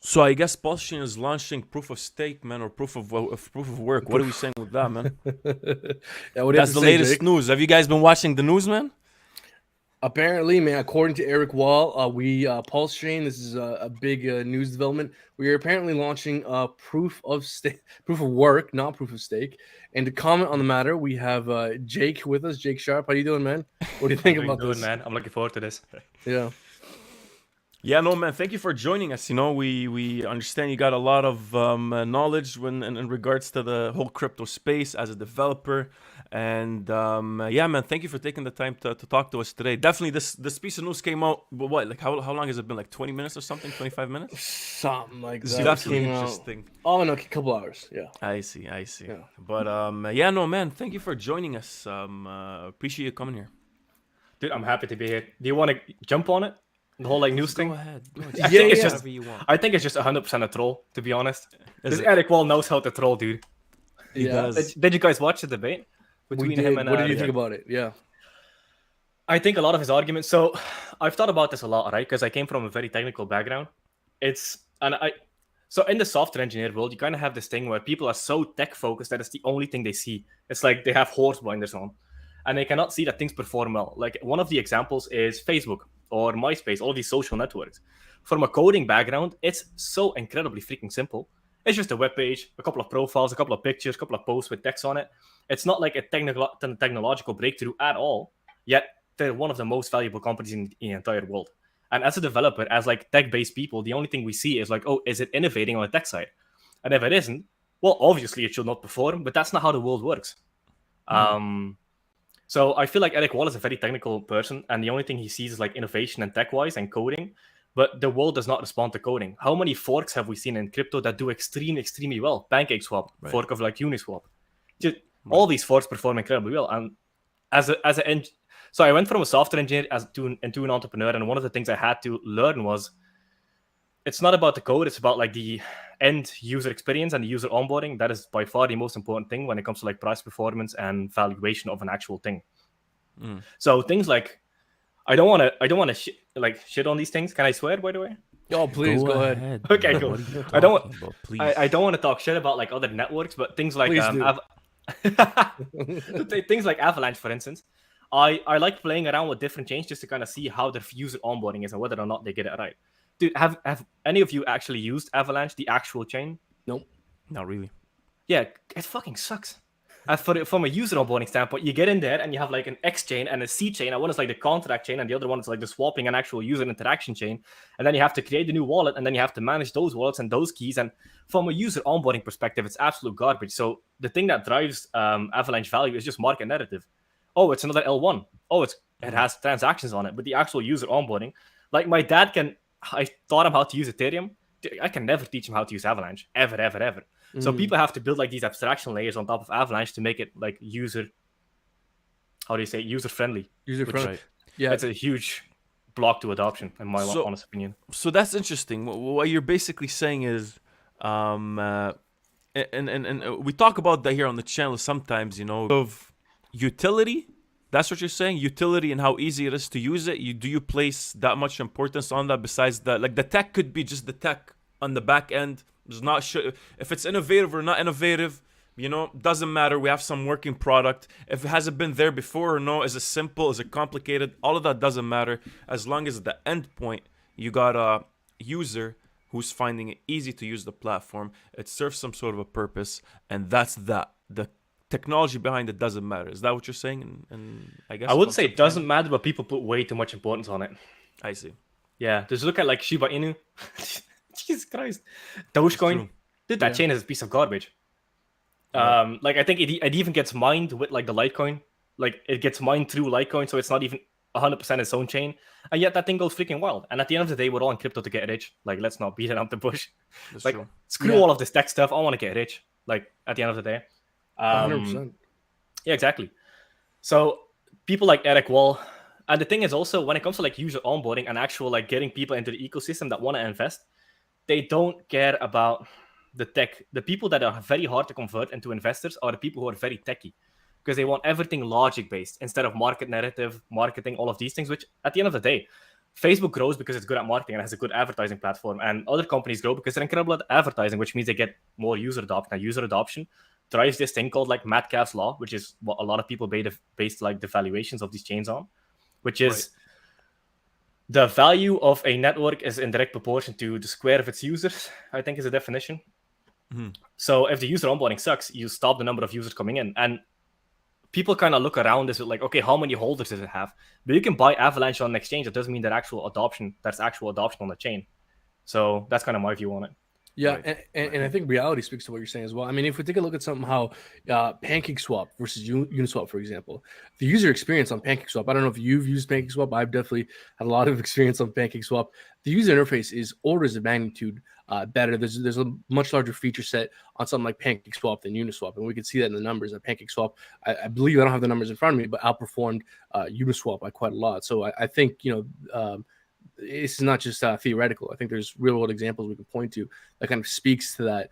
So I guess Pulsion is launching proof of stake, man, or proof of work. What are we saying with that, man? Yeah, what do you have That's to the say, latest Jake? news. Have you guys been watching the news, man? Apparently, man, according to Eric Wall, Pulse Chain. This is a big news development. We are apparently launching proof of work, not proof of stake. And to comment on the matter, we have Jake with us. Jake Sharp, how you doing, man? What do you think about Good, this? man. I'm looking forward to this. Yeah. Yeah, no, man. Thank you for joining us. You know, we understand you got a lot of knowledge in regards to the whole crypto space as a developer, and yeah, man. Thank you for taking the time to talk to us today. Definitely, this piece of news came out. What, like, how long has it been? Like 20 minutes or something? 25 minutes? Something like This is that. definitely Came out- interesting. Oh, no, a couple hours. Yeah. I see. Yeah. But yeah, no, man. Thank you for joining us. Appreciate you coming here. Dude, I'm happy to be here. Do you want to jump on it? The whole like news Go thing? ahead. I Yeah, think it's yeah. just Whatever you want. I think it's just 100% a troll, to be honest. Is Because it? Eric Wall knows how to troll, dude. He Yeah. does. Did you guys watch the debate We between did. him and What did you yeah. think about it? Yeah. I think a lot of his arguments. So I've thought about this a lot, right? Because I came from a very technical background. So in the software engineer world, you kind of have this thing where people are so tech focused that it's the only thing they see. It's like they have horse blinders on, and they cannot see that things perform well. Like one of the examples is Facebook or MySpace, all these social networks. From a coding background, it's so incredibly freaking simple. It's just a web page, a couple of profiles, a couple of pictures, a couple of posts with text on it. It's not like a technological breakthrough at all. Yet they're one of the most valuable companies in the entire world. And as a developer, as like tech-based people, the only thing we see is like, oh, is it innovating on the tech side? And if it isn't, well, obviously it should not perform, but that's not how the world works. So I feel like Eric Wall is a very technical person, and the only thing he sees is like innovation and tech-wise and coding, but the world does not respond to coding. How many forks have we seen in crypto that do extremely well? PancakeSwap, Right. fork of like Uniswap. Just, all these forks perform incredibly well. And so I went from a software engineer into an entrepreneur, and one of the things I had to learn was it's not about the code, it's about like the end user experience and the user onboarding. That is by far the most important thing when it comes to like price performance and valuation of an actual thing. So things like I don't want to shit on these things. Can I swear, by the way? Oh, please go ahead. Okay, man. cool. What are you I don't- talking about? Please. I don't want to talk shit about like other networks, but things like Please do. things like Avalanche, for instance. I like playing around with different chains just to kind of see how their user onboarding is and whether or not they get it right. Dude, have any of you actually used Avalanche, the actual chain? Not really. Yeah, it fucking sucks. From a user onboarding standpoint, you get in there and you have like an X chain and a C chain, and one is like the contract chain, and the other one is like the swapping and actual user interaction chain. And then you have to create a new wallet, and then you have to manage those wallets and those keys. And from a user onboarding perspective, it's absolute garbage. So the thing that drives Avalanche value is just market narrative. Oh, it's another L1. Oh, it has transactions on it, but the actual user onboarding, like my dad I taught him how to use Ethereum. I can never teach him how to use Avalanche, ever. So people have to build like these abstraction layers on top of Avalanche to make it like user friendly. User friendly. Right. Yeah. It's a huge block to adoption, in my So- honest opinion. So that's interesting. What you're basically saying is, and we talk about that here on the channel sometimes, you know, of utility. That's what you're saying, utility and how easy it is to use it. Do you place that much importance on that? Besides that, like the tech could be just the tech on the back end. It's not sure if it's innovative or not innovative. You know, doesn't matter. We have some working product. If it hasn't been there before or no, is it simple? Is it complicated? All of that doesn't matter as long as at the end point you got a user who's finding it easy to use the platform. It serves some sort of a purpose, and that's that. The technology behind it doesn't matter. Is that what you're saying? And I guess I wouldn't say it doesn't matter, but people put way too much importance on it. I see. Yeah, just look at like Shiba Inu. Jesus Christ. Dogecoin. true. Dude, that Yeah. chain is a piece of garbage. Like I think it even gets mined with like the Litecoin. Like it gets mined through Litecoin, so it's not even 100% its own chain. And yet that thing goes freaking wild. And at the end of the day, we're all in crypto to get rich. Like, let's not beat it up the bush. That's Like, true. screw Yeah. all of this tech stuff. I want to get rich. Like at the end of the day. 100%. Yeah, exactly. So people like Eric Wall, and the thing is also when it comes to like user onboarding and actual like getting people into the ecosystem that want to invest, they don't care about the tech. The people that are very hard to convert into investors are the people who are very techy, because they want everything logic based instead of market narrative, marketing, all of these things. Which at the end of the day, Facebook grows because it's good at marketing and has a good advertising platform, and other companies grow because they're incredible at advertising, which means they get more user adoption. And user adoption drives this thing called like Metcalfe's law, which is what a lot of people based like the valuations of these chains on, which is the value of a network is in direct proportion to the square of its users, I think is the definition. So if the user onboarding sucks, you stop the number of users coming in. And people kind of look around this with like, okay, how many holders does it have? But you can buy Avalanche on an exchange. That doesn't mean that actual adoption on the chain. So that's kind of my view on it. Yeah, and I think reality speaks to what you're saying as well. I mean, if we take a look at something how PancakeSwap versus Uniswap, for example, the user experience on PancakeSwap, I don't know if you've used PancakeSwap. I've definitely had a lot of experience on PancakeSwap. The user interface is orders of magnitude better. There's a much larger feature set on something like PancakeSwap than Uniswap, and we can see that in the numbers. At PancakeSwap, I believe I don't have the numbers in front of me, but outperformed Uniswap by quite a lot. So I think it's not just theoretical. I think there's real world examples we can point to that kind of speaks to that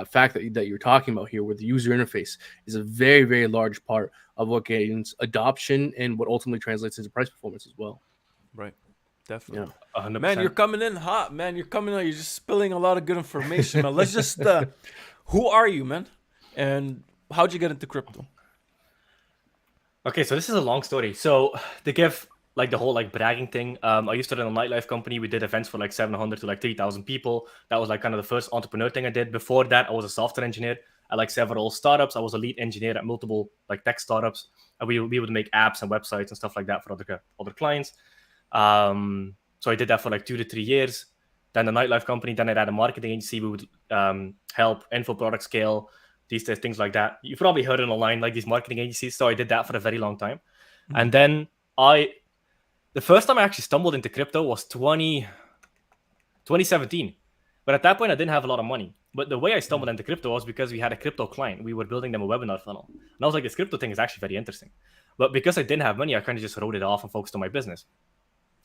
fact that you're talking about here, where the user interface is a very, very large part of what gains adoption and what ultimately translates into price performance as well. Right. Definitely. Yeah. 100%. Man, you're coming in hot, man. You're just spilling a lot of good information, man. Let's just, who are you, man? And how'd you get into crypto? Okay, so this is a long story. So to give like the whole like bragging thing, I used to run a nightlife company. We did events for like 700 to like 3,000 people. That was like kind of the first entrepreneur thing I did. Before that, I was a software engineer at like several startups. I was a lead engineer at multiple like tech startups. And we would make apps and websites and stuff like that for other clients. So I did that for like 2 to 3 years. Then the nightlife company. Then I had a marketing agency. We would help info product scale, these things like that. You've probably heard it online, like these marketing agencies. So I did that for a very long time. And then the first time I actually stumbled into crypto was 2017. But at that point, I didn't have a lot of money. But the way I stumbled into crypto was because we had a crypto client. We were building them a webinar funnel. And I was like, this crypto thing is actually very interesting. But because I didn't have money, I kind of just wrote it off and focused on my business.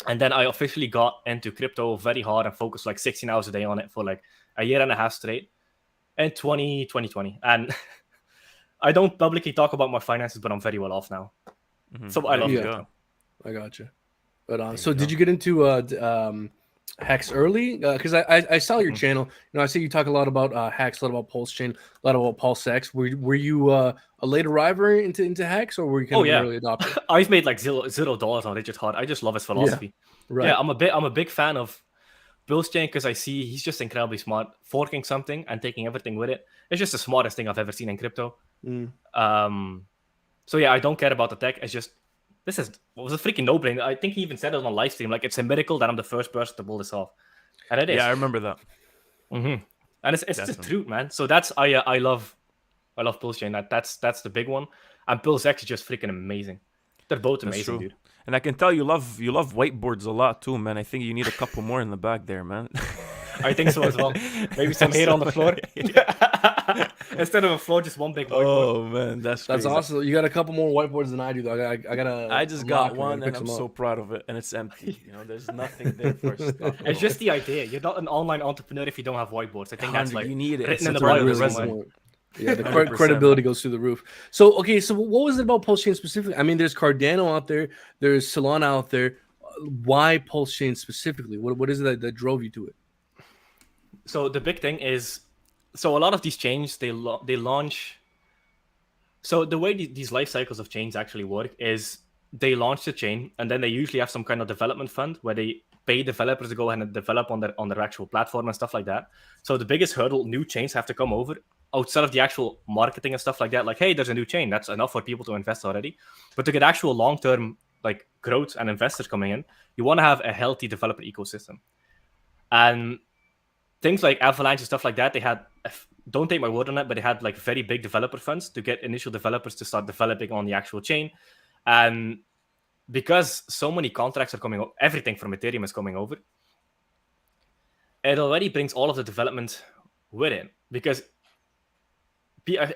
And then I officially got into crypto very hard and focused like 16 hours a day on it for like a year and a half straight in 2020. And I don't publicly talk about my finances, but I'm very well off now. So I love crypto. I gotcha. But so did you get into Hex early? Because I saw your channel. I see you talk a lot about Hex, a lot about Pulse Chain, a lot about PulseX. Were you a late arriver into Hex, or were you kind of an early adopter? I've made like $0 on Richard Hart. I just love his philosophy. Yeah, right. Yeah, I'm a big fan of Pulse Chain because I see he's just incredibly smart. Forking something and taking everything with it. It's just the smartest thing I've ever seen in crypto. So yeah, I don't care about the tech. It's just this was a freaking no-brainer. I think he even said it on live stream. Like, it's a miracle that I'm the first person to pull this off, and it is. Yeah, I remember that. And it's the truth, man. So that's I love Pulse Chain. That's the big one, and PulseX is just freaking amazing. They're both amazing, dude. And I can tell you love whiteboards a lot too, man. I think you need a couple more in the back there, man. I think so as well. Maybe some hair on the floor. Instead of a floor, just one big whiteboard. Oh man, that's awesome. You got a couple more whiteboards than I do, though. I just got one, and I'm so proud of it, and it's empty. There's nothing there for stuff. It's just the idea. You're not an online entrepreneur if you don't have whiteboards. I think that's like you need it. Written in the Bible. Yeah, the credibility goes through the roof. So, okay, so what was it about Pulse Chain specifically? I mean, there's Cardano out there, there's Solana out there. Why Pulse Chain specifically? What is it that drove you to it? So the big thing is, so a lot of these chains, they launch. So the way these life cycles of chains actually work is they launch the chain, and then they usually have some kind of development fund where they pay developers to go ahead and develop on their actual platform and stuff like that. So the biggest hurdle new chains have to come over outside of the actual marketing and stuff like that. Like, hey, there's a new chain. That's enough for people to invest already. But to get actual long-term like growth and investors coming in, you want to have a healthy developer ecosystem. And things like Avalanche and stuff like that, they had, don't take my word on it, but they had like very big developer funds to get initial developers to start developing on the actual chain. And because so many contracts are coming up, everything from Ethereum is coming over, it already brings all of the development with it. Because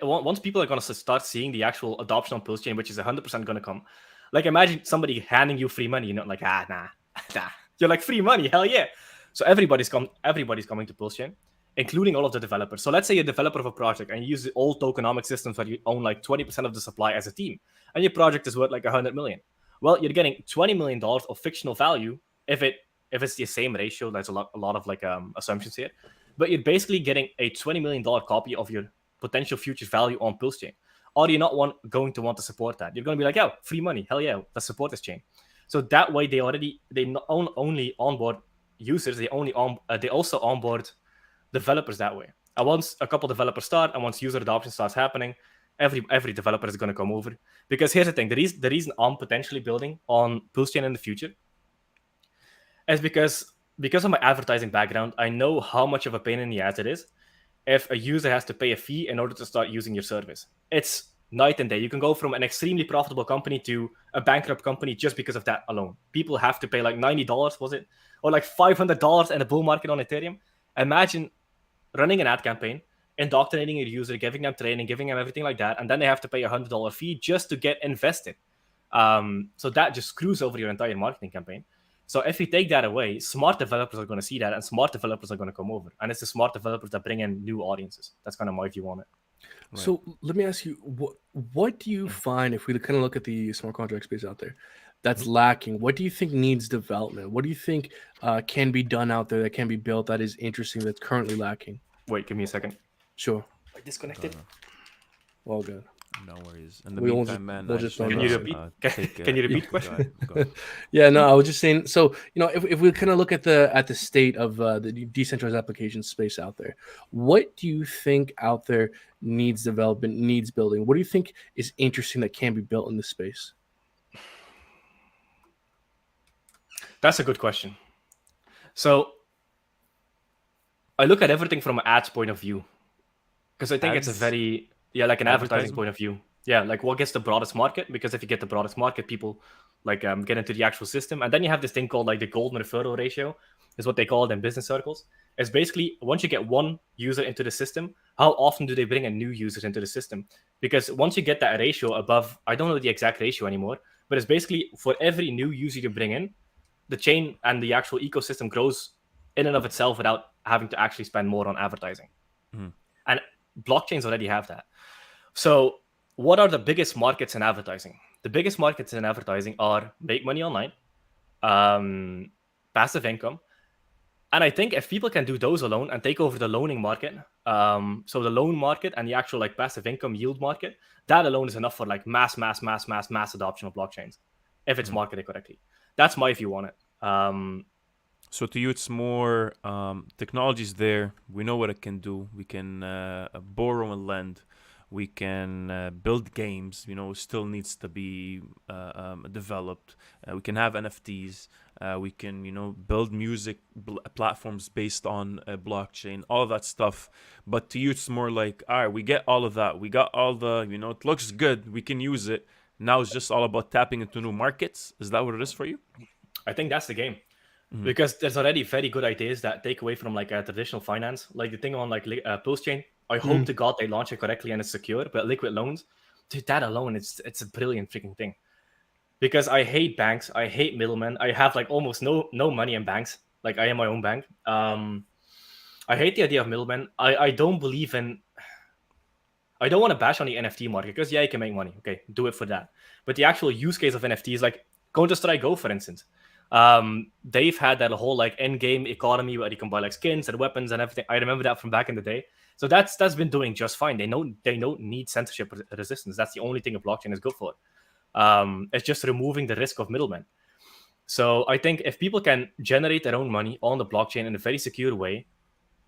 once people are going to start seeing the actual adoption on Pulse Chain, which is 100% going to come, like imagine somebody handing you free money, like, nah. You're like, free money, hell yeah. So everybody's coming to Pulse Chain, including all of the developers. So let's say you're a developer of a project and you use the old tokenomics systems where you own like 20% of the supply as a team, and your project is worth like 100 million. Well, you're getting $20 million of fictional value if it's the same ratio, there's a lot of like assumptions here, but you're basically getting a $20 million copy of your potential future value on Pulse Chain. Are you not going to want to support that? You're going to be like, yeah, free money, hell yeah, let's support this chain. So that way, they not only onboard users, they also onboard developers that way. And once a couple developers start, and once user adoption starts happening, every developer is going to come over. Because here's the thing: the reason I'm potentially building on Pulse Chain in the future is because of my advertising background. I know how much of a pain in the ass it is if a user has to pay a fee in order to start using your service. It's night and day. You can go from an extremely profitable company to a bankrupt company just because of that alone. People have to pay like $90, was it? Or like $500 in a bull market on Ethereum. Imagine running an ad campaign, indoctrinating your user, giving them training, giving them everything like that, and then they have to pay $100 fee just to get invested. So that just screws over your entire marketing campaign. So if we take that away, smart developers are going to see that, and smart developers are going to come over. And it's the smart developers that bring in new audiences. That's kind of my view on it. Right. So let me ask you, what do you find, if we kind of look at the smart contract space out there, that's lacking? What do you think needs development? What do you think can be done out there that can be built that is interesting, that's currently lacking? Wait, give me a second. Sure. I disconnected. All good. No worries. In the We meantime, won't- man, we'll I just just don't Can you know. repeat? Can you repeat the question? Go ahead. Yeah, no, I was just saying. So, if we kind of look at the state of the decentralized application space out there, what do you think out there needs development, needs building? What do you think is interesting that can be built in this space? That's a good question. So I look at everything from an ads point of view, because I think it's a Ads? very like an advertising Advertising? point of view. Yeah, like what gets the broadest market? Because if you get the broadest market, people like get into the actual system, and then you have this thing called like the golden referral ratio, is what they call it in business circles. It's basically once you get one user into the system, how often do they bring in new users into the system? Because once you get that ratio above, I don't know the exact ratio anymore, but it's basically for every new user you bring in, the chain and the actual ecosystem grows in and of itself without having to actually spend more on advertising. Mhm. And blockchains already have that. So what are the biggest markets in advertising? The biggest markets in advertising are make money online, passive income. And I think if people can do those alone and take over the loaning market, so the loan market and the actual like passive income yield market, that alone is enough for like mass adoption of blockchains, if it's marketed correctly. That's my view on it. So to you, it's more technology's there. We know what it can do. We can borrow and lend. We can build games. Still needs to be developed. We can have NFTs. We can build music platforms based on a blockchain. All of that stuff. But to you, it's more like, all right, we get all of that. We got all the it looks good. We can use it. Now it's just all about tapping into new markets. Is that what it is for you? I think that's the game. Because there's already very good ideas that take away from like traditional finance, like the thing on like Pulse Chain. I hope to God they launch it correctly and it's secure. But liquid loans, dude, that alone, it's a brilliant freaking thing. Because I hate banks, I hate middlemen. I have like almost no money in banks. Like I am my own bank. I hate the idea of middlemen. I don't believe in. I don't want to bash on the NFT market because you can make money. Okay, do it for that. But the actual use case of NFTs, like Counter-Strike Go, for instance. They've had that whole like end-game economy where you can buy like skins and weapons and everything. I remember that from back in the day. So that's been doing just fine. They don't need censorship resistance. That's the only thing a blockchain is good for. It's just removing the risk of middlemen. So I think if people can generate their own money on the blockchain in a very secure way,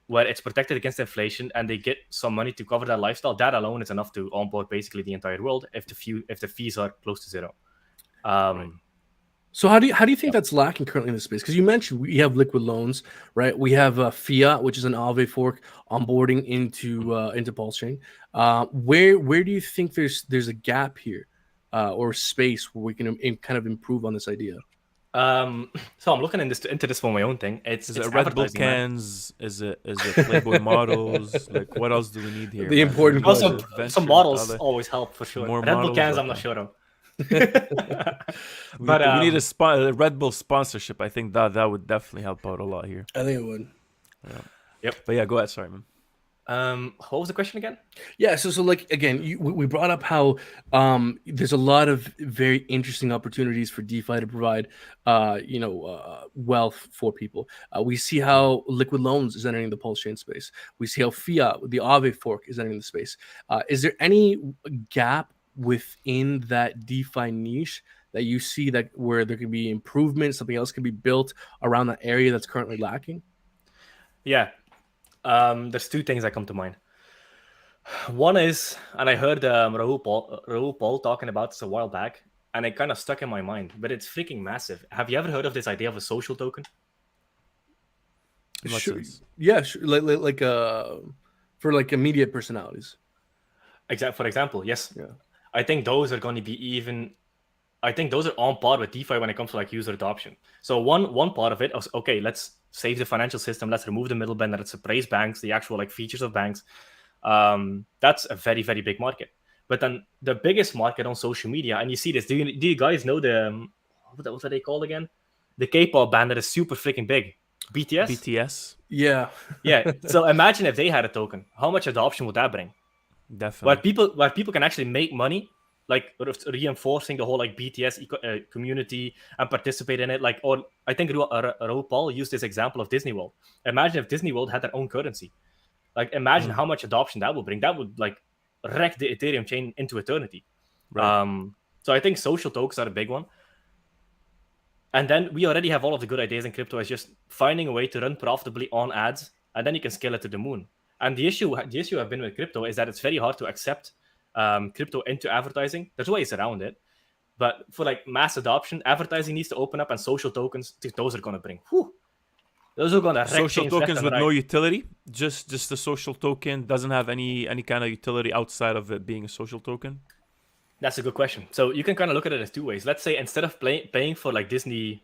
where it's protected against inflation and they get some money to cover their lifestyle, that alone is enough to onboard basically the entire world if the fees are close to zero. Right. So how do you think that's lacking currently in the space? Because you mentioned we have liquid loans, right? We have Fiat, which is an Aave fork onboarding into Pulse Chain. Where do you think there's a gap here, or space where we can kind of improve on this idea? So I'm looking into this for my own thing. Is it Red Bull advertising, man. cans? Is it Playboy models? Like what else do we need here? The man? important We need Also, adventure, some models other- always help for sure. More Red Bull models, cans, I'm not okay. sure of. We But need a Red Bull sponsorship. I think that would definitely help out a lot here. I think it would. But yeah, go ahead. Sorry, man. What was the question again? Yeah, so like again, we brought up how there's a lot of very interesting opportunities for DeFi to provide wealth for people. We see how Liquid Loans is entering the Pulse chain space. We see how Fiat, the Aave fork, is entering the space. Is there any gap within that DeFi niche that you see that where there can be improvement, something else can be built around that area that's currently lacking? Yeah. There's two things that come to mind. One is, and I heard Rahul Paul talking about this a while back, and it kind of stuck in my mind, but it's freaking massive. Have you ever heard of this idea of a social token? In what Sure. sense? Yeah, sure. Like for like immediate personalities. For example, yes. Yeah. I think those are going to be even. I think those are on par with DeFi when it comes to like user adoption. So one part of it was, okay, let's save the financial system, let's remove the middlemen, let's appraise banks, the actual like features of banks. That's a very, very big market. But then the biggest market on social media, and you see this. Do you guys know the what are they called again? The K-pop band that is super freaking big, BTS. BTS, Yeah. Yeah. So imagine if they had a token, how much adoption would that bring? definitely. Where people can actually make money, like reinforcing the whole like BTS community and participate in it. Like, or I think Raul Paul used this example of Disney World. Imagine if Disney World had their own currency. Like, imagine how much adoption that would bring. That would like wreck the Ethereum chain into eternity. Right. So I think social tokens are a big one. And then we already have all of the good ideas in crypto as just finding a way to run profitably on ads, and then you can scale it to the moon. And the issue I've been with crypto is that it's very hard to accept crypto into advertising. There's ways around it, but for like mass adoption, advertising needs to open up, and social tokens, those are going to bring. Those are going to wreck Social chains left tokens and with right. no utility. Just the social token doesn't have any kind of utility outside of it being a social token. That's a good question. So you can kind of look at it as two ways. Let's say instead of paying for like Disney,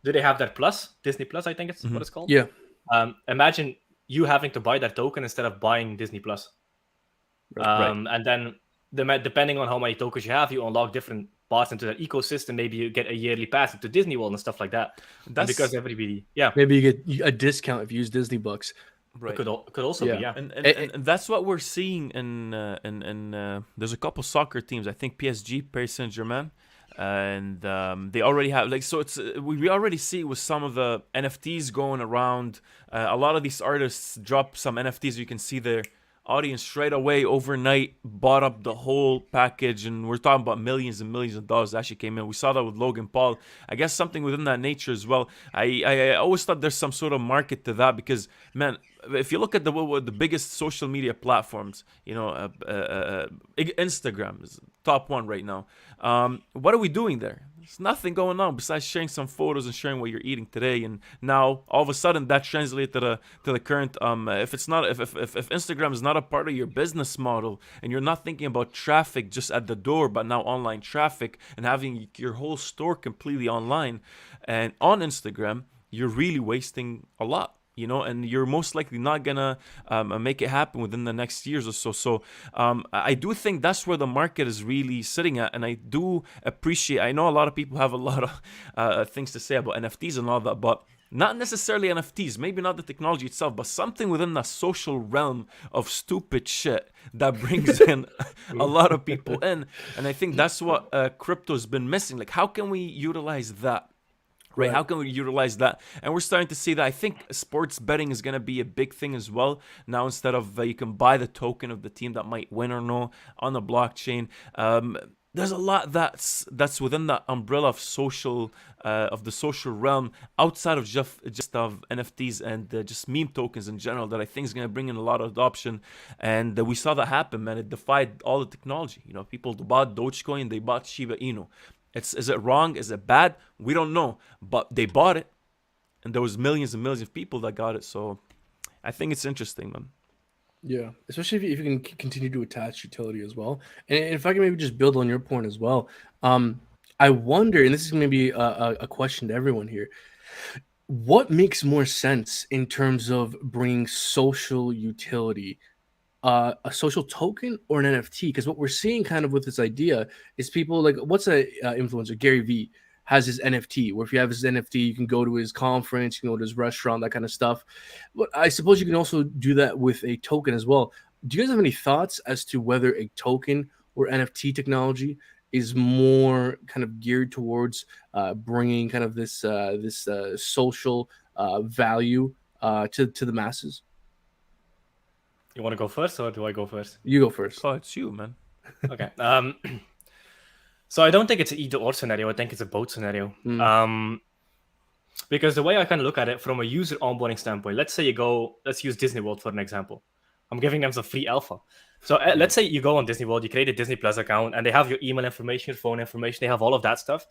do they have their Plus? Disney Plus, I think it's what it's called. Yeah. Imagine you having to buy that token instead of buying Disney Plus. Right. And then depending on how many tokens you have, you unlock different parts into that ecosystem. Maybe you get a yearly pass into Disney World and stuff like that. And because everybody, Maybe you get a discount if you use Disney Bucks. Right. could also be, yeah. And that's what we're seeing in there's a couple soccer teams. I think PSG, Paris Saint-Germain, and they already have like, so it's we already see with some of the NFTs going around. A lot of these artists drop some NFTs. You can see their audience straight away overnight bought up the whole package, and we're talking about millions and millions of dollars that actually came in. We saw that with Logan Paul. I guess something within that nature as well. I always thought there's some sort of market to that because, man, if you look at the biggest social media platforms, Instagram is top one right now. What are we doing there? There's nothing going on besides sharing some photos and sharing what you're eating today. And now all of a sudden that translates to the current. If Instagram is not a part of your business model and you're not thinking about traffic just at the door, but now online traffic and having your whole store completely online and on Instagram, you're really wasting a lot. And you're most likely not gonna make it happen within the next years or so. So I do think that's where the market is really sitting at, and I do appreciate. I know a lot of people have a lot of things to say about NFTs and all that, but not necessarily NFTs. Maybe not the technology itself, but something within the social realm of stupid shit that brings in a lot of people in. And I think that's what crypto's been missing. Like, how can we utilize that? Right. How can we utilize that? And we're starting to see that. I think sports betting is going to be a big thing as well. Now, instead of you can buy the token of the team that might win or no on the blockchain. There's a lot that's within that umbrella of social of the social realm outside of just of NFTs and just meme tokens in general that I think is going to bring in a lot of adoption. And we saw that happen, man. It defied all the technology. People bought Dogecoin, they bought Shiba Inu. Is it wrong? Is it bad? We don't know. But they bought it. And there was millions and millions of people that got it. So I think it's interesting, man. Yeah, especially if you can continue to attach utility as well. And if I can maybe just build on your point as well. I wonder, and this is maybe a question to everyone here. What makes more sense in terms of bringing social utility? A social token or an NFT? Because what we're seeing kind of with this idea is people like, what's a influencer, Gary Vee? has his NFT. Where if you have his NFT, you can go to his conference, you can go to his restaurant, that kind of stuff. But I suppose you can also do that with a token as well. Do you guys have any thoughts as to whether a token or NFT technology is more kind of geared towards bringing kind of this social value to the masses? You want to go first, or do I go first? You go first. Oh, it's you, man. Okay. So I don't think it's an either or scenario. I think it's a both scenario. Because the way I kind of look at it from a user onboarding standpoint, let's use Disney World for an example. I'm giving them some free alpha. So let's say you go on Disney World, you create a Disney Plus account, and they have your email information, your phone information, they have all of that stuff.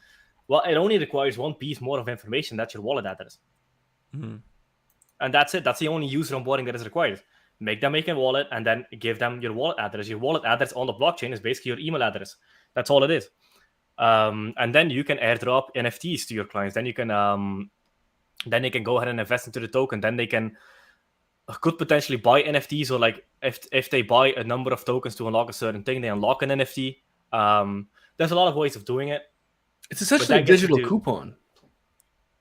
Well, it only requires one piece more of information. That's your wallet address. Mm-hmm. And that's it. That's the only user onboarding that is required. Make them make a wallet and then give them your wallet address. Your wallet address on the blockchain is basically your email address. That's all it is. And then you can airdrop NFTs to your clients. Then you can, then they can go ahead and invest into the token. Then they could potentially buy NFTs, or like if they buy a number of tokens to unlock a certain thing, they unlock an NFT. There's a lot of ways of doing it. It's essentially a digital coupon.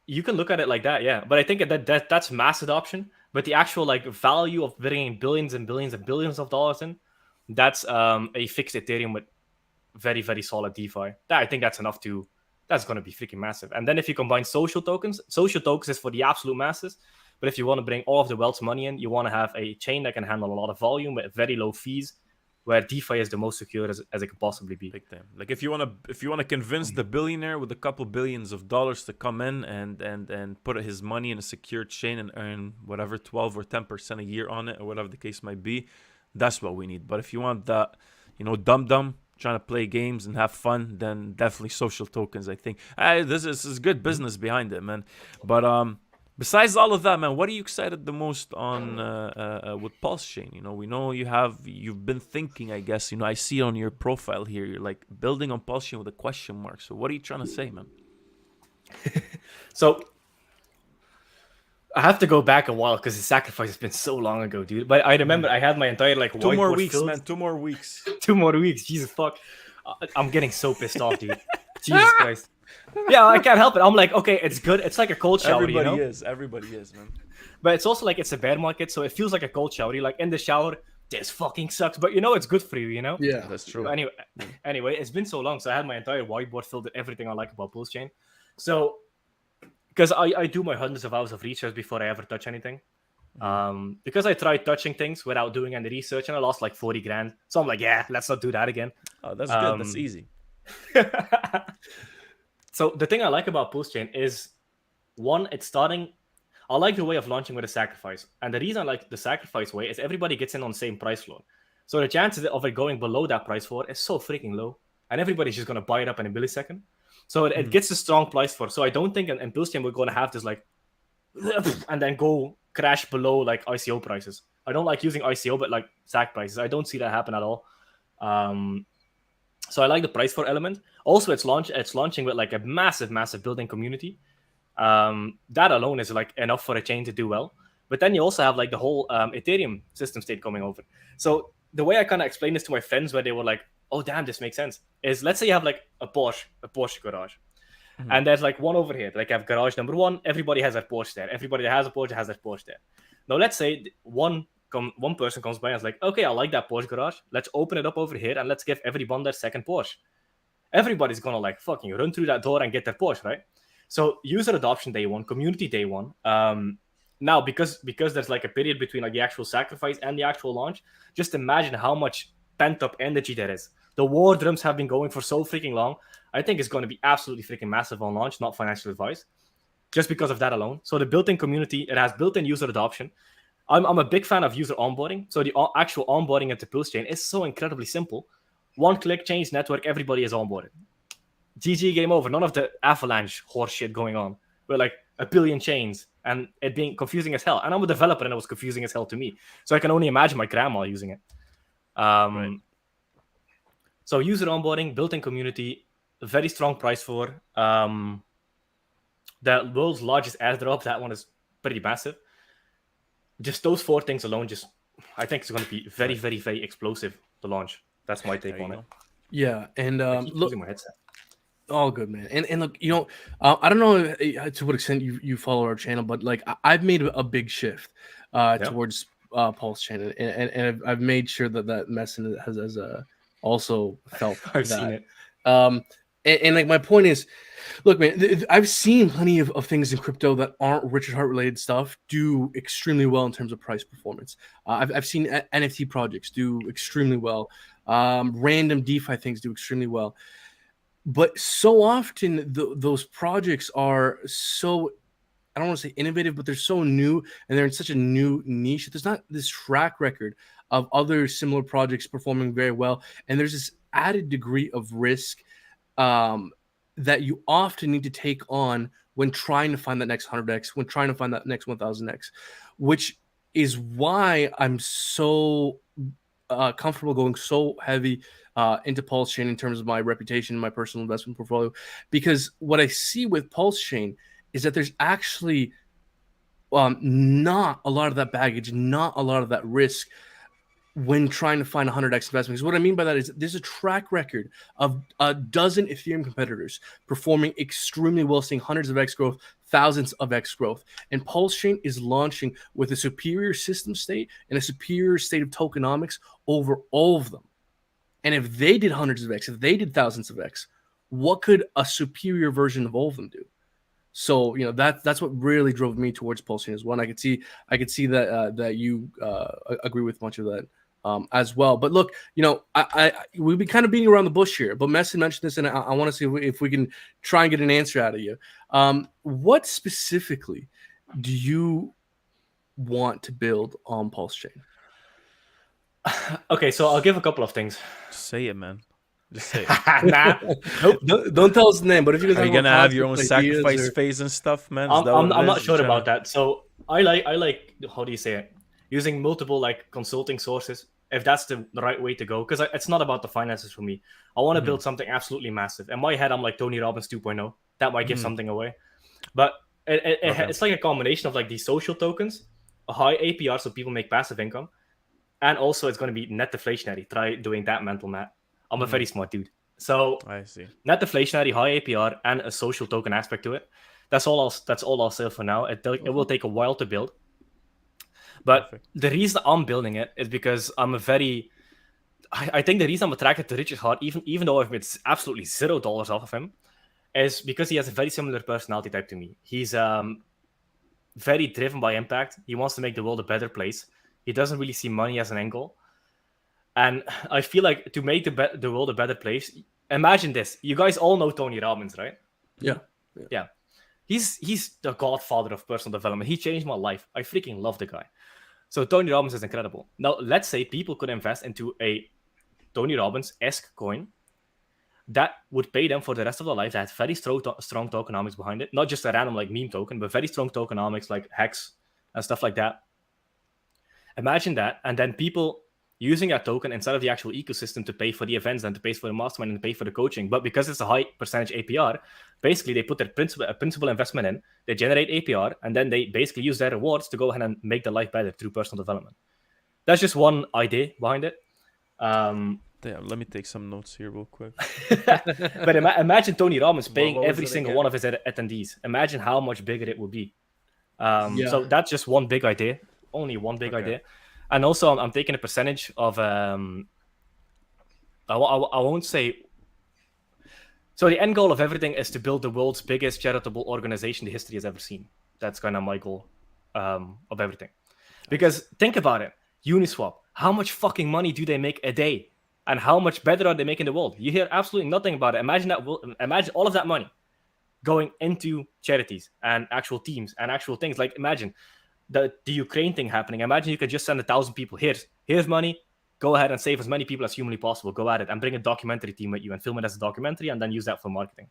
You can look at it like that, yeah. But I think that's mass adoption. But the actual like value of bringing billions and billions and billions of dollars in, that's a fixed Ethereum with very, very solid DeFi. I think that's enough that's going to be freaking massive. And then if you combine social tokens is for the absolute masses. But if you want to bring all of the wealth's money in, you want to have a chain that can handle a lot of volume with very low fees, where DeFi is the most secure as it could possibly be. Big time. Like if you want to convince the billionaire with a couple billions of dollars to come in and put his money in a secure chain and earn whatever 12 or 10% a year on it, or whatever the case might be, that's what we need. But if you want that, dumb trying to play games and have fun, then definitely social tokens. I think this is good business behind it, man. But besides all of that, man, what are you excited the most on with Pulse Chain? We know you've been thinking, I guess. I see on your profile here, you're like building on Pulse Chain with a question mark. So what are you trying to say, man? So I have to go back a while because the sacrifice has been so long ago, dude. But I remember I had my entire like 2 more whiteboard weeks, filled. man. 2 more weeks. 2 more weeks. Jesus fuck. I'm getting so pissed off, dude. Jesus Christ. Yeah, I can't help it. I'm like, okay, it's good. It's like a cold shower, Everybody you know? is, man. But it's also like it's a bear market, so it feels like a cold shower. You're like in the shower, this fucking sucks, but it's good for you, Yeah, that's true. Anyway, it's been so long, so I had my entire whiteboard filled with everything I like about Pulse Chain. So, because I do my hundreds of hours of research before I ever touch anything. Because I tried touching things without doing any research, and I lost like 40 grand. So I'm like, yeah, let's not do that again. Oh, that's good. That's easy. So the thing I like about Pulse Chain is, one, it's starting. I like the way of launching with a sacrifice, and the reason I like the sacrifice way is everybody gets in on the same price floor. So the chances of it going below that price floor is so freaking low, and everybody's just gonna buy it up in a millisecond. So it gets a strong price floor. So I don't think in Pulse Chain we're gonna have this like, and then go crash below like ICO prices. I don't like using ICO, but like SAC prices, I don't see that happen at all. So I like the price floor element. Also, it's launching with like a massive building community. That alone is like enough for a chain to do well. But then you also have like the whole Ethereum system state coming over. So the way I kind of explain this to my friends, where they were like, "Oh damn, this makes sense," is let's say you have like a Porsche garage, and there's like one over here. Like I have garage number 1. Everybody has their Porsche there. Everybody that has a Porsche has their Porsche there. Now let's say one person comes by and is like, "Okay, I like that Porsche garage. Let's open it up over here and let's give everyone their second Porsche." Everybody's gonna like fucking run through that door and get their Porsche, right? So user adoption day 1, community day 1. Now because there's like a period between like the actual sacrifice and the actual launch, just imagine how much pent up energy there is. The war drums have been going for so freaking long. I think it's going to be absolutely freaking massive on launch, not financial advice, just because of that alone. So the built-in community, it has built-in user adoption. I'm a big fan of user onboarding. So the actual onboarding into Pulse Chain is so incredibly simple. One click, change network, everybody is onboarded. GG, game over. None of the avalanche horse shit going on. We're like a billion chains and it being confusing as hell. And I'm a developer and it was confusing as hell to me. So I can only imagine my grandma using it. Right. So user onboarding, built-in community, very strong price for. The world's largest airdrop, that one is pretty massive. Just those 4 things alone, I think it's going to be very, very, very explosive to launch. That's my take on it. Yeah, and I keep look, using my headset. All good, man. And look, I don't know to what extent you follow our channel, but like I've made a big shift Yeah. towards Pulse Chain, and I've made sure that Messin has also felt I've that. seen it. And like my point is, look, man, I've seen plenty of things in crypto that aren't Richard Heart related stuff do extremely well in terms of price performance. I've seen NFT projects do extremely well. Random DeFi things do extremely well. But so often those projects are so, I don't want to say innovative, but they're so new and they're in such a new niche. There's not this track record of other similar projects performing very well. And there's this added degree of risk that you often need to take on when trying to find that next 100x, when trying to find that next 1000x, which is why I'm so comfortable going so heavy into Pulse Chain in terms of my reputation and my personal investment portfolio. Because what I see with Pulse Chain is that there's actually not a lot of that baggage, not a lot of that risk when trying to find 100x investment. Because what I mean by that is there's a track record of a dozen Ethereum competitors performing extremely well, seeing hundreds of X growth, thousands of X growth. And Pulse Chain is launching with a superior system state and a superior state of tokenomics over all of them. And if they did hundreds of X, if they did thousands of X, what could a superior version of all of them do? So that's what really drove me towards Pulse Chain as well. And I could see that you agree with much of that as well. But look, we've been kind of beating around the bush here. But Messi mentioned this, and I want to see if we can try and get an answer out of you. What specifically do you want to build on Pulse Chain? Okay, so I'll give a couple of things. Just say it, man. Just say it. Nah. Nope. Don't tell us the name. But if you Are you gonna have your own sacrifice phase and stuff, man? I'm not sure about that. So I like how do you say it? Using multiple like consulting sources, if that's the right way to go, because it's not about the finances for me. I want to build something absolutely massive. In my head, I'm like Tony Robbins 2.0. That might give something away, but it's like a combination of like these social tokens, a high APR so people make passive income, and also it's going to be net deflationary. Try doing that mental math. I'm a very smart dude. So I see. Net deflationary, high APR, and a social token aspect to it. That's all I'll say for now. It will take a while to build. But Perfect. the reason I'm building it is because I think the reason I'm attracted to Richard Heart, even though I've made absolutely $0 off of him, is because he has a very similar personality type to me. He's very driven by impact. He wants to make the world a better place. He doesn't really see money as an end goal. And I feel like to make the world a better place, imagine this. You guys all know Tony Robbins, right? Yeah. He's the godfather of personal development. He changed my life. I freaking love the guy. So Tony Robbins is incredible. Now, let's say people could invest into a Tony Robbins-esque coin that would pay them for the rest of their life. That has very strong tokenomics behind it. Not just a random like meme token, but very strong tokenomics like Hex and stuff like that. Imagine that. And then people using that token instead of the actual ecosystem to pay for the events and to pay for the mastermind and to pay for the coaching. But because it's a high percentage APR, basically they put their principal investment in, they generate APR, and then they basically use their rewards to go ahead and make their life better through personal development. That's just one idea behind it. Damn, let me take some notes here real quick. But imagine Tony Robbins paying what was every it single again? one of his attendees. Imagine how much bigger it would be. Yeah. So that's just one big idea. Only one big idea. And also, I'm taking a percentage of. I won't say. So the end goal of everything is to build the world's biggest charitable organization the history has ever seen. That's kind of my goal of everything. Because think about it, Uniswap. How much fucking money do they make a day? And how much better are they making the world? You hear absolutely nothing about it. Imagine all of that money going into charities and actual teams and actual things. Like imagine the Ukraine thing happening. Imagine you could just send 1,000 people. Here's money. Go ahead and save as many people as humanly possible. Go at it and bring a documentary team with you and film it as a documentary and then use that for marketing.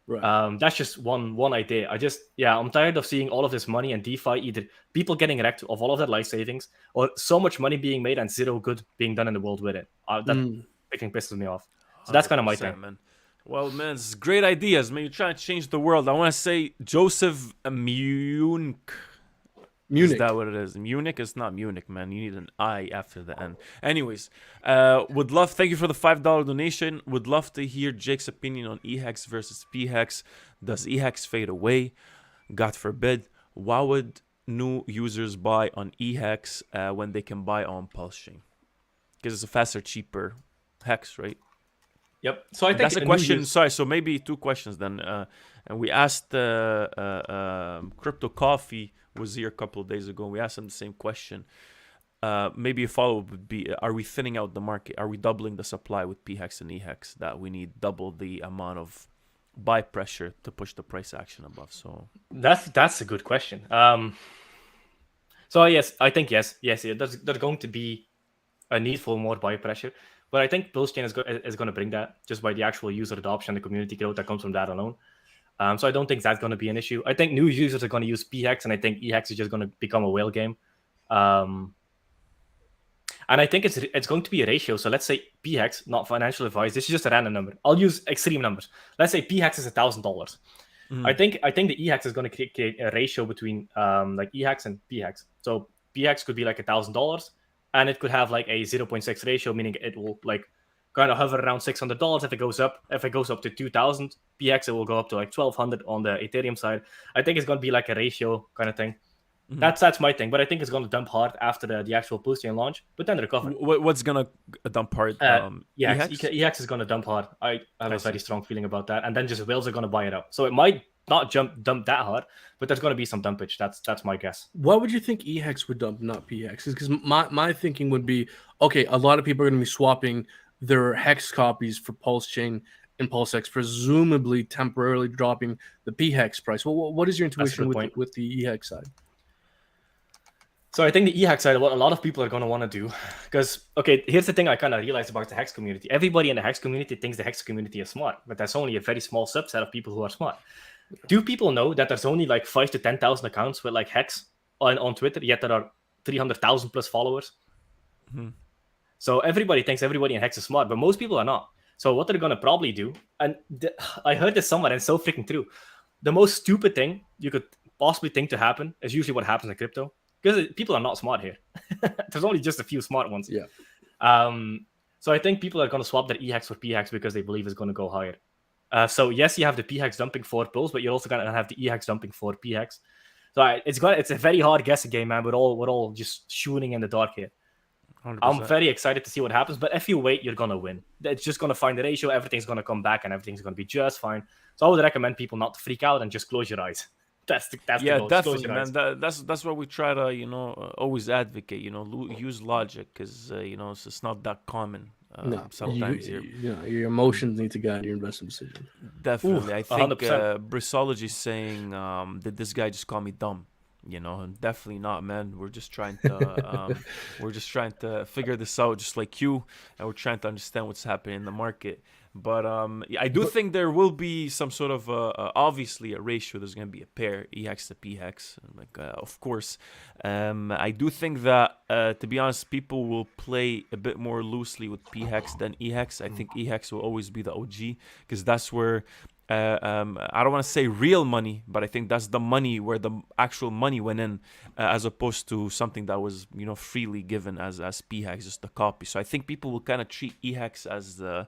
Right. That's just one idea. I'm tired of seeing all of this money and DeFi, either people getting wrecked of all of their life savings or so much money being made and zero good being done in the world with it. That freaking pisses me off. So that's kind of my thing. Man. Well, man, it's great ideas, man. You're trying to change the world. I want to say Joseph Munch. Munich. Is that what it is? Munich is not Munich, man. You need an I after the N. Anyways, thank you for the $5 donation. Would love to hear Jake's opinion on EHEX versus PHEX. Does EHEX fade away? God forbid. Why would new users buy on EHEX when they can buy on Pulse Chain? Because it's a faster, cheaper hex, right? Yep. So I think That's a question. Sorry, so maybe two questions then. And we asked Crypto Coffee was here a couple of days ago. We asked him the same question. Maybe a follow-up would be, are we thinning out the market? Are we doubling the supply with PHEX and EHEX that we need double the amount of buy pressure to push the price action above? So that's a good question. So yes, I think yes. There's going to be a need for more buy pressure, but I think Pulse Chain is going to bring that just by the actual user adoption, the community growth that comes from that alone. So I don't think that's going to be an issue. I think new users are going to use PHEX, and I think EHEX is just going to become a whale game. And I think it's going to be a ratio. So let's say PHEX, not financial advice. This is just a random number. I'll use extreme numbers. Let's say PHEX is $1,000. I think the EHEX is going to create a ratio between like EHEX and PHEX. So PHEX could be like $1,000, and it could have like a 0.6 ratio, meaning it will like kind of hover around $600. If it goes up to 2,000 PHEX, it will go up to like 1,200 on the Ethereum side. I think it's going to be like a ratio kind of thing. That's my thing, but I think it's going to dump hard after the actual Pulse Chain launch, but then recover. What's gonna dump hard? EHEX is going to dump hard. I have a very strong feeling about that, and then just whales are going to buy it up. So it might not dump that hard, but there's going to be some dumpage. That's my guess. Why would you think EHEX would dump, not PHEX? Because my thinking would be, okay, a lot of people are going to be swapping their hex copies for Pulse Chain and PulseX, presumably temporarily dropping the PHEX price. Well, what is your intuition with the EHEX side? So I think the EHEX side, what a lot of people are going to want to do, because, okay, here's the thing I kind of realized about the Hex community. Everybody in the Hex community thinks the Hex community is smart, but that's only a very small subset of people who are smart. Do people know that there's only like 5,000 to 10,000 accounts with like Hex on Twitter, yet there are 300,000 plus followers? So everybody thinks everybody in Hex is smart, but most people are not. So what they're going to probably do, and I heard this somewhere, and it's so freaking true. The most stupid thing you could possibly think to happen is usually what happens in crypto. Because people are not smart here. There's only just a few smart ones. Yeah. So I think people are going to swap their EHEX for PHEX because they believe it's going to go higher. So yes, you have the PHEX dumping for Pulse, but you're also going to have the EHEX dumping for PHEX. So it's a very hard guessing game, man. We're all just shooting in the dark here. 100%. I'm very excited to see what happens, but if you wait, you're going to win. It's just going to find the ratio. Everything's going to come back, and everything's going to be just fine. So I would recommend people not to freak out and just close your eyes. That's the goal. Definitely, man. That's what we try to always advocate. Use logic, because it's not that common. Sometimes your emotions need to guide your investment decision. Definitely, I think Brissology is saying, did this guy just call me dumb? Definitely not, man. We're just trying to figure this out, just like you, and we're trying to understand what's happening in the market. But I do think there will be some sort of obviously a ratio. There's going to be a pair, EHEX to PHEX, of course. I do think that to be honest, people will play a bit more loosely with PHEX than EHEX. I think EHEX will always be the OG, because that's where I don't want to say real money, but I think that's the money where the actual money went in, as opposed to something that was freely given as PHEX, just a copy. So I think people will kind of treat EHEX as the,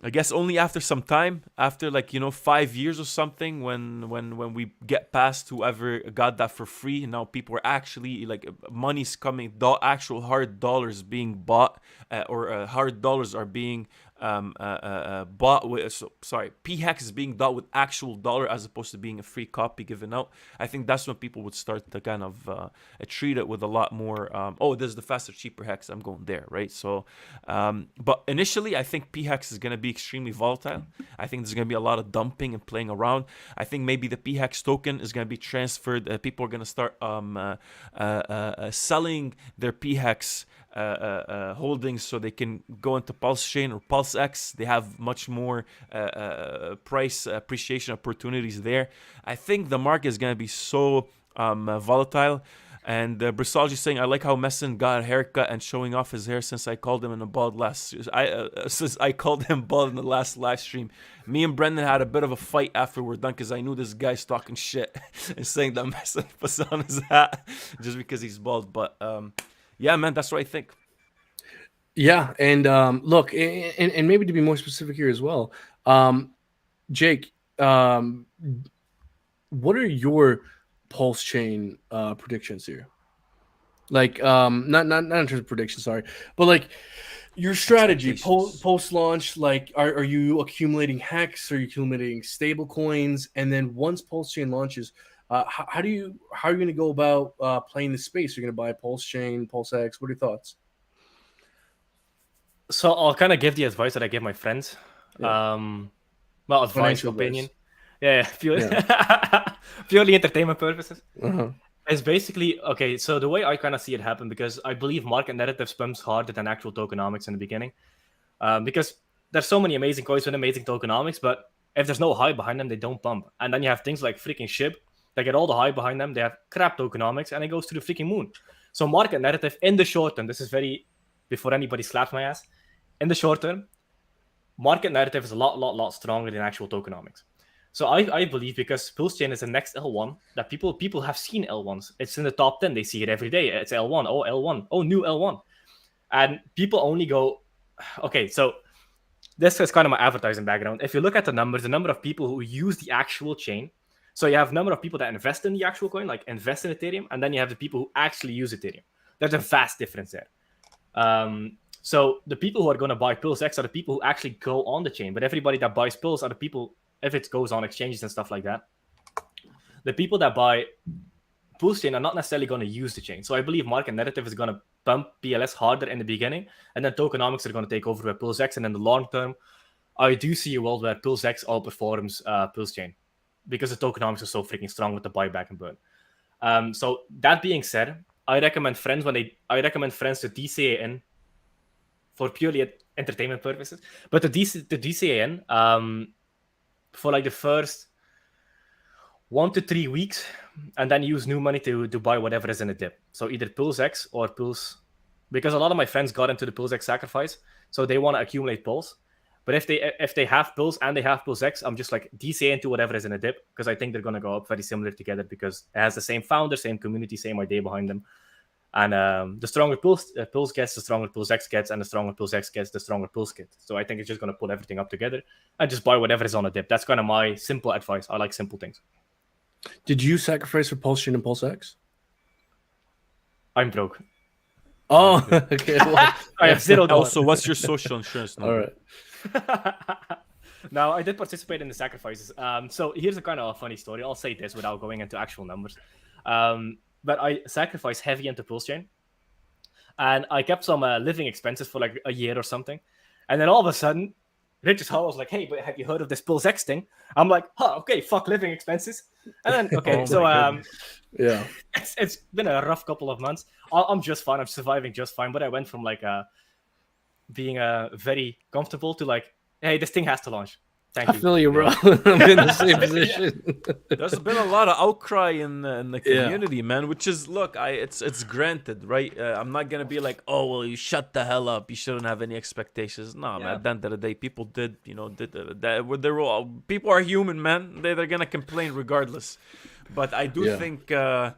I guess, only after some time, after 5 years or something, when we get past whoever got that for free, and now people are actually money's coming, actual hard dollars being bought, or hard dollars are being bought with. PHEX is being bought with actual dollar as opposed to being a free copy given out. I think that's when people would start to kind of treat it with a lot more. This is the faster, cheaper hex. I'm going there, right? So, but initially, I think PHEX is going to be extremely volatile. I think there's going to be a lot of dumping and playing around. I think maybe the PHEX token is going to be transferred. People are going to start selling their PHEX holdings so they can go into Pulse Chain or PulseX. They have much more price appreciation opportunities there. I think the market is going to be so volatile. And Brisolgi saying, I like how Messin got a haircut and showing off his hair since I called him in a bald since I called him bald in the last live stream. Me and Brendan had a bit of a fight after we're done because I knew this guy's talking shit and saying that Messin puts on his hat just because he's bald. But yeah, man, that's what I think. Yeah, and look, and maybe to be more specific here as well, Jake, what are your pulse chain predictions here? Like, not in terms of prediction, sorry, but like your strategy post launch. Like, are you accumulating hex? Are you accumulating stable coins? And then once pulse chain launches, how are you going to go about playing the space? You're going to buy pulse chain, pulse X. What are your thoughts? So I'll kind of give the advice that I give my friends. Yeah. Well, advice, opinion. Yeah, purely entertainment purposes. Uh-huh. It's basically, okay, so the way I kind of see it happen, because I believe market narrative spams harder than actual tokenomics in the beginning. Because there's so many amazing coins with amazing tokenomics, but if there's no hype behind them, they don't pump. And then you have things like freaking SHIB, that get all the hype behind them, they have crap tokenomics, and it goes to the freaking moon. So market narrative in the short term, this is very, before anybody slaps my ass, in the short term, market narrative is a lot stronger than actual tokenomics. So I believe, because Pulse Chain is the next L1, that people have seen L1s. It's in the top 10. They see it every day. It's L1. Oh, L1. Oh, new L1. And people only go, okay, so this is kind of my advertising background. If you look at the numbers, the number of people who use the actual chain, so you have a number of people that invest in the actual coin, like invest in Ethereum, and then you have the people who actually use Ethereum. There's a vast difference there. So the people who are going to buy Pulse X are the people who actually go on the chain. But everybody that buys Pulse are the people, if it goes on exchanges and stuff like that, the people that buy Pulse Chain are not necessarily going to use the chain. So I believe market narrative is going to pump PLS harder in the beginning, and then tokenomics are going to take over with Pulse X. And in the long term, I do see a world where Pulse X outperforms Pulse Chain, because the tokenomics are so freaking strong with the buyback and burn. So that being said, I recommend friends to DCA in for purely entertainment purposes. But the DCA in for like the first 1 to 3 weeks, and then use new money to buy whatever is in the dip. So either Pulse X or Pulse, because a lot of my friends got into the Pulse X sacrifice, so they want to accumulate Pulse. But if they have Pulse and they have Pulse X, I'm just like DCA into whatever is in a dip, because I think they're going to go up very similar together, because it has the same founder, same community, same idea behind them. And the stronger Pulse gets, the stronger Pulse X gets, and the stronger Pulse X gets, the stronger Pulse gets. So I think it's just going to pull everything up together and just buy whatever is on a dip. That's kind of my simple advice. I like simple things. Did you sacrifice for Pulse Chain and Pulse X? I'm broke. Oh, okay. Well, I have $0. Also, what's your social insurance number? All right. Now, I did participate in the sacrifices. So here's a kind of a funny story. I'll say this without going into actual numbers. But I sacrificed heavy into Pulse Chain, and I kept some living expenses for like a year or something. And then all of a sudden, Richard Hall was like, "Hey, but have you heard of this Pulse X thing?" I'm like, okay, fuck living expenses." And then, okay, yeah, it's been a rough couple of months. I'm just fine. I'm surviving just fine. But I went from like being very comfortable to like, hey, this thing has to launch. Thank you. I feel you, bro. I'm in the same position. There's been a lot of outcry in the community, man. Which is, look, it's granted, right? I'm not gonna be like, oh well, you shut the hell up. You shouldn't have any expectations. No, man. At the end of the day, people did that. They're all, people are human, man. They're gonna complain regardless. But I do think. I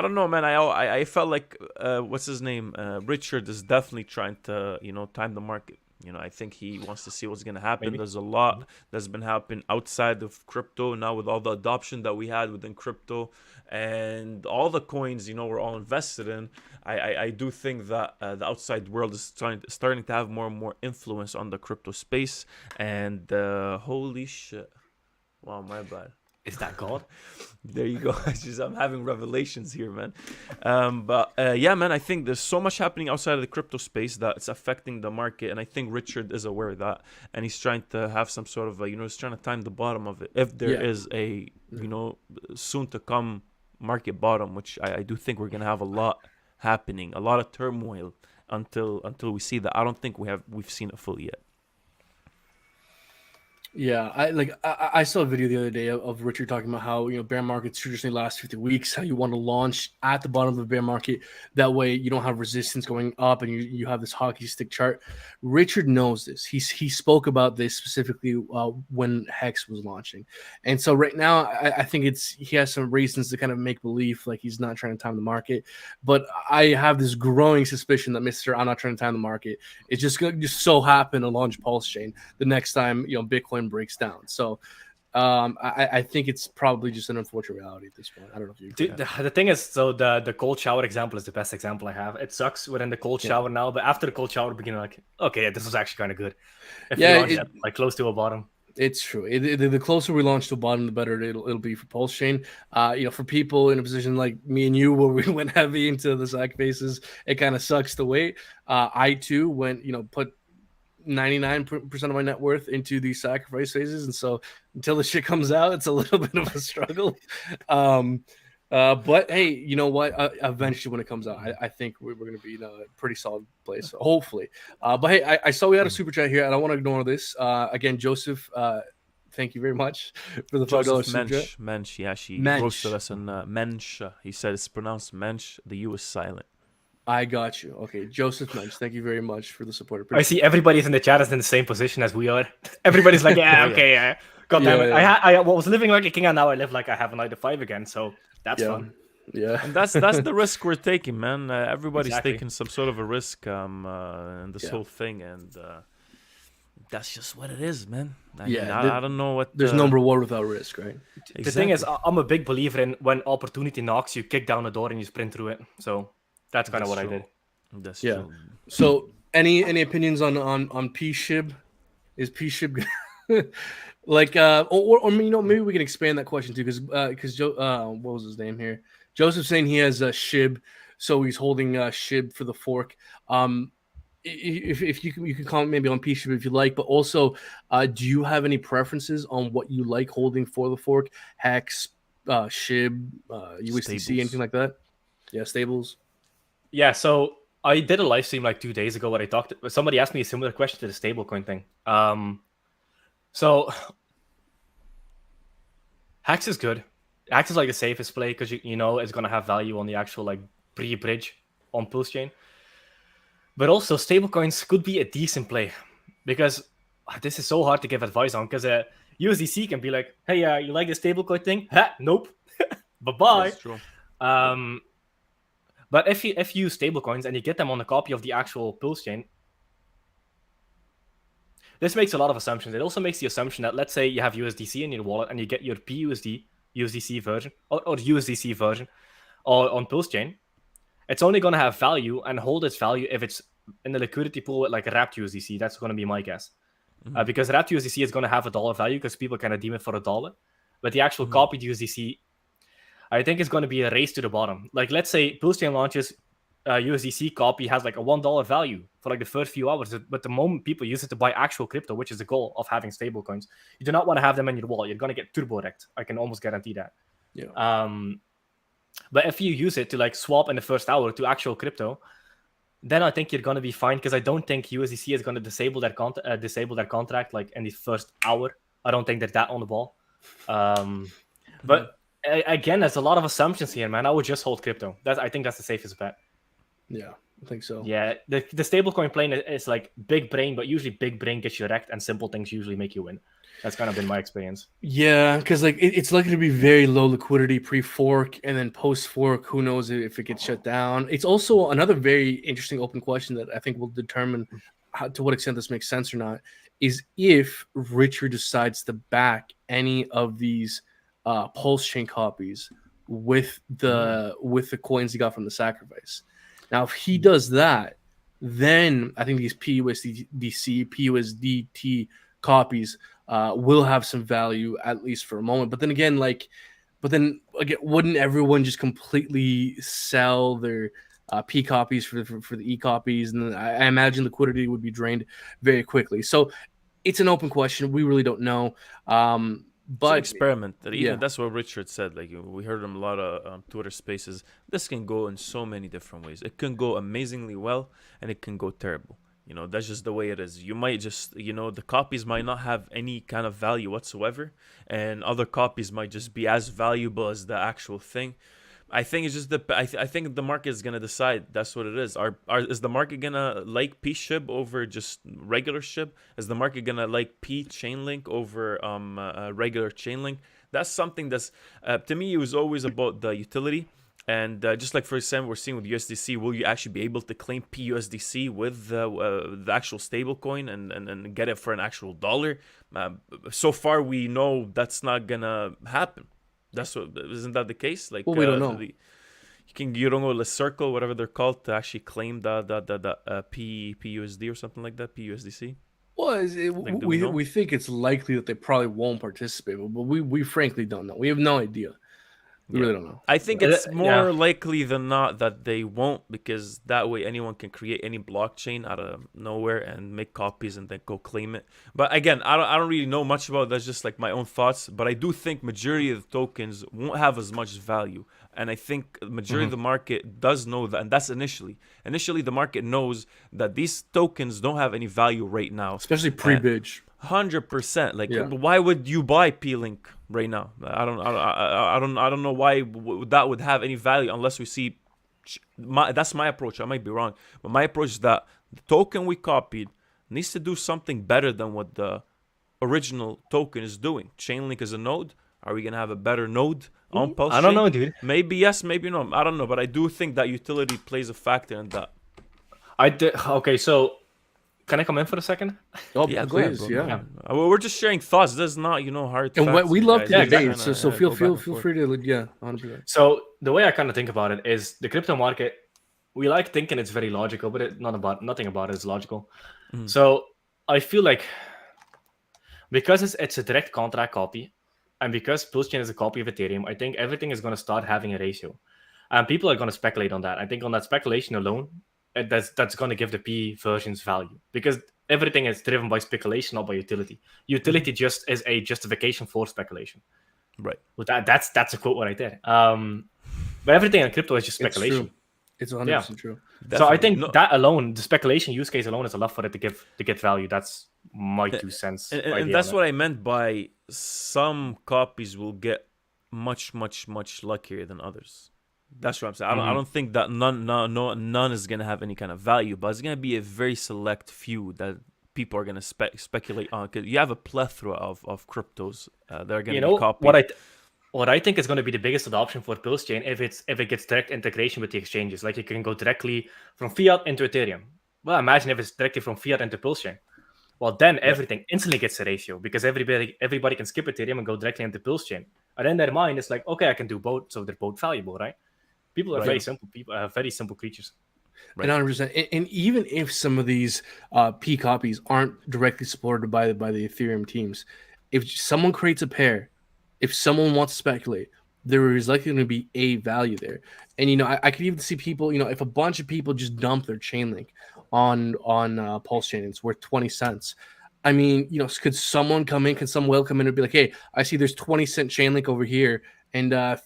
don't know, man. I felt like what's his name? Richard is definitely trying to time the market. I think he wants to see what's going to happen. Maybe. There's a lot that's been happening outside of crypto now, with all the adoption that we had within crypto and all the coins, we're all invested in. I do think that the outside world is starting to have more and more influence on the crypto space. And holy shit. Wow, my bad. Is that God? There you go. I'm having revelations here, man. But yeah, man, I think there's so much happening outside of the crypto space that it's affecting the market. And I think Richard is aware of that. And he's trying to have some sort of, he's trying to time the bottom of it. If there is a, soon to come market bottom, which I do think we're going to have a lot happening, a lot of turmoil until we see that. I don't think we've seen it fully yet. Yeah, I saw a video the other day of Richard talking about how bear markets traditionally last 50 weeks. How you want to launch at the bottom of the bear market, that way you don't have resistance going up, and you have this hockey stick chart. Richard knows this. He spoke about this specifically when Hex was launching, and so right now I think he has some reasons to kind of make believe like he's not trying to time the market, but I have this growing suspicion that Mister I'm not trying to time the market. It's just going to just so happen to launch Pulse Chain the next time Bitcoin breaks down. So I think it's probably just an unfortunate reality at this point. I don't know if you Dude, the thing is, so the cold shower example is the best example I have. It sucks we're in the cold shower now, but after the cold shower beginning, like, okay, yeah, this was actually kind of good. If you launch it like close to a bottom. It's true. The closer we launch to the bottom, the better it'll be for Pulse Chain. For people in a position like me and you, where we went heavy into the sack bases, it kind of sucks to wait. I too went, put 99% of my net worth into these sacrifice phases, and so until the shit comes out, it's a little bit of a struggle. But hey, you know what? Eventually, when it comes out, I think we're going to be in a pretty solid place, hopefully. But hey, I saw we had a super chat here, and I want to ignore this. Again, Joseph, thank you very much for the $5 super chat. Mensch, yeah, she Mensch. roasted us on Mensch. He said it's pronounced Mensch. The U is silent. I got you. Okay, Joseph Mensch, thank you very much for the support. I see everybody's in the chat is in the same position as we are. Everybody's like, yeah, okay, yeah. God damn it. Yeah. I was living like a king, and now I live like I have a 9-to-5 again. So that's fun. Yeah, and that's the risk we're taking, man. Everybody's Exactly. taking some sort of a risk in this whole thing, and that's just what it is, man. I mean, I don't know what. There's no reward without risk, right? Exactly. The thing is, I'm a big believer in when opportunity knocks, you kick down the door and you sprint through it. So that's kind of what true. I did. That's Yeah. true. So, any opinions on P-Shib? Is P-Shib like or maybe we can expand that question too, because Joe what was his name here? Joseph saying he has a SHIB, so he's holding SHIB for the fork. If you can comment maybe on P-Shib if you like, but also do you have any preferences on what you like holding for the fork? Hex, SHIB, USDC, Stables. anything like that? Yeah, stables. Yeah, so I did a live stream like 2 days ago where I talked. Somebody asked me a similar question to the stablecoin thing. So Hex is good. Hex is like the safest play because you know it's gonna have value on the actual like pre-bridge on Pulse Chain. But also stablecoins could be a decent play because this is so hard to give advice on because USDC can be like, hey, you like the stablecoin thing? Ha, nope. Bye-bye. That's true. But if you use stablecoins and you get them on a copy of the actual Pulse Chain, this makes a lot of assumptions. It also makes the assumption that, let's say you have USDC in your wallet and you get your USDC version or USDC version on Pulse Chain, it's only going to have value and hold its value if it's in the liquidity pool with like wrapped USDC. That's going to be my guess. Because wrapped USDC is going to have $1 value because people can redeem it for $1. But the actual copied USDC, I think it's going to be a race to the bottom. Like, let's say Pulse Chain launches, USDC copy has like a $1 value for like the first few hours. But the moment people use it to buy actual crypto, which is the goal of having stable coins, you do not want to have them in your wallet. You're going to get turbo wrecked. I can almost guarantee that. Yeah. But if you use it to like swap in the first hour to actual crypto, then I think you're going to be fine because I don't think USDC is going to disable their contract like in the first hour. I don't think they're that on the ball. But again, there's a lot of assumptions here, man. I would just hold crypto. I think that's the safest bet. Yeah, I think so. Yeah, the stablecoin plane is like big brain, but usually big brain gets you wrecked, and simple things usually make you win. That's kind of been my experience. Yeah, because like it's likely to be very low liquidity pre-fork, and then post-fork, who knows if it gets shut down. It's also another very interesting open question that I think will determine to what extent this makes sense or not. Is if Richard decides to back any of these Pulse Chain copies with the coins he got from the sacrifice. Now, if he does that, then I think these PUSDC, PUSDT copies will have some value at least for a moment. But then again, wouldn't everyone just completely sell their P copies for the E copies? And then I imagine liquidity would be drained very quickly. So it's an open question. We really don't know. But it's an experiment. That's what Richard said. Like, we heard him a lot of Twitter Spaces. This can go in so many different ways. It can go amazingly well, and it can go terrible. You know, that's just the way it is. You might just, the copies might not have any kind of value whatsoever, and other copies might just be as valuable as the actual thing. I think it's just I think the market is gonna decide. That's what it is. Is the market gonna like P SHIB over just regular SHIB? Is the market gonna like P Chainlink over regular Chainlink? That's something that's to me it was always about the utility. And just like for example, we're seeing with USDC, will you actually be able to claim PUSDC with the actual stablecoin and get it for an actual dollar? So far, we know that's not gonna happen. Isn't that the case? Like, Well, we don't know. You don't know the circle, whatever they're called, to actually claim the PUSD or something like that, PUSDC. Well, Like, do we know? we think it's likely that they probably won't participate, but we frankly don't know. We have no idea. We really don't know. I think Yeah. it's more Yeah. likely than not that they won't, because that way anyone can create any blockchain out of nowhere and make copies and then go claim it. But again, I don't really know much about it. That's just like my own thoughts. But I do think majority of the tokens won't have as much value, and I think the majority of the market does know that, and that's initially. Initially, the market knows that these tokens don't have any value right now. Especially pre-bitch. 100%. Like, Yeah. why would you buy P-Link right now? I don't know why that would have any value unless we see. That's my approach. I might be wrong, but my approach is that the token we copied needs to do something better than what the original token is doing. Chainlink is a node. Are we gonna have a better node on Pulse? I don't Chain? know, dude. Maybe yes, maybe no. I don't know, but I do think that utility plays a factor in that. Okay, so can I come in for a second? Oh, Yeah, go ahead, please, bro. yeah. We're just sharing thoughts. This is not, hard And facts. we you love guys. to Yeah, debate, exactly. so Go feel back and feel forth. free to 100%. So the way I kind of think about it is the crypto market. We like thinking it's very logical, but nothing about it is logical. Mhm. So I feel like because it's a direct contract copy, and because Pulsechain is a copy of Ethereum, I think everything is going to start having a ratio, and people are going to speculate on that. I think on that speculation alone, that's going to give the P versions value, because everything is driven by speculation, not by utility. Utility just is a justification for speculation. Right. Well, that's a quote right there. But everything in crypto is just It's speculation. true. It's 100% true. So I Definitely. think No, that alone, the speculation use case alone, is enough for it to get value. That's my 2 cents. and that's what I meant by some copies will get much, much, much luckier than others. That's what I'm saying. I don't think that none is gonna have any kind of value, but it's gonna be a very select few that people are gonna speculate on, because you have a plethora of cryptos that are gonna be copied. What I think is going to be the biggest adoption for Pulsechain if it gets direct integration with the exchanges, like you can go directly from fiat into Ethereum. Well, imagine if it's directly from fiat into Pulsechain. Well, then everything instantly gets a ratio, because everybody can skip Ethereum and go directly into Pulsechain. And in their mind, it's like, okay, I can do both, so they're both valuable, right? People are very simple. People are very simple creatures. Right. And 100%. And even if some of these P copies aren't directly supported by the Ethereum teams, if someone creates a pair, if someone wants to speculate, there is likely going to be a value there. And I could even see people, if a bunch of people just dump their Chainlink on Pulse Chain, it's worth 20 cents. I mean, could someone come in? Can some whale come in and be like, hey, I see there's 20-cent Chainlink over here and $15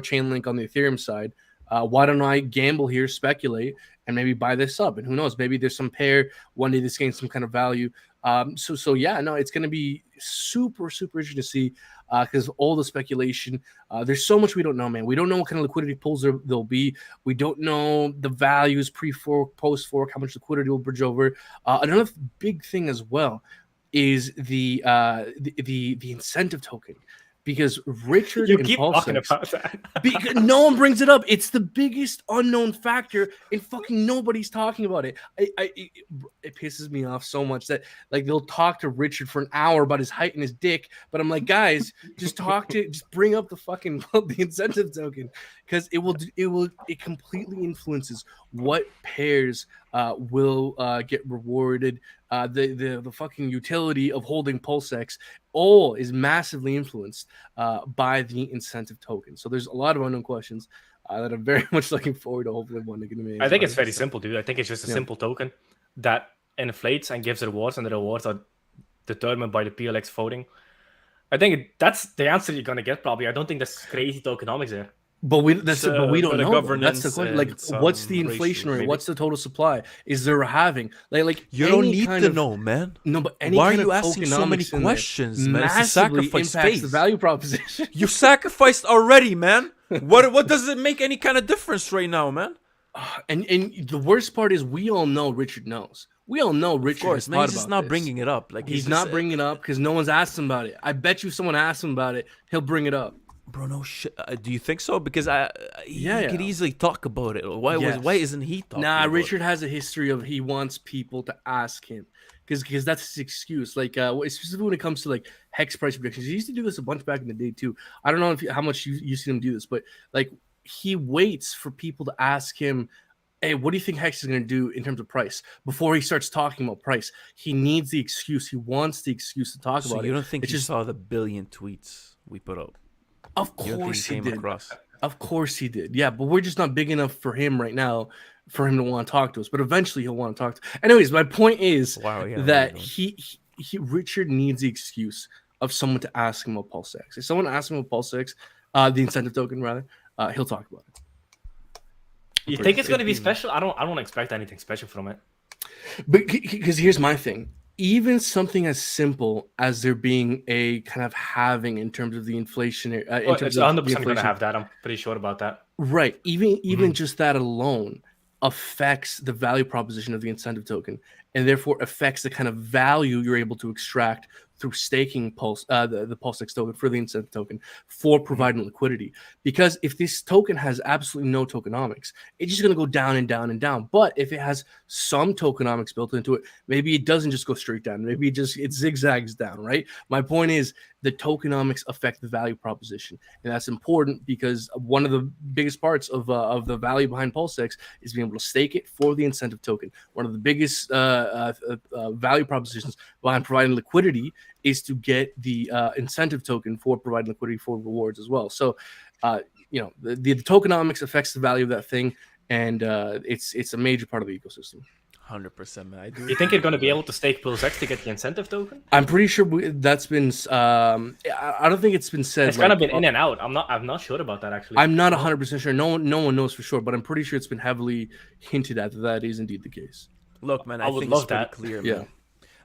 Chainlink on the Ethereum side. Why don't I gamble here, speculate, and maybe buy this up? And who knows? Maybe there's some pair one day this gains some kind of value. So yeah, no, it's going to be super, super interesting to see because all the speculation. There's so much we don't know, man. We don't know what kind of liquidity pools there'll be. We don't know the values pre-fork, post-fork, how much liquidity will bridge over. Another big thing as well is the incentive token. Because Richard You and keep Paul talking Sachs, about that. because no one brings it up. It's the biggest unknown factor, and fucking nobody's talking about it. It pisses me off so much that they'll talk to Richard for an hour about his height and his dick, but I'm like, guys, just bring up the fucking the incentive token, because it completely influences what pairs will get rewarded. The fucking utility of holding PulseX all is massively influenced by the incentive token. So there's a lot of unknown questions that I'm very much looking forward to. Hopefully, one to give me. I think it's very simple, dude. I think it's just a simple token that inflates and gives rewards, and the rewards are determined by the PLX voting. I think that's the answer you're gonna get. Probably. I don't think there's crazy tokenomics there. But we that's It's but we a don't bit of know. Though. That's the governance question. Like, and what's the some inflation ratio, rate? maybe. What's the total supply? Is there a halving? Like You don't any need kind to of, know, man. No, but any Why are kind you of asking so many tokenomics in there questions, man? It's a massively sacrifice impacts the phase. value proposition. You sacrificed already, man. What does it make any kind of difference right now, man? And the worst part is we all know Richard knows. We all know Of Richard course, has man. thought He's just about not this. bringing it up. Like He's just, not bringing it up because no one's asked him about it. I bet you if someone asked him about it, he'll bring it up. Bro, no shit. Do you think so? Because he Yeah. could easily talk about it. Why Yes. why isn't he talking? Nah, about Richard has a history of he wants people to ask him because that's his excuse. Like specifically when it comes to like hex price predictions, he used to do this a bunch back in the day too. I don't know how much you seen him do this, but like he waits for people to ask him, "Hey, what do you think hex is going to do in terms of price?" Before he starts talking about price, he needs the excuse. He wants the excuse to talk it? So about you it. don't think It's he just, saw the billion tweets we put out? of You don't think course he he came did. across? Of course he did. Yeah, but we're just not big enough for him right now for him to want to talk to us. But eventually he'll want to talk to. Anyways, my point is Wow, yeah, that there he Richard needs the excuse of someone to ask him about Pulse X. If someone asks him about Pulse X, the incentive token rather, he'll talk about it. You think it's going to be special? I don't expect anything special from it. But because here's my thing. Even something as simple as there being a kind of halving in terms of the inflationary, in terms It's of 100% the going to inflation, have that. I'm pretty sure about that. right? Even just that alone affects the value proposition of the incentive token, and therefore affects the kind of value you're able to extract through staking Pulse, the PulseX token for the incentive token for providing liquidity. Because if this token has absolutely no tokenomics, it's just going to go down and down and down. But if it has some tokenomics built into it, maybe it doesn't just go straight down. Maybe it zigzags down, right? My point is the tokenomics affect the value proposition, and that's important because one of the biggest parts of the value behind PulseX is being able to stake it for the incentive token. One of the biggest value propositions behind providing liquidity is to get the incentive token for providing liquidity for rewards as well. So, the tokenomics affects the value of that thing, and it's a major part of the ecosystem. 100%, man. I do. You think you're going to be able to stake Pulse X to get the incentive token? I'm pretty sure that's been. I don't think it's been said. It's kind of been in and out. I'm not sure about that actually. I'm not 100% sure. No one knows for sure, but I'm pretty sure it's been heavily hinted at that is indeed the case. Look, man, I I would think love it's pretty that. clear, Yeah. man.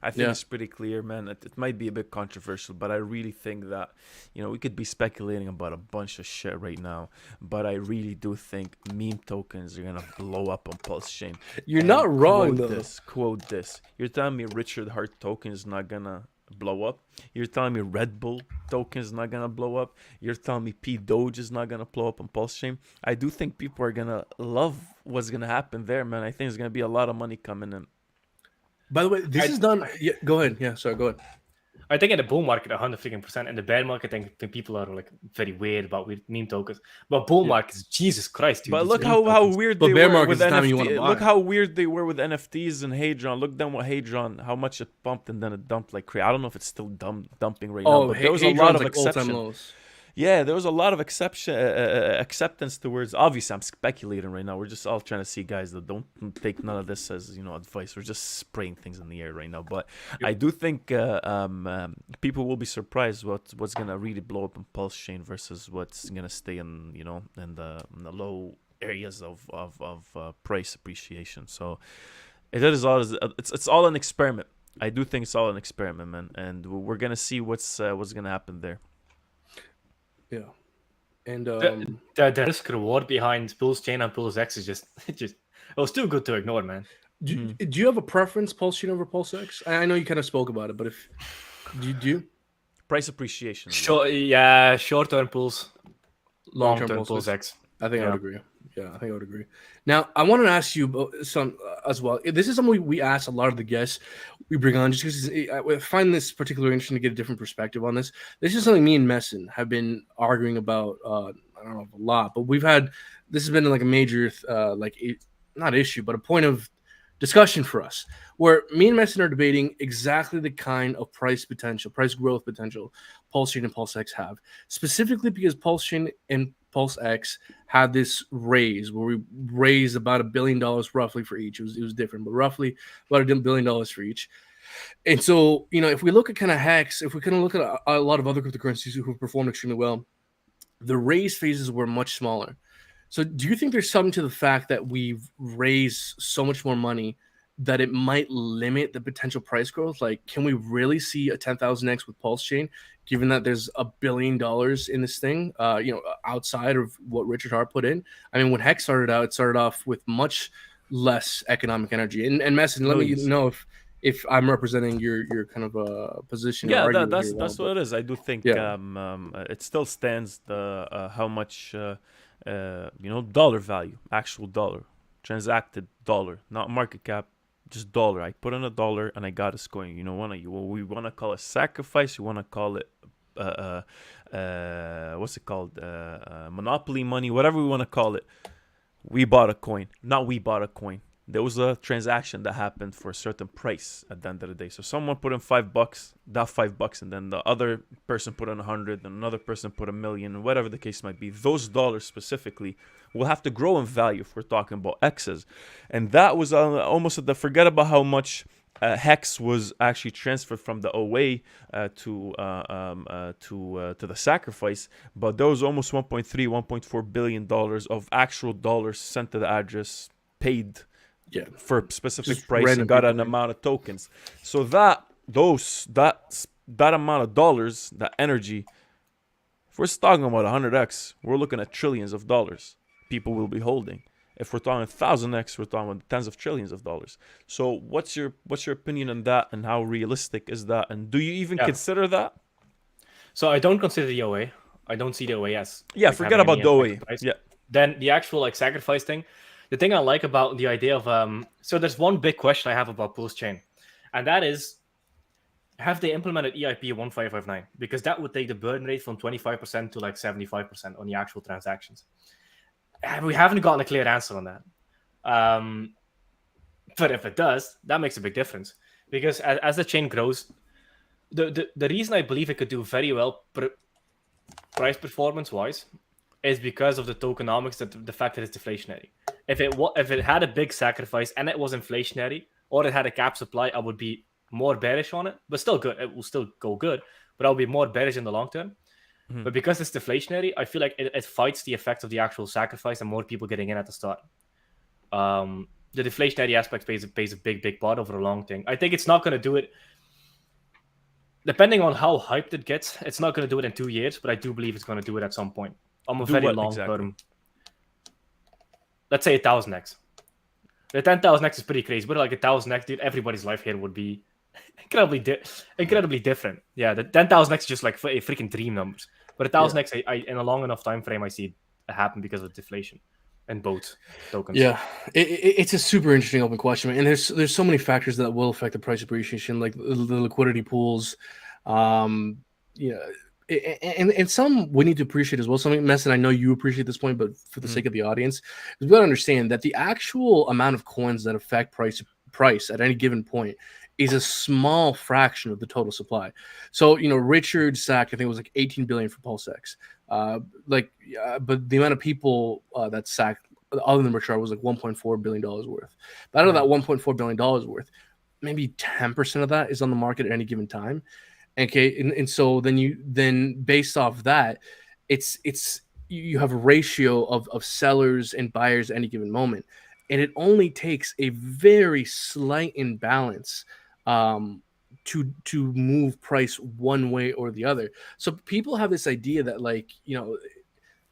I think Yeah. it's pretty clear, man. It might be a bit controversial, but I really think that, we could be speculating about a bunch of shit right now, but I really do think meme tokens are going to blow up on Pulse Chain. You're And not wrong, though. Quote this. You're telling me Richard Heart token is not going to blow up? You're telling me Red Bull token is not going to blow up? You're telling me P Doge is not going to blow up on Pulse Chain? I do think people are going to love what's going to happen there, man. I think there's going to be a lot of money coming in. By the way, this is done. Yeah, go ahead. Yeah, sorry, go ahead. I think in the bull market, 100%. In the bear market, I think people are like very weird about meme tokens. But bull markets, Jesus Christ, dude. But these look meme how tokens. weird But they bear were market's with the time you wanna NFT. buy. Look how weird they were with NFTs and Hadron. Look down what Hadron, how much it pumped and then it dumped like crazy. I don't know if it's still dumping right now, but there was a lot of all-time exception. lows. Yeah, there was a lot of acceptance towards. Obviously, I'm speculating right now. We're just all trying to see, guys, that don't take none of this as advice. We're just spraying things in the air right now. But I do think people will be surprised what's gonna really blow up in Pulse Chain versus what's gonna stay in in the low areas of price appreciation. So it's all an experiment. I do think it's all an experiment, man, and we're gonna see what's gonna happen there. Yeah, and The risk reward behind Pulse Chain and Pulse X is just it was too good to ignore, man. do you have a preference, Pulse Chain over Pulse X? I know you kind of spoke about it, but if do you Price appreciation. Short-term Pulse, long-term Pulse Pulse X? X. I think I Yeah. would agree. Yeah, I think I would agree. Now, I want to ask you about some as well. This is something we ask a lot of the guests we bring on, just because I find this particularly interesting to get a different perspective on this. This is something me and Messin have been arguing about. I don't know a lot, but this has been like a major not issue, but a point of discussion for us, where me and Messin are debating exactly the kind of price growth potential Pulse Chain and Pulse X have, specifically because Pulse Chain and Pulse X had this raise where we raised about $1 billion roughly for each. It was different, but roughly about $1 billion for each. And so, if we look at kind of Hex, if we kind of look at a lot of other cryptocurrencies who have performed extremely well, the raise phases were much smaller. So do you think there's something to the fact that we've raised so much more money that it might limit the potential price growth? Like, can we really see a 10,000x with Pulse Chain, given that there's $1 billion in this thing, outside of what Richard Hart put in? I mean, when Hex started out, it started off with much less economic energy. And Messi, let me know if I'm representing your kind of position. Yeah, or argument that's here well, that's what it is. I do think it still stands the how much dollar value, actual dollar, transacted dollar, not market cap, just dollar. I put in $1 and I got a coin. We want to call it sacrifice. You want to call it what's it called? Monopoly money, whatever we want to call it. We bought a coin. Not we bought a coin. There was a transaction that happened for a certain price at the end of the day. So someone put in $5, that $5, and then the other person put in 100, and another person put 1,000,000, whatever the case might be. Those dollars specifically will have to grow in value if we're talking about X's. And that was almost forget about how much Hex was actually transferred from the OA to the sacrifice, but there was almost 1.4 billion dollars of actual dollars sent to the address, paid for a specific just price, and got an amount of tokens. So that amount of dollars, that energy, if we're talking about 100x, we're looking at trillions of dollars people will be holding. If we're talking 1,000x, we're talking about tens of trillions of dollars. So what's your opinion on that, and how realistic is that, and do you even consider that? So I don't consider the OA. I don't see the OA as forget about the OA. Yeah. Then the actual sacrifice thing. The thing I like about the idea of so there's one big question I have about Pulse Chain, and that is, have they implemented EIP 1559? Because that would take the burn rate from 25% to 75% on the actual transactions. We haven't gotten a clear answer on that. But if it does, that makes a big difference. Because as the chain grows, the reason I believe it could do very well price performance-wise is because of the tokenomics, the fact that it's deflationary. If it had a big sacrifice and it was inflationary, or it had a cap supply, I would be more bearish on it. But still good. It will still go good. But I'll be more bearish in the long term. Mm-hmm. But because it's deflationary, I feel like it fights the effect of the actual sacrifice and more people getting in at the start. The deflationary aspect plays a big part over a long thing. I think it's not going to do it. Depending on how hyped it gets, it's not going to do it in 2 years, but I do believe it's going to do it at some point. I'm a very long term. Let's say 1,000x. The 10,000x is pretty crazy, but 1,000x, dude, everybody's life here would be incredibly different. Yeah, the 10,000x is just a freaking dream numbers. But 1,000x, I in a long enough time frame, I see it happen because of deflation and both tokens. Yeah, it's a super interesting open question, and there's so many factors that will affect the price appreciation, like the liquidity pools, and some we need to appreciate as well. Something, Messi, I know you appreciate this point, but for the sake of the audience, we've got to understand that the actual amount of coins that affect price at any given point is a small fraction of the total supply. So, Richard Sack, I think it was 18 billion for PulseX. But the amount of people that Sack, other than Richard, was $1.4 billion worth. But out of that $1.4 billion worth, maybe 10% of that is on the market at any given time. Okay, and so then based off that, you have a ratio of sellers and buyers at any given moment, and it only takes a very slight imbalance to move price one way or the other. So people have this idea that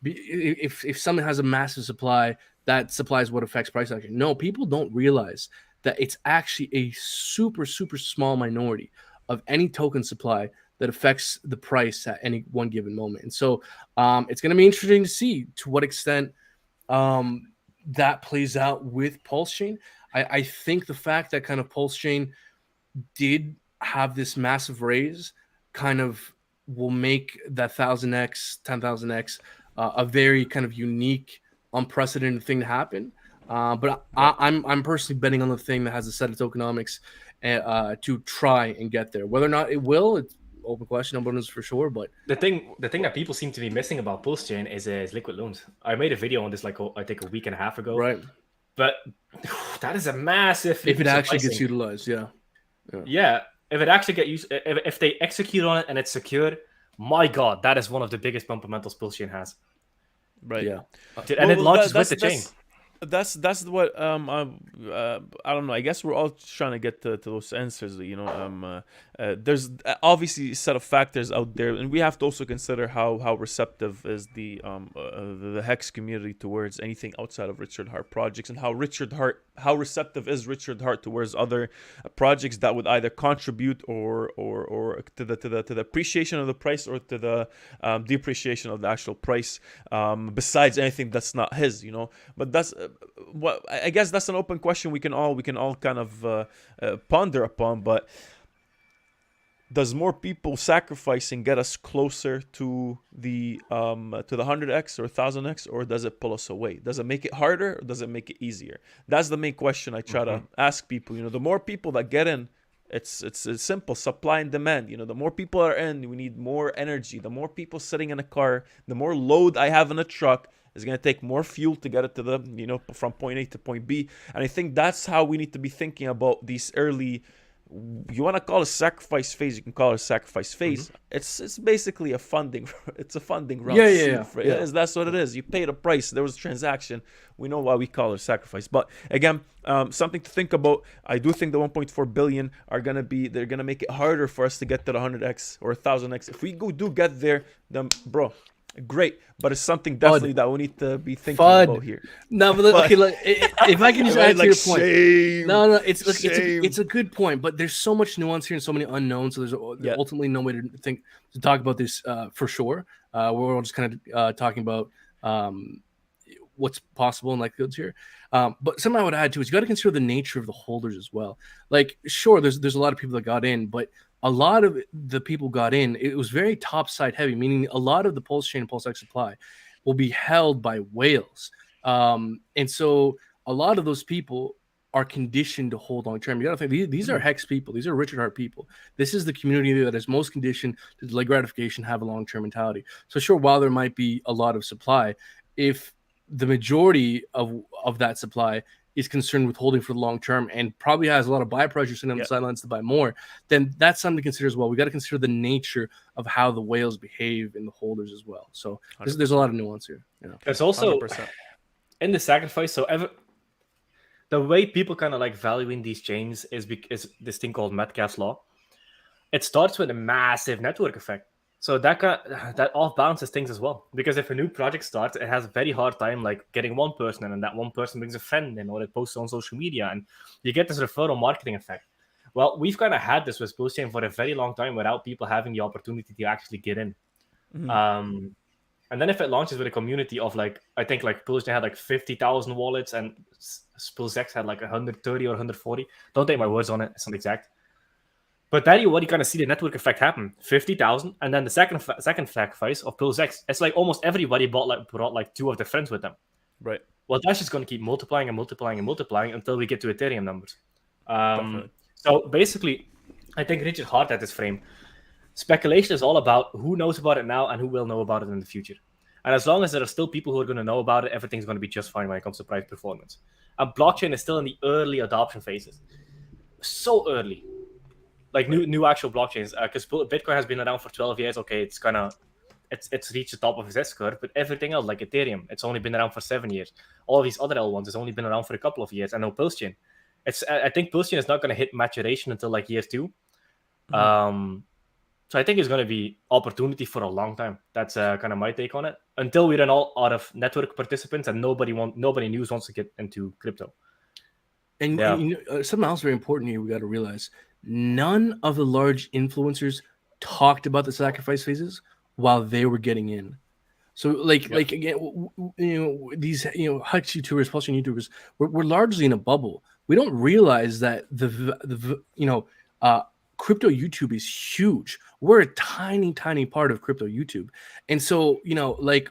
if someone has a massive supply, that supply is what affects price action. No, people don't realize that it's actually a super, super small minority of any token supply that affects the price at any one given moment. And so it's going to be interesting to see to what extent that plays out with Pulse Chain. I think the fact that kind of Pulse Chain did have this massive raise kind of will make that 1,000x, 10,000x a very kind of unique, unprecedented thing to happen. But I'm personally betting on the thing that has a set of tokenomics to try and get there. Whether or not it will, it's open question. No one knows for sure. But the thing that people seem to be missing about Pulse Chain is liquid loans. I made a video on this I think a week and a half ago. Right. But that is a massive. If it actually gets utilized, yeah. If it actually get used, if they execute on it and it's secure, My God, that is one of the biggest fundamentals Pulse Chain has. Right. Yeah. And it launches with the chain. That's what I don't know. I guess we're all trying to get to those answers. There's obviously a set of factors out there, and we have to also consider how receptive is the Hex community towards anything outside of Richard Hart projects, and how receptive is Richard Hart towards other projects that would either contribute or to the appreciation of the price, or to the depreciation of the actual price. Besides anything that's not his, but that's what I guess that's an open question we can all kind of ponder upon. But does more people sacrificing get us closer to the 100x or 1000x, or does it pull us away? Does it make it harder, or does it make it easier? That's the main question I try to ask people. The more people that get in, it's simple, supply and demand. The more people are in, we need more energy. The more people sitting in a car, the more load I have in a truck, is going to take more fuel to get it to the from point A to point B. And I think that's how we need to be thinking about these early, you want to call it a sacrifice phase, you can call it a sacrifice phase. It's basically a funding round. That's what it is. You pay the price, there was a transaction. We know why we call it a sacrifice. But again, something to think about. I do think the 1.4 billion they're gonna make it harder for us to get to the 100x or 1000x. If we do get there, then bro, great, but it's something definitely that we need to be thinking about here. No, but okay, look, if I can just add to your point. Shame, no, it's a good point, but there's so much nuance here and so many unknowns. So there's ultimately no way to talk about this for sure. We're all just kind of talking about what's possible and likelihoods here. But something I would add to is you got to consider the nature of the holders as well. Like, sure, there's a lot of people that got in, but a lot of the people got in, it was very top side heavy, meaning a lot of the Pulse Chain and PulseX supply will be held by whales. And so a lot of those people are conditioned to hold long term. You got to think these are Hex people. These are Richard Hart people. This is the community that is most conditioned to delay gratification, have a long term mentality. So sure, while there might be a lot of supply, if the majority of that supply is concerned with holding for the long term and probably has a lot of buy pressure sitting on the sidelines to buy more, then that's something to consider as well. We got to consider the nature of how the whales behave in the holders as well. So there's a lot of nuance here. It's also 100%. In the sacrifice. So the way people kind of like valuing these chains is this thing called Metcalfe's law. It starts with a massive network effect. So that off balances things as well. Because if a new project starts, it has a very hard time like getting one person in, and that one person brings a friend in, or it posts on social media, and you get this referral marketing effect. Well, we've kind of had this with Pulse Chain for a very long time without people having the opportunity to actually get in. And then if it launches with a community of like, I think like Pulse Chain had like 50,000 wallets and PulseX had like 130 or 140. Don't take my words on it. It's not exact. But then you kind of see the network effect happen. 50,000, and then the second sacrifice of PulseX, it's like almost everybody brought like two of their friends with them. Right. Well, that's just going to keep multiplying and multiplying and multiplying until we get to Ethereum numbers. So basically, I think Richard Hart at this frame, speculation is all about who knows about it now and who will know about it in the future. And as long as there are still people who are going to know about it, everything's going to be just fine when it comes to price performance. And blockchain is still in the early adoption phases. So early. Like new actual blockchains, because Bitcoin has been around for 12 years. Okay, it's reached the top of its S-curve, but everything else, like Ethereum, it's only been around for 7 years. All these other L1s has only been around for a couple of years. And now Pulse Chain, I think Pulse Chain is not going to hit maturation until like year 2. So I think it's going to be opportunity for a long time. That's kind of my take on it. Until we run all out of network participants and nobody news wants to get into crypto. And something else very important here we got to realize. None of the large influencers talked about the sacrifice phases while they were getting in. So like again, these Hux YouTubers, Pulse Chain YouTubers, we're largely in a bubble. We don't realize that the crypto YouTube is huge. We're a tiny part of crypto YouTube, and so like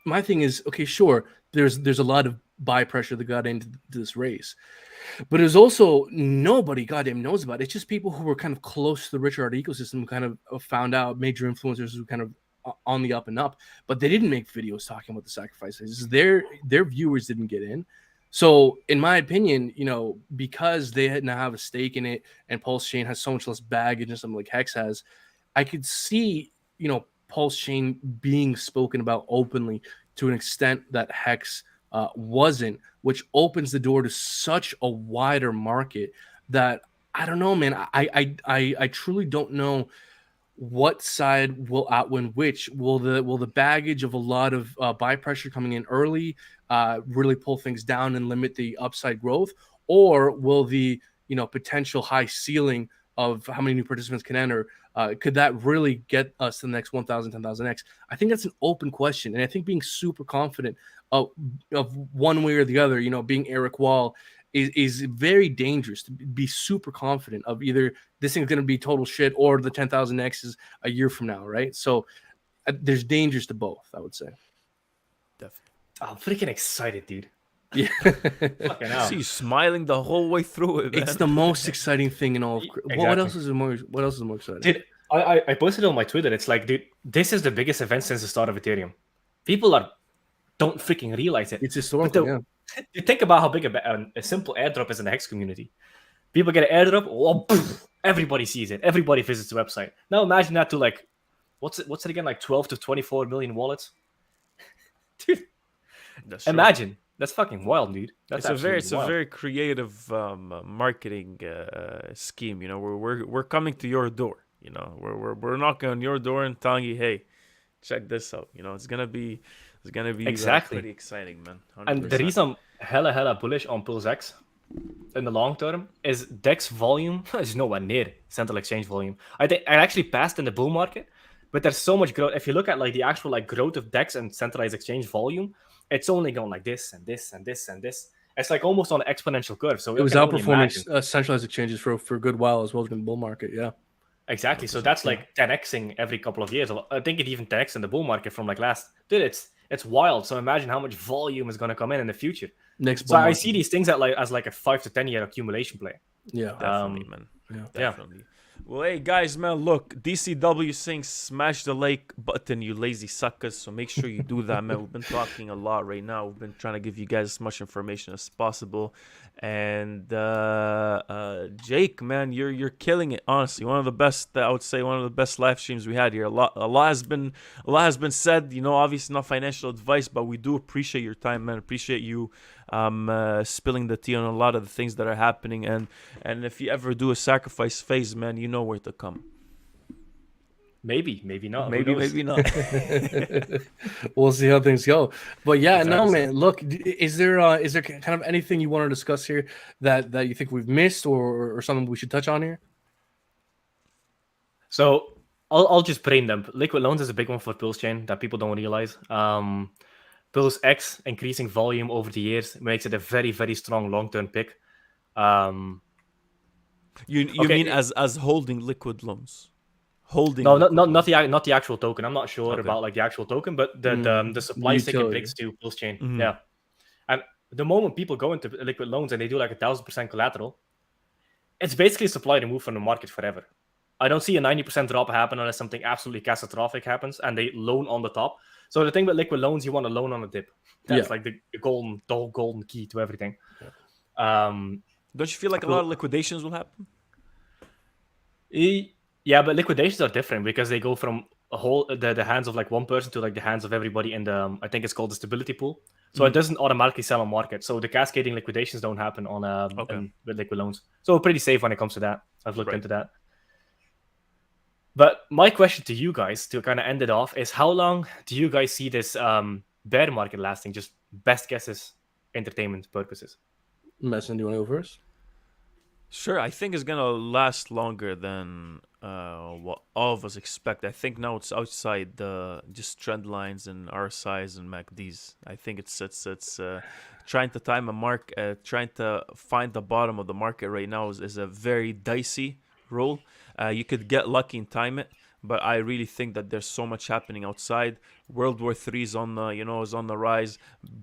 my thing is, okay, sure, there's a lot of buy pressure that got into this race. But there's also nobody goddamn knows about it. It's just people who were kind of close to the Richard Hart ecosystem who kind of found out, major influencers who kind of on the up and up, but they didn't make videos talking about the sacrifices. Their viewers didn't get in. So in my opinion, because they now have a stake in it and Pulse Chain has so much less baggage and something like Hex has, I could see, Pulse Chain being spoken about openly to an extent that Hex wasn't, which opens the door to such a wider market that I don't know, man. I truly don't know what side will outwin which. Will the baggage of a lot of buy pressure coming in early really pull things down and limit the upside growth, or will the potential high ceiling of how many new participants can enter, could that really get us to the next 1,000, 10,000x? I think that's an open question, and I think being super confident of one way or the other, being Eric Wall, is very dangerous. To be super confident of either this thing's going to be total shit or the 10,000x is a year from now, right? So there's dangers to both, I would say. Definitely. I'm freaking excited, dude. Yeah. Fucking hell. See you smiling the whole way through it, man. It's the most exciting thing in all of Exactly. What else is more exciting? Dude, I posted it on my Twitter. It's like, dude, this is the biggest event since the start of Ethereum. People don't freaking realize it. It's historical, yeah. You think about how big a simple airdrop is in the Hex community. People get an airdrop, everybody sees it. Everybody visits the website. Now imagine that to like, what's it again? Like 12 to 24 million wallets. Dude, That's true. imagine. That's fucking wild, dude. That's It's a wild. very creative marketing scheme. We're coming to your door. We're knocking on your door and telling you, hey, check this out. It's gonna be Exactly. pretty exciting, man. 100%. And the reason I'm hella bullish on Pulse X in the long term is DEX volume is nowhere near central exchange volume. I think I actually passed in the bull market, but there's so much growth. If you look at like the actual like growth of DEX and centralized exchange volume, it's only going like this and this and this and this. It's like almost on an exponential curve. So It was can only outperforming imagine. centralized exchanges for a good while as well as in the bull market. Yeah. Exactly. So that's like 10xing every couple of years. I think it even 10x in the bull market from like last. Dude, it's wild. So imagine how much volume is going to come in the future. Next So bull I market. see these things as like a 5 to 10 year accumulation play. Yeah. Definitely, man. Yeah. Definitely. Well, hey guys, man, look, DCW saying smash the like button, you lazy suckers. So make sure you do that, man. We've been talking a lot right now. We've been trying to give you guys as much information as possible. And Jake, man, you're killing it. Honestly, one of the best. I would say one of the best live streams we had here. A lot has been said. Obviously not financial advice, but we do appreciate your time, man. Appreciate you spilling the tea on a lot of the things that are happening. And if you ever do a sacrifice phase, man, you know where to come. Maybe not. Who Maybe knows? not. We'll see how things go. But yeah, no, Exactly. man. Look, is there kind of anything you want to discuss here that you think we've missed or something we should touch on here? So I'll just brain them. Liquid loans is a big one for Pulse Chain that people don't realize. Pulse X increasing volume over the years makes it a very, very strong long-term pick. You Okay. mean as holding liquid loans? Holding No, liquid not loans. the actual token. I'm not sure Okay. about like the actual token, but the supply stick it utility. brings to Pulse Chain. Mhm. Yeah, and the moment people go into liquid loans and they do like 1,000% collateral, it's basically supply removed from the market forever. I don't see a 90% drop happen unless something absolutely catastrophic happens and they loan on the top. So the thing with liquid loans, you want to loan on a dip. That's like the whole golden key to everything. Don't you feel like a lot of liquidations will happen? Yeah, but liquidations are different because they go from the hands of like one person to like the hands of everybody in the I think it's called the stability pool. So it doesn't automatically sell on market. So the cascading liquidations don't happen on with liquid loans. So pretty safe when it comes to that. I've looked into that. But my question to you guys to kind of end it off is how long do you guys see this bear market lasting? Just best guesses, entertainment purposes. Messon, do you want to go first? Sure, I think it's gonna last longer than what all of us expect. I think now it's outside the just trend lines and RSIs and MACDs. I think it's trying to time a mark, trying to find the bottom of the market right now is a very dicey role. You could get lucky and time it, but I really think that there's so much happening outside. World War III is on the rise.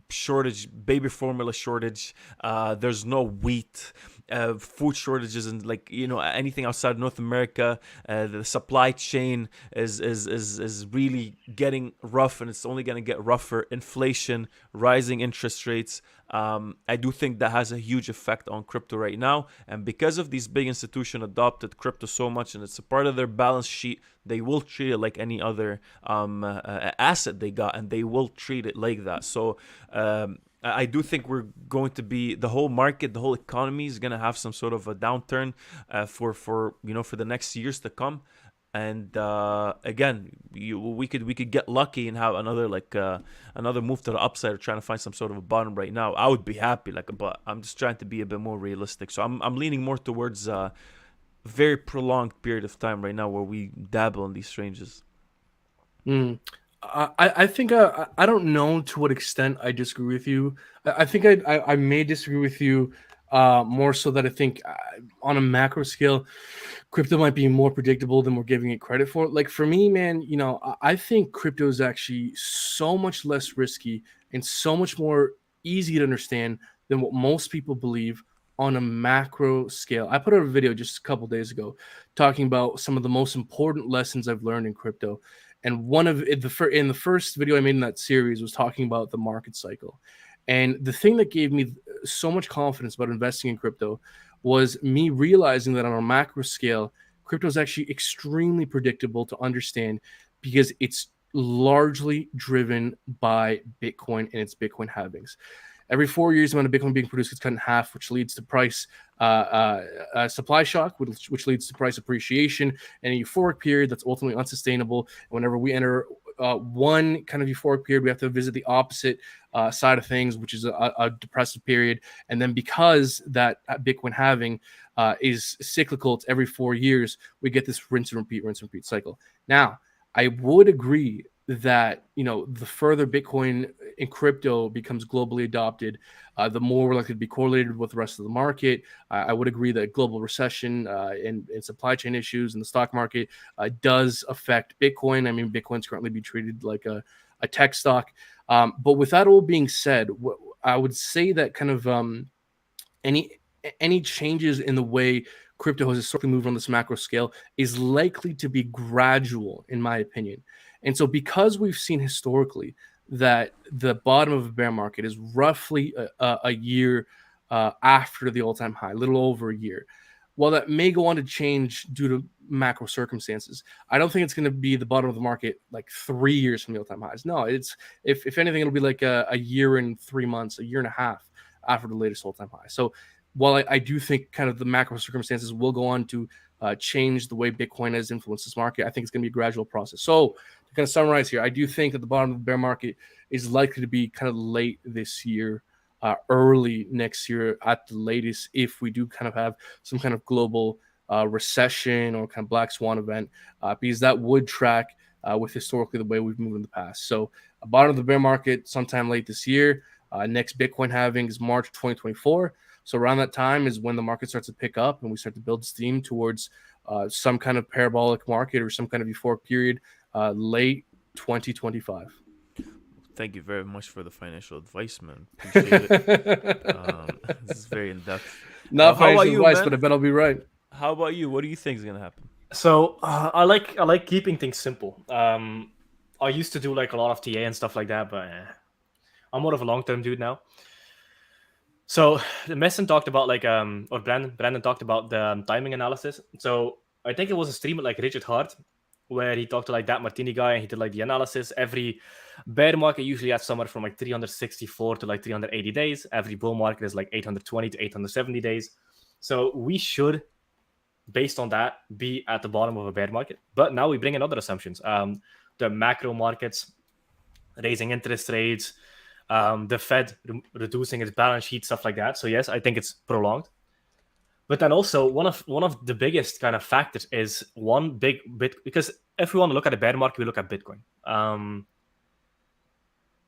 Shortage, baby formula shortage. There's no wheat. food shortages and like anything outside of North America. The supply chain is really getting rough, and it's only going to get rougher. Inflation, rising interest rates. I do think that has a huge effect on crypto right now, and because of these big institutions adopted crypto so much, and it's a part of their balance sheet, they will treat it like any other asset they got, and they will treat it like that. So I do think we're going to be the whole market, the whole economy is going to have some sort of a downturn for the next years to come. And again, we could get lucky and have another move to the upside, or trying to find some sort of a bottom right now. I would be happy, but I'm just trying to be a bit more realistic. So I'm leaning more towards a very prolonged period of time right now where we dabble in these ranges. I think I don't know to what extent I disagree with you. I think I may disagree with you more so that I think on a macro scale, crypto might be more predictable than we're giving it credit for. Like for me, man, I think crypto is actually so much less risky and so much more easy to understand than what most people believe on a macro scale. I put out a video just a couple days ago talking about some of the most important lessons I've learned in crypto. And one of in the first video I made in that series was talking about the market cycle. And the thing that gave me so much confidence about investing in crypto was me realizing that on a macro scale, crypto is actually extremely predictable to understand because it's largely driven by Bitcoin and its Bitcoin halvings. Every 4 years, the amount of Bitcoin being produced gets cut in half, which leads to price supply shock, which leads to price appreciation, and a euphoric period that's ultimately unsustainable. And whenever we enter one kind of euphoric period, we have to visit the opposite side of things, which is a depressive period. And then because that Bitcoin halving is cyclical, it's every 4 years, we get this rinse and repeat cycle. Now, I would agree that the further Bitcoin and crypto becomes globally adopted, the more we're likely to be correlated with the rest of the market. I would agree that global recession and supply chain issues in the stock market does affect Bitcoin. I mean, Bitcoin's currently be treated like a tech stock. But with that all being said, I would say that kind of any changes in the way crypto has historically moved on this macro scale is likely to be gradual, in my opinion. And so because we've seen historically that the bottom of a bear market is roughly a year after the all-time high, a little over a year, while that may go on to change due to macro circumstances, I don't think it's going to be the bottom of the market like 3 years from the all-time highs. No, it's if anything, it'll be like a year and 3 months, a year and a half after the latest all-time high. So while I do think kind of the macro circumstances will go on to change the way Bitcoin has influenced this market, I think it's going to be a gradual process. So to kind of summarize here, I do think that the bottom of the bear market is likely to be kind of late this year, early next year at the latest, if we do kind of have some kind of global recession or kind of black swan event, because that would track with historically the way we've moved in the past. So bottom of the bear market sometime late this year. Next Bitcoin halving is March 2024. So around that time is when the market starts to pick up and we start to build steam towards some kind of parabolic market or some kind of euphoric period late 2025. Thank you very much for the financial advice, man. Appreciate it. This is very in-depth. Not financial advice, man? but I bet I'll be right. How about you? What do you think is going to happen? So I like keeping things simple. I used to do like a lot of TA and stuff like that, but I'm more of a long-term dude now. So the Messon talked about or Brandon talked about the timing analysis. So I think it was a stream with like Richard Hart, where he talked to like that Martini guy and he did like the analysis. Every bear market usually has somewhere from like 364 to like 380 days. Every bull market is like 820 to 870 days. So we should, based on that, be at the bottom of a bear market. But now we bring in other assumptions. The macro markets, raising interest rates, the Fed reducing its balance sheet, stuff like that. So yes, I think it's prolonged. But then also one of the biggest kind of factors is one big bit, because if we want to look at a bear market, we look at Bitcoin.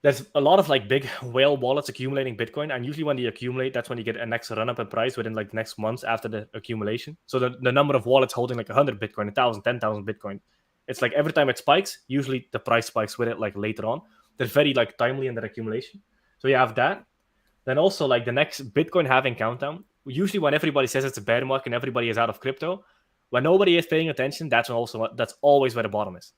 There's a lot of like big whale wallets accumulating Bitcoin, and usually when they accumulate, that's when you get a next run up in price within like the next months after the accumulation. So the number of wallets holding like 100 Bitcoin, 1,000, 10,000 Bitcoin, it's like every time it spikes, usually the price spikes with it like later on. They're very like timely in their accumulation. So you have that. Then also like the next Bitcoin halving countdown usually when everybody says it's a bear market and everybody is out of crypto, when nobody is paying attention, that's always where the bottom is.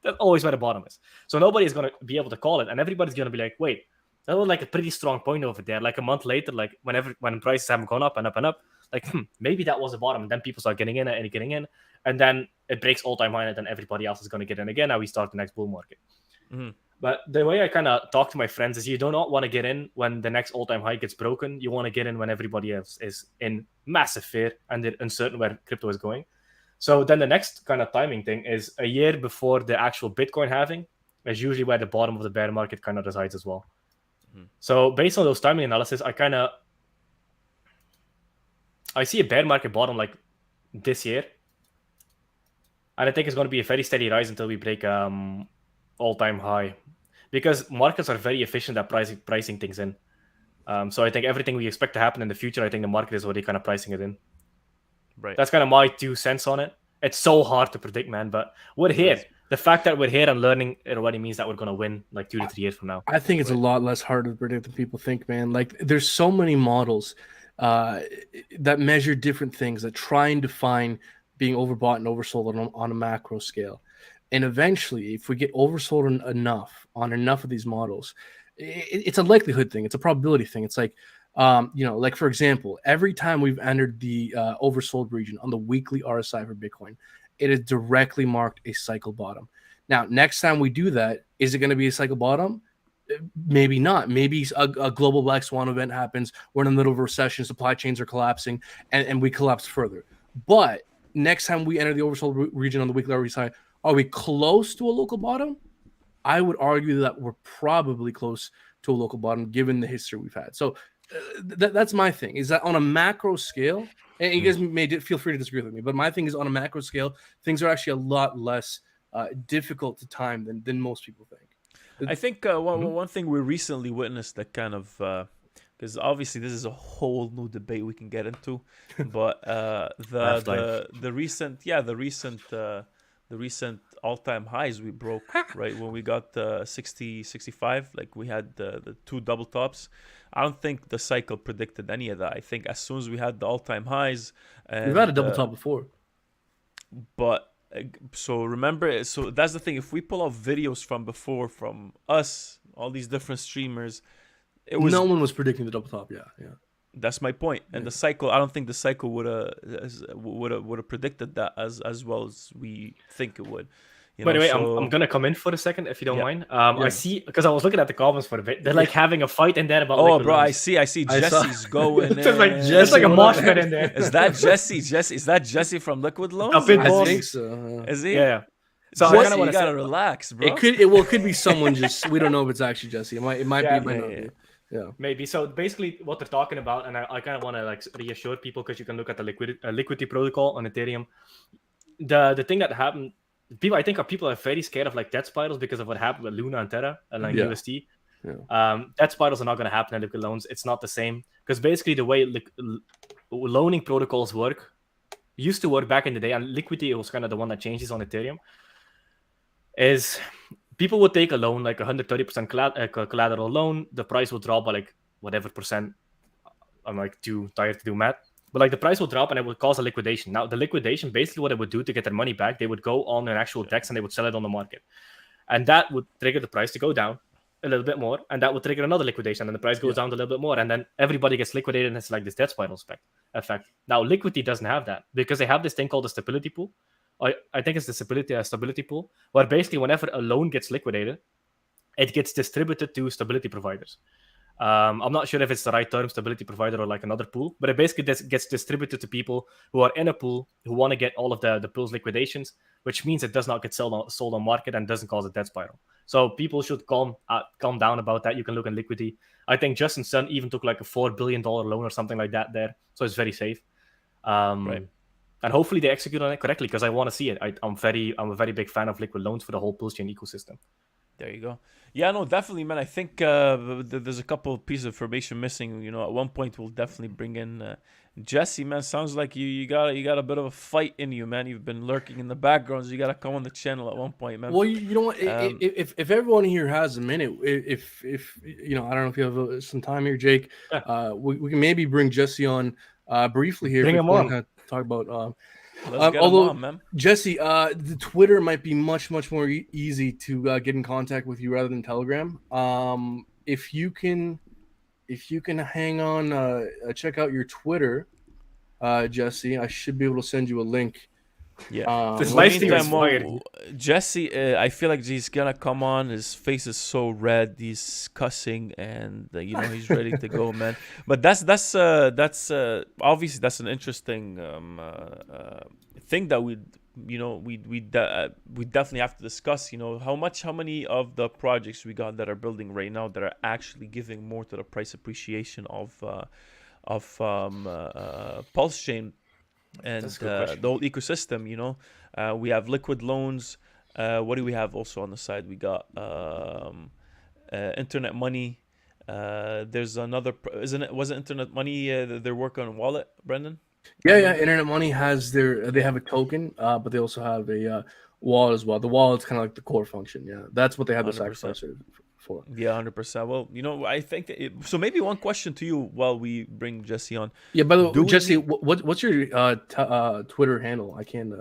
That's always where the bottom is. So nobody is going to be able to call it, and everybody's going to be like, wait, that was like a pretty strong point over there. Like a month later, like when prices haven't gone up and up and up, like maybe that was the bottom. And then people start getting in and getting in, and then it breaks all-time high, and then everybody else is going to get in again. Now we start the next bull market. Mhm. But the way I kind of talk to my friends is you do not want to get in when the next all-time high gets broken. You want to get in when everybody else is in massive fear and they're uncertain where crypto is going. So then the next kind of timing thing is a year before the actual Bitcoin halving is usually where the bottom of the bear market kind of resides as well. Mhm. So based on those timing analysis, I see a bear market bottom like this year. And I think it's going to be a very steady rise until we break all-time high, because markets are very efficient at pricing things in. So I think everything we expect to happen in the future, I think the market is already kind of pricing it in. Right. That's kind of my 2 cents on it. It's so hard to predict, man. But we're here. Yes. The fact that we're here and learning, it already means that we're going to win like 2 to 3 years from now. I think it's a lot less hard to predict than people think, man. Like there's so many models that measure different things, that try and define being overbought and oversold on a macro scale. And eventually, if we get oversold enough on enough of these models, it's a likelihood thing. It's a probability thing. It's like, like for example, every time we've entered the oversold region on the weekly RSI for Bitcoin, it has directly marked a cycle bottom. Now, next time we do that, is it going to be a cycle bottom? Maybe not. Maybe a global black swan event happens. We're in the middle of a recession. Supply chains are collapsing, and we collapse further. But next time we enter the oversold region on the weekly RSI, are we close to a local bottom? I would argue that we're probably close to a local bottom given the history we've had. So that's my thing, is that on a macro scale, and you guys may feel free to disagree with me, but my thing is on a macro scale, things are actually a lot less difficult to time than most people think. I think one thing we recently witnessed that kind of because obviously this is a whole new debate we can get into, but the recent all-time highs we broke, right, when we got 60 65, like we had the 2 double tops. I don't think the cycle predicted any of that. I think as soon as we had the all-time highs, We've had a double top before, but so remember, so that's the thing. If we pull out videos from before, from us, all these different streamers, no one was predicting the double top. Yeah. That's my point. And the cycle, I don't think the cycle would have predicted that as well as we think it would. By the way, I'm gonna come in for a second if you don't mind. I see, because I was looking at the comments for a bit. They're like having a fight in there about. Oh, bro, I see Jesse's going. It's like a mosh pit in there. Is that Jesse? Is that Jesse from Liquid Loans? I think so. Is he? Yeah. So Jesse, you gotta relax, bro. It could be someone just, we don't know if it's actually Jesse. It might be. It might not be. Yeah, maybe. So basically what they're talking about, and I kind of want to like reassure people, because you can look at the liquidity protocol on Ethereum. The thing that happened, I think people are very scared of like debt spirals because of what happened with Luna and Terra and like UST. Yeah. Debt spirals are not going to happen in liquid loans. It's not the same, because basically the way loaning protocols used to work back in the day, and Liquidity was kind of the one that changes on Ethereum, is people would take a loan, like 130% collateral loan. The price will drop by like whatever percent. I'm like too tired to do math. But like the price will drop and it would cause a liquidation. Now, the liquidation, basically what it would do to get their money back, they would go on an actual DEX and they would sell it on the market. And that would trigger the price to go down a little bit more. And that would trigger another liquidation. And then the price goes down a little bit more. And then everybody gets liquidated, and it's like this debt spiral effect. Now, Liquidity doesn't have that, because they have this thing called the stability pool. I think it's the stability pool, where basically whenever a loan gets liquidated, it gets distributed to stability providers. I'm not sure if it's the right term, stability provider, or like another pool, but it basically gets distributed to people who are in a pool who want to get all of the pool's liquidations, which means it does not get sold on market and doesn't cause a debt spiral. So people should calm down about that. You can look at Liquidity. I think Justin Sun even took like a $4 billion loan or something like that there, so it's very safe. Right. And hopefully they execute on it correctly, because I want to see it. I'm a very big fan of liquid loans for the whole Pulse chain ecosystem. There you go. Yeah, no, definitely, man. I think there's a couple of pieces of information missing. You know, at one point we'll definitely bring in Jesse. Man, sounds like you got a bit of a fight in you, man. You've been lurking in the background, so you gotta come on the channel at one point, man. Well, you know what? Um, If everyone here has a minute, if you know, I don't know if you have some time here, Jake. Yeah. We can maybe bring Jesse on briefly here. Bring if him we want on. to talk about. Let's get him although on, man. Jesse, the Twitter might be much more easy to get in contact with you rather than Telegram. If you can hang on, check out your Twitter, Jesse. I should be able to send you a link. Yeah. This In live the stream is meantime, fired. Jesse, I feel like he's gonna come on. His face is so red. He's cussing, and you know he's ready to go, man. But that's obviously that's an interesting thing that we definitely have to discuss. You know, how many of the projects we got that are building right now that are actually giving more to the price appreciation of Pulse Chain. And That's a good question. the whole ecosystem, you know, we have liquid loans. What do we have also on the side? We got internet money. There's another, was it internet money? They're working on wallet, Brendan. Yeah. Internet Money has they have a token, but they also have a wallet as well. The wallet's kind of like the core function. Yeah, that's what they have the 100%. sacrifice for. Yeah, 100%. Well, you know, I think so. Maybe one question to you while we bring Jesse on. Yeah. By the Do way, we Jesse, need- what's your Twitter handle? I can't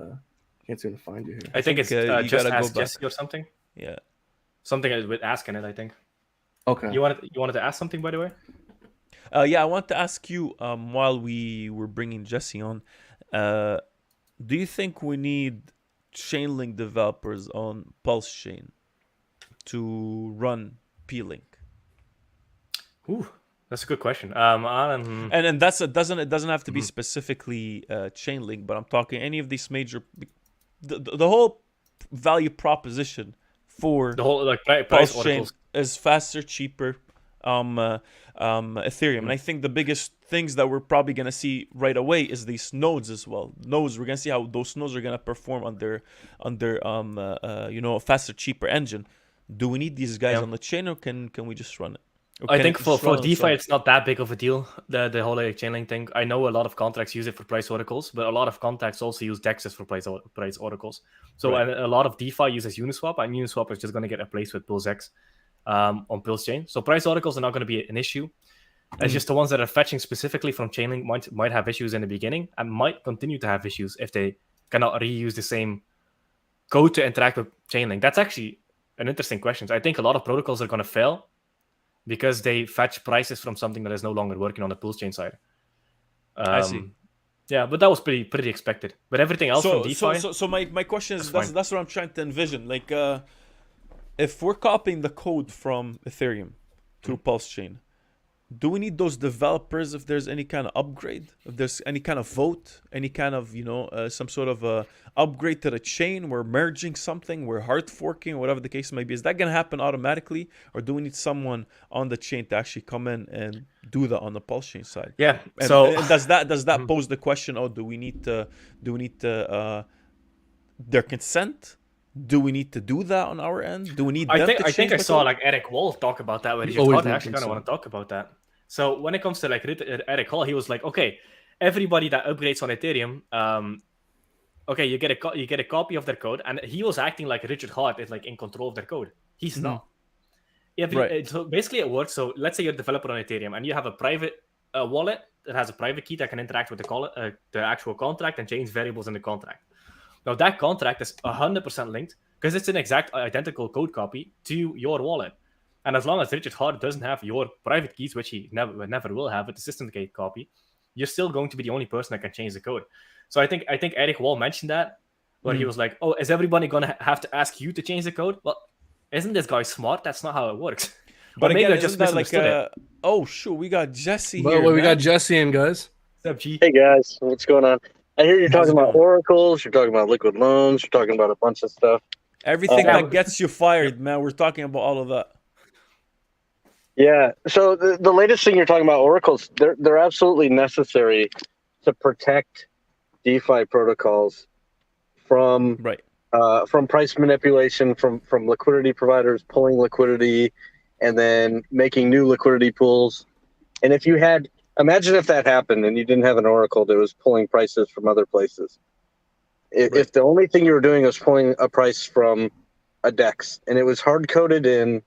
seem to find you here. I think it's you just gotta go Ask back. Jesse or something. Yeah. Something with Ask in it, I think. Okay. You wanted to ask something, by the way? Yeah, I want to ask you, while we were bringing Jesse on, do you think we need Chainlink developers on Pulse Chain to run P-Link? Ooh, that's a good question. And And it doesn't have to be specifically Chainlink, but I'm talking any of these major, the whole value proposition for the whole like price Pulse Chain oracles. is faster, cheaper, Ethereum. And I think the biggest things that we're probably gonna see right away is these nodes as well. Nodes, we're gonna see how those nodes are gonna perform under you know, a faster, cheaper engine. Do we need these guys Yeah. on the chain, or can we just run it? Or I can think it for just run on DeFi, its own? it's not that big of a deal. The whole like, Chainlink thing. I know a lot of contracts use it for price oracles, but a lot of contracts also use DEXs for price oracles. So Right. a lot of DeFi uses Uniswap, and Uniswap is just going to get replaced with PulseX on Pulse Chain. So price oracles are not going to be an issue. It's just the ones that are fetching specifically from Chainlink might have issues in the beginning and might continue to have issues if they cannot reuse the same code to interact with Chainlink. That's actually an interesting question. I think a lot of protocols are going to fail because they fetch prices from something that is no longer working on the Pulse Chain side. I see. Yeah, but that was pretty expected. But everything else from DeFi, So my question is That's that's what I'm trying to envision. Like, if we're copying the code from Ethereum to Pulse Chain, do we need those developers if there's any kind of upgrade, if there's any kind of vote, any kind of, you know, some sort of upgrade to the chain, we're merging something, we're hard forking, whatever the case may be, is that going to happen automatically, or do we need someone on the chain to actually come in and do that on the Pulse Chain side? yeah. And, So and does that pose the question? Oh, do we need their consent? Do we need to do that on our end? Do we need? I them think to I think change I the saw code? like Eric Wall talk about that when he Always I actually mentions kind of so. want to talk about that. So when it comes to like Eric Hall, he was like, okay, everybody that upgrades on Ethereum, okay, you get a copy of their code, and he was acting like Richard Hart is like in control of their code. He's not. Right. So basically, it works. So let's say you're a developer on Ethereum, and you have a private wallet that has a private key that can interact with the actual contract and change variables in the contract. Now that contract is 100% linked because it's an exact identical code copy to your wallet. And as long as Richard Hart doesn't have your private keys, which he never will have with the system key copy, you're still going to be the only person that can change the code. So I think Eric Wall mentioned that, where he was like, "Oh, is everybody gonna have to ask you to change the code?" Well, isn't this guy smart? That's not how it works. But Or maybe again, I just isn't that like misunderstood it. oh shoot, we got Jesse By here. the way, we man. got Jesse in, guys. What's up, G? Hey guys, what's going on? I hear you're How's talking it about going? oracles, you're talking about liquid loans, you're talking about a bunch of stuff. Everything Yeah. that gets you fired, man. We're talking about all of that. Yeah. So the latest thing you're talking about oracles, they're absolutely necessary to protect DeFi protocols from Right. from price manipulation, from liquidity providers pulling liquidity, and then making new liquidity pools. And if you had, imagine if that happened and you didn't have an oracle that was pulling prices from other places. If the only thing you were doing was pulling a price from a DEX and it was hard coded in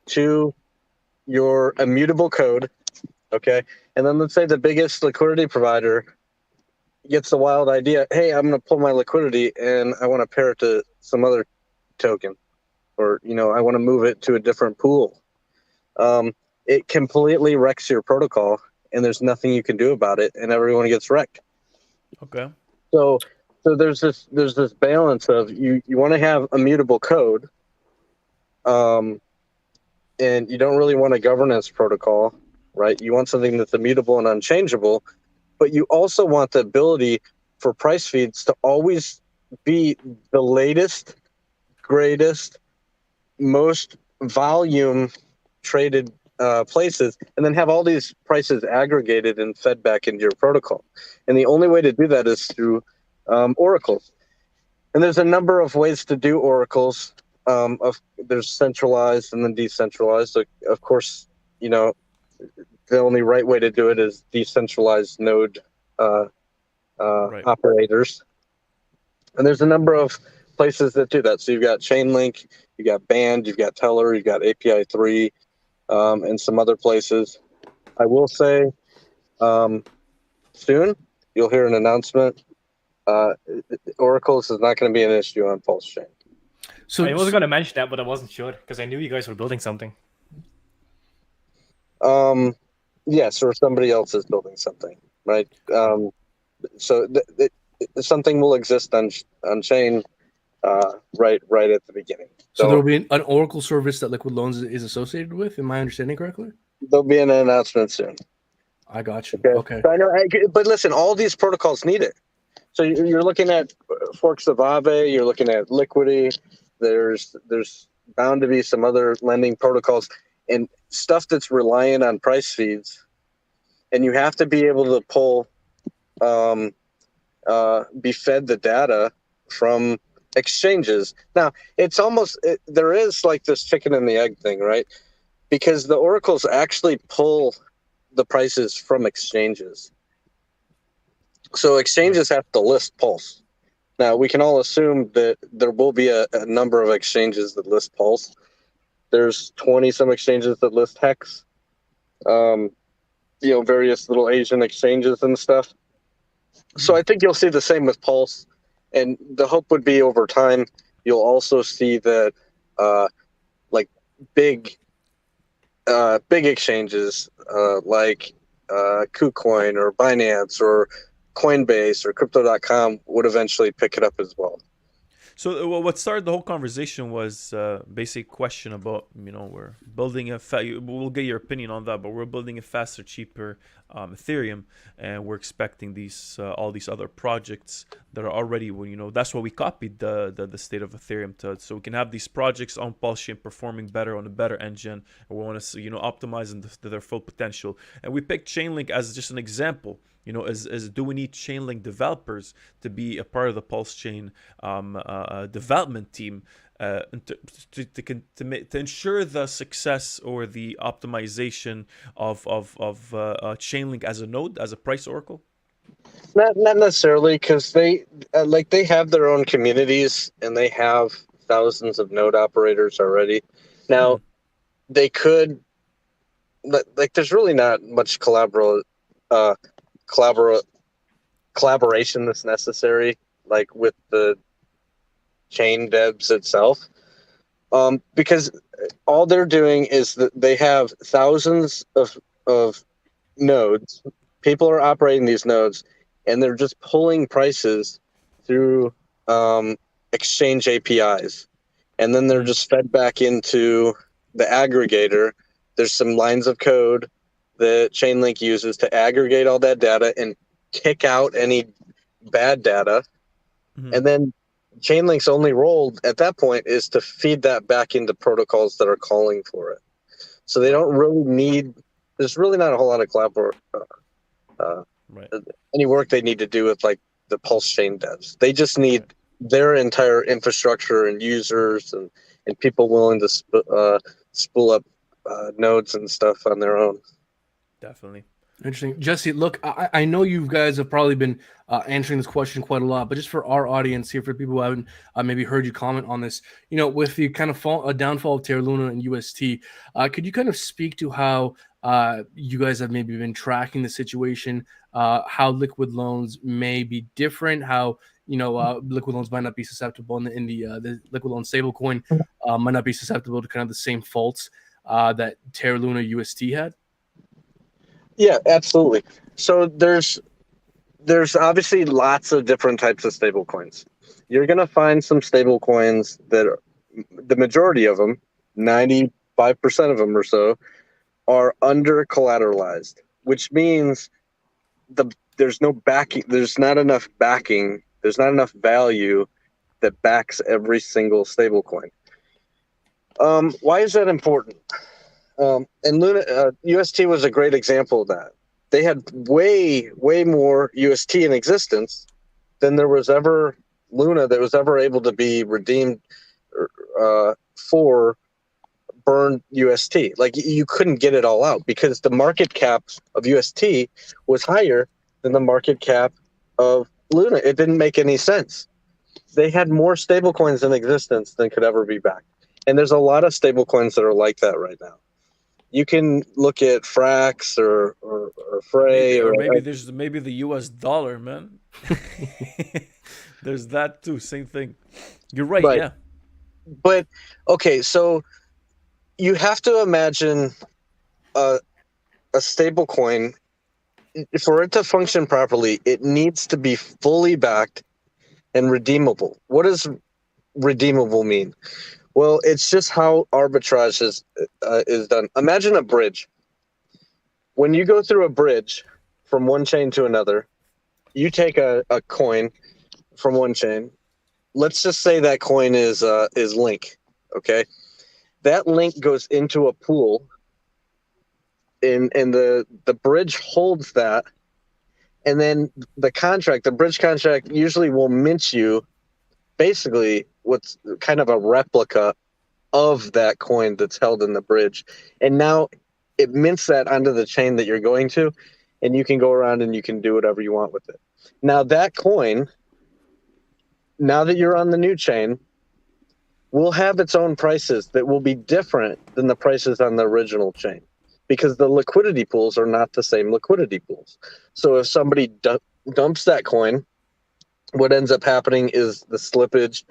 to your immutable code, okay, and then let's say the biggest liquidity provider gets the wild idea, hey, I'm going to pull my liquidity and I want to pair it to some other token, or I want to move it to a different pool. It completely wrecks your protocol, and there's nothing you can do about it, and everyone gets wrecked. Okay. So there's this balance of you want to have immutable code, and you don't really want a governance protocol, right? You want something that's immutable and unchangeable, but you also want the ability for price feeds to always be the latest, greatest, most volume traded places, and then have all these prices aggregated and fed back into your protocol. And the only way to do that is through oracles. And there's a number of ways to do oracles. There's centralized and then decentralized. So of course, the only right way to do it is decentralized node operators. And there's a number of places that do that. So you've got Chainlink, you've got Band, you've got Teller, you've got API 3, and some other places. I will say soon you'll hear an announcement. Oracles is not going to be an issue on Pulse Chain. So I wasn't going to mention that, but I wasn't sure because I knew you guys were building something. Yes, or somebody else is building something, right? So something will exist on chain right at the beginning. So there will be an Oracle service that Liquid Loans is associated with. Am I understanding correctly? There'll be an announcement soon. I got you. Okay. So I know, but listen, all these protocols need it. So you're looking at forks of Aave, you're looking at Liquidity. There's bound to be some other lending protocols and stuff that's reliant on price feeds, and you have to be able to pull, be fed the data from exchanges. Now it's almost there is like this chicken and the egg thing, right? Because the oracles actually pull the prices from exchanges. So exchanges have to list Pulse. Now we can all assume that there will be a number of exchanges that list Pulse. There's 20 some exchanges that list Hex. Various little Asian exchanges and stuff. So I think you'll see the same with Pulse. And the hope would be over time, you'll also see that like big exchanges like KuCoin or Binance or Coinbase or Crypto.com would eventually pick it up as well. So what started the whole conversation was basic question about, we're building we'll get your opinion on that, but we're building a faster, cheaper Ethereum, and we're expecting all these other projects that are already, that's why we copied the state of Ethereum so we can have these projects on Pulse Chain performing better on a better engine, and we want to optimize them to their full potential. And we picked Chainlink as just an example. Do we need Chainlink developers to be a part of the Pulse Chain development team to ensure the success or the optimization of Chainlink as a node, as a price oracle? Not necessarily, because they have their own communities and they have thousands of node operators already. Now, they could there's really not much collaboration that's necessary, like with the chain devs itself, because all they're doing is that they have thousands of nodes. People are operating these nodes, and they're just pulling prices through exchange APIs, and then they're just fed back into the aggregator. There's some lines of code that Chainlink uses to aggregate all that data and kick out any bad data. Mm-hmm. And then Chainlink's only role at that point is to feed that back into protocols that are calling for it. So they don't really need, there's really not a whole lot of any work they need to do with like the Pulse Chain devs. They just need their entire infrastructure and users and people willing to spool up nodes and stuff on their own. Definitely. Interesting. Jesse, look, I know you guys have probably been answering this question quite a lot, but just for our audience here, for people who haven't maybe heard you comment on this, with the kind of downfall of Terra Luna and UST, could you kind of speak to how you guys have maybe been tracking the situation, how liquid loans may be different, how liquid loans might not be susceptible in the liquid loan stablecoin might not be susceptible to kind of the same faults that Terra Luna UST had? Yeah, absolutely. So there's obviously lots of different types of stable coins. You're going to find some stable coins that are, the majority of them, 95% of them or so, are under collateralized, which means there's no backing, there's not enough backing, there's not enough value that backs every single stable coin. Why is that important? And Luna, UST was a great example of that. They had way more UST in existence than there was ever Luna that was ever able to be redeemed for burned UST. Like, you couldn't get it all out because the market cap of UST was higher than the market cap of Luna. It didn't make any sense. They had more stable coins in existence than could ever be backed. And there's a lot of stable coins that are like that right now. You can look at Frax or Frey maybe there's the US dollar, man. There's that too, same thing. You're right, yeah. But okay, so you have to imagine a stable coin. For it to function properly, it needs to be fully backed and redeemable. What does redeemable mean? Well, it's just how arbitrage is done. Imagine a bridge. When you go through a bridge from one chain to another, you take a coin from one chain. Let's just say that coin is Link. Okay, that Link goes into a pool, and the bridge holds that, and then the bridge contract usually will mint you basically what's kind of a replica of that coin that's held in the bridge. And now it mints that onto the chain that you're going to, and you can go around and you can do whatever you want with it. Now that coin, now that you're on the new chain, will have its own prices that will be different than the prices on the original chain, because the liquidity pools are not the same liquidity pools. So if somebody dumps that coin, what ends up happening is the slippage,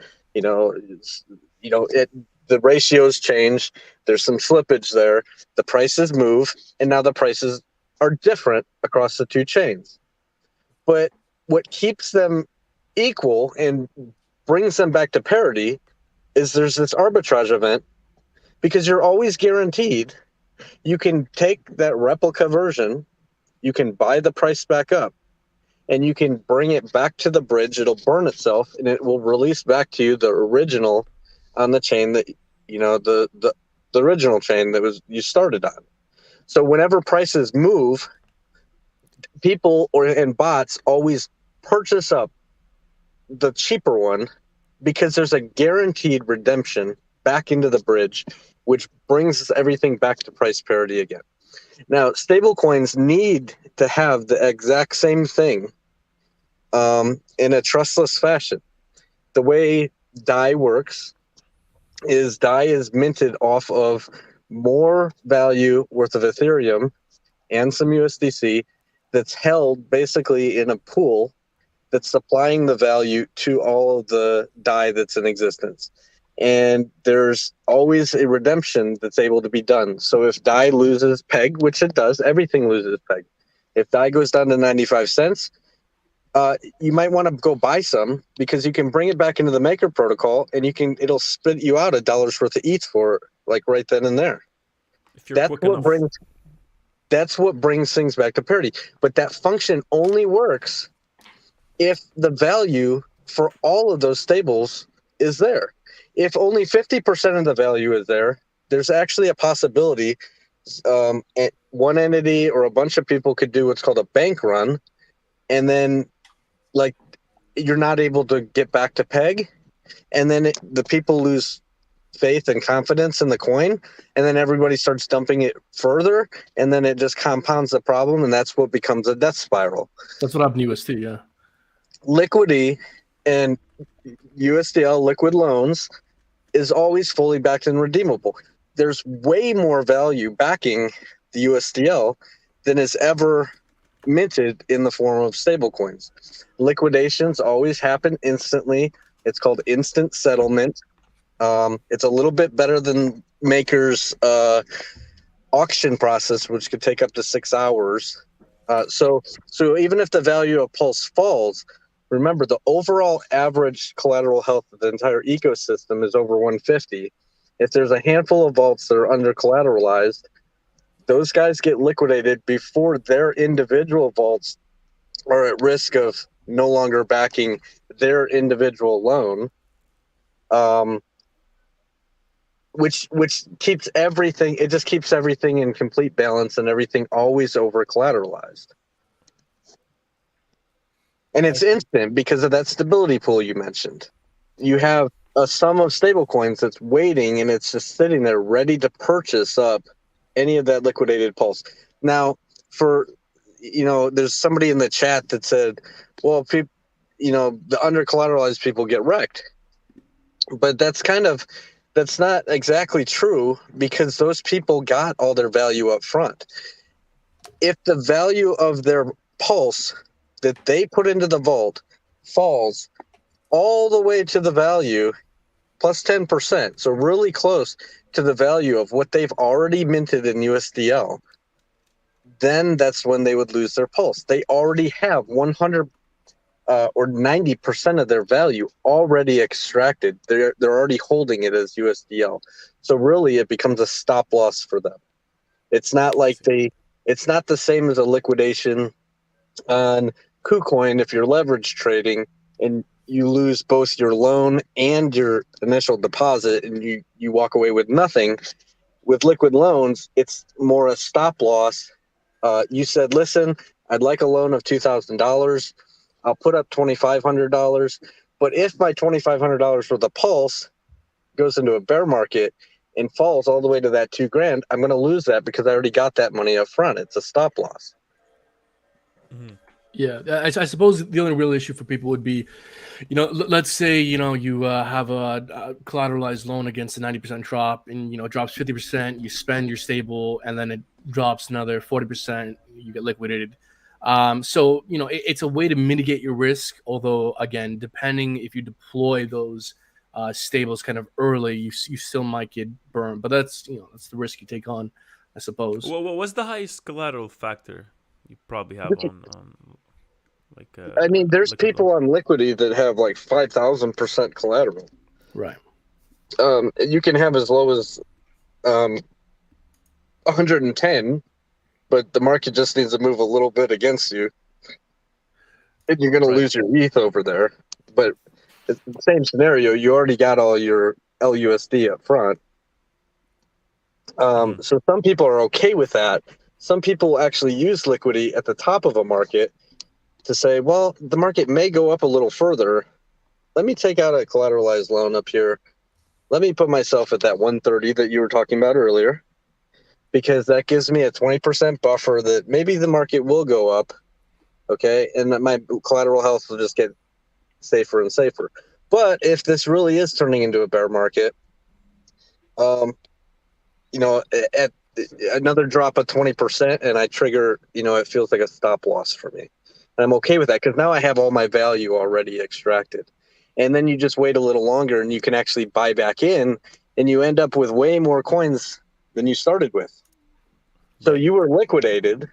the ratios change. There's some slippage there. The prices move, and now the prices are different across the two chains. But what keeps them equal and brings them back to parity is there's this arbitrage event, because you're always guaranteed you can take that replica version, you can buy the price back up, and you can bring it back to the bridge. It'll burn itself, and it will release back to you the original on the chain that, the original chain that you started on. So whenever prices move, people and bots always purchase up the cheaper one, because there's a guaranteed redemption back into the bridge, which brings everything back to price parity again. Now, stablecoins need to have the exact same thing in a trustless fashion. The way DAI works is DAI is minted off of more value worth of Ethereum and some USDC that's held basically in a pool that's supplying the value to all of the DAI that's in existence. And there's always a redemption that's able to be done. So if DAI loses peg, which it does, everything loses peg. If DAI goes down to 95 cents, you might want to go buy some, because you can bring it back into the Maker protocol, and it'll spit you out $1 worth of ETH for it, like right then and there. If you're quick enough. That's what brings things back to parity. But that function only works if the value for all of those stables is there. If only 50% of the value is there, there's actually a possibility one entity or a bunch of people could do what's called a bank run, and then, like, you're not able to get back to peg, and then the people lose faith and confidence in the coin, and then everybody starts dumping it further, and then it just compounds the problem, and that's what becomes a death spiral. That's what happened to UST. Yeah. Liquidity and USDL liquid loans is always fully backed and redeemable. There's way more value backing the USDL than is ever minted in the form of stablecoins. Liquidations always happen instantly. It's called instant settlement. It's a little bit better than Maker's auction process, which could take up to 6 hours. So even if the value of Pulse falls, remember the overall average collateral health of the entire ecosystem is over 150. If there's a handful of vaults that are under collateralized, those guys get liquidated before their individual vaults are at risk of no longer backing their individual loan. Which keeps everything, it just keeps everything in complete balance and everything always over collateralized. And it's instant because of that stability pool you mentioned. You have a sum of stable coins that's waiting, and it's just sitting there ready to purchase up any of that liquidated Pulse. Now, there's somebody in the chat that said, well, the under collateralized people get wrecked. But that's not exactly true, because those people got all their value up front. If the value of their Pulse that they put into the vault falls all the way to the value plus 10%, so really close to the value of what they've already minted in USDL, then that's when they would lose their Pulse. They already have 100 or 90% of their value already extracted. They're already holding it as USDL. So really it becomes a stop loss for them. It's not like it's not the same as a liquidation on KuCoin if you're leverage trading and you lose both your loan and your initial deposit and you walk away with nothing. With liquid loans, it's more a stop loss. You said, listen, I'd like a loan of $2,000. I'll put up $2,500. But if my $2,500 for the Pulse goes into a bear market and falls all the way to that $2,000, I'm going to lose that because I already got that money up front. It's a stop loss. Mm-hmm. Yeah, I suppose the only real issue for people would be, let's say, you have a collateralized loan against a 90% drop and, it drops 50%, you spend your stable, and then it drops another 40%, you get liquidated. So, it's a way to mitigate your risk. Although, again, depending if you deploy those stables kind of early, you still might get burned. But that's the risk you take on, I suppose. Well, what's the highest collateral factor you probably have on there's people on Liquidity that have like 5,000% collateral. Right. You can have as low as 110, but the market just needs to move a little bit against you, and you're going to lose your ETH over there. But it's the same scenario. You already got all your LUSD up front. So some people are okay with that. Some people actually use Liquidity at the top of a market to say, well, the market may go up a little further. Let me take out a collateralized loan up here. Let me put myself at that 130 that you were talking about earlier, because that gives me a 20% buffer that maybe the market will go up, okay? And that my collateral health will just get safer and safer. But if this really is turning into a bear market, at another drop of 20% and I trigger, it feels like a stop loss for me. And I'm okay with that because now I have all my value already extracted. And then you just wait a little longer and you can actually buy back in, and you end up with way more coins than you started with. So you were liquidated,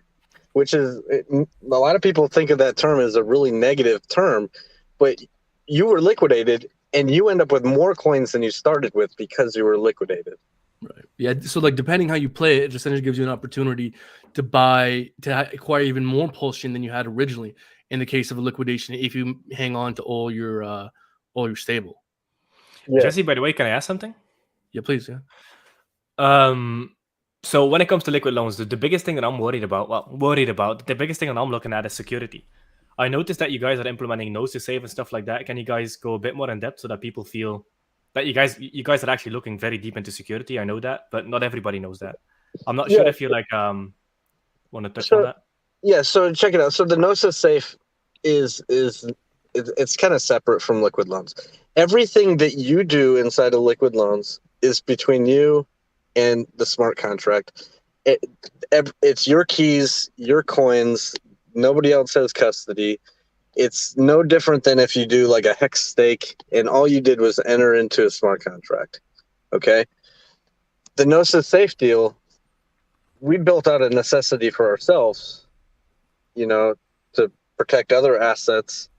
which is, a lot of people think of that term as a really negative term, but you were liquidated and you end up with more coins than you started with because you were liquidated. Right. Yeah. So depending how you play it, essentially gives you an opportunity to acquire even more Pulse Chain than you had originally in the case of a liquidation, if you hang on to all your stable. Yeah. Jesse, by the way, can I ask something? Yeah, please. Yeah. So when it comes to liquid loans, the biggest thing that I'm the biggest thing that I'm looking at is security. I noticed that you guys are implementing nose to save and stuff like that. Can you guys go a bit more in depth so that people feel that you guys are actually looking very deep into security? I know that, but not everybody knows that. I'm not sure Yeah. if you like want to touch So- on that. Yeah, so check it out. So the Gnosis Safe it's kind of separate from Liquid Loans. Everything that you do inside of Liquid Loans is between you and the smart contract. It's your keys, your coins. Nobody else has custody. It's no different than if you do like a hex stake and all you did was enter into a smart contract. Okay. The Gnosis Safe deal, we built out a necessity for ourselves, to protect other assets,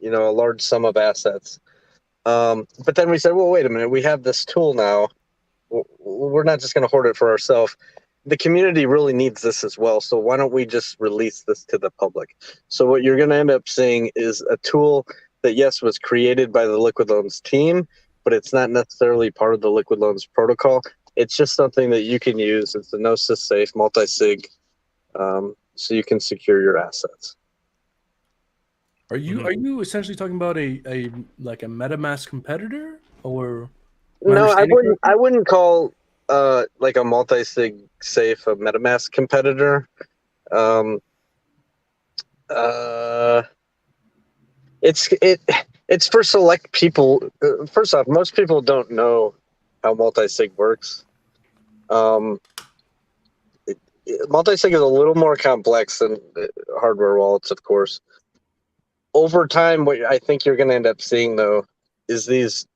a large sum of assets. But then we said, well, wait a minute, we have this tool now. We're not just going to hoard it for ourselves. The community really needs this as well. So why don't we just release this to the public? So what you're going to end up seeing is a tool that, yes, was created by the Liquid Loans team, but it's not necessarily part of the Liquid Loans protocol. It's just something that you can use. It's a Gnosis Safe multi-sig, so you can secure your assets. Are you essentially talking about a MetaMask competitor, or? No, I wouldn't call like a multi-sig safe a MetaMask competitor. It's for select people. First off, most people don't know how multi-sig works. Multi-sig is a little more complex than hardware wallets, of course. Over time, what I think you're going to end up seeing, though, is these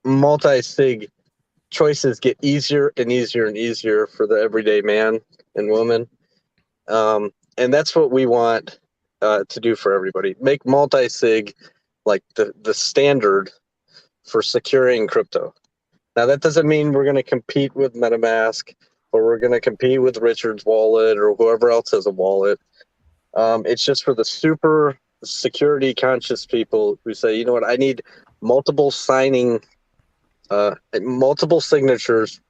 multi-sig choices get easier and easier and easier for the everyday man and woman. And that's what we want to do for everybody. Make multi-sig like the standard for securing crypto. Now, that doesn't mean we're going to compete with MetaMask or we're going to compete with Richard's wallet or whoever else has a wallet. It's just for the super security conscious people who say, you know what, I need multiple signatures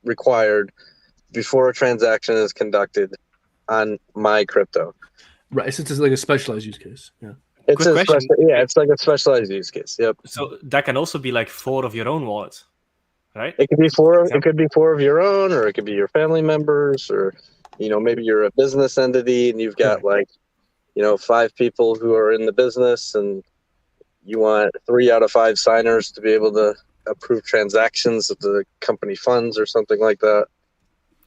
required before a transaction is conducted on my crypto. Right, since it's like a specialized use case. Yeah. It's Quick question. it's like a specialized use case. Yep. So that can also be like 4 of your own wallets, right? It could be four. It could be 4 of your own, or it could be your family members, or maybe you're a business entity and you've got 5 people who are in the business, and you want 3 out of 5 signers to be able to approve transactions of the company funds or something like that.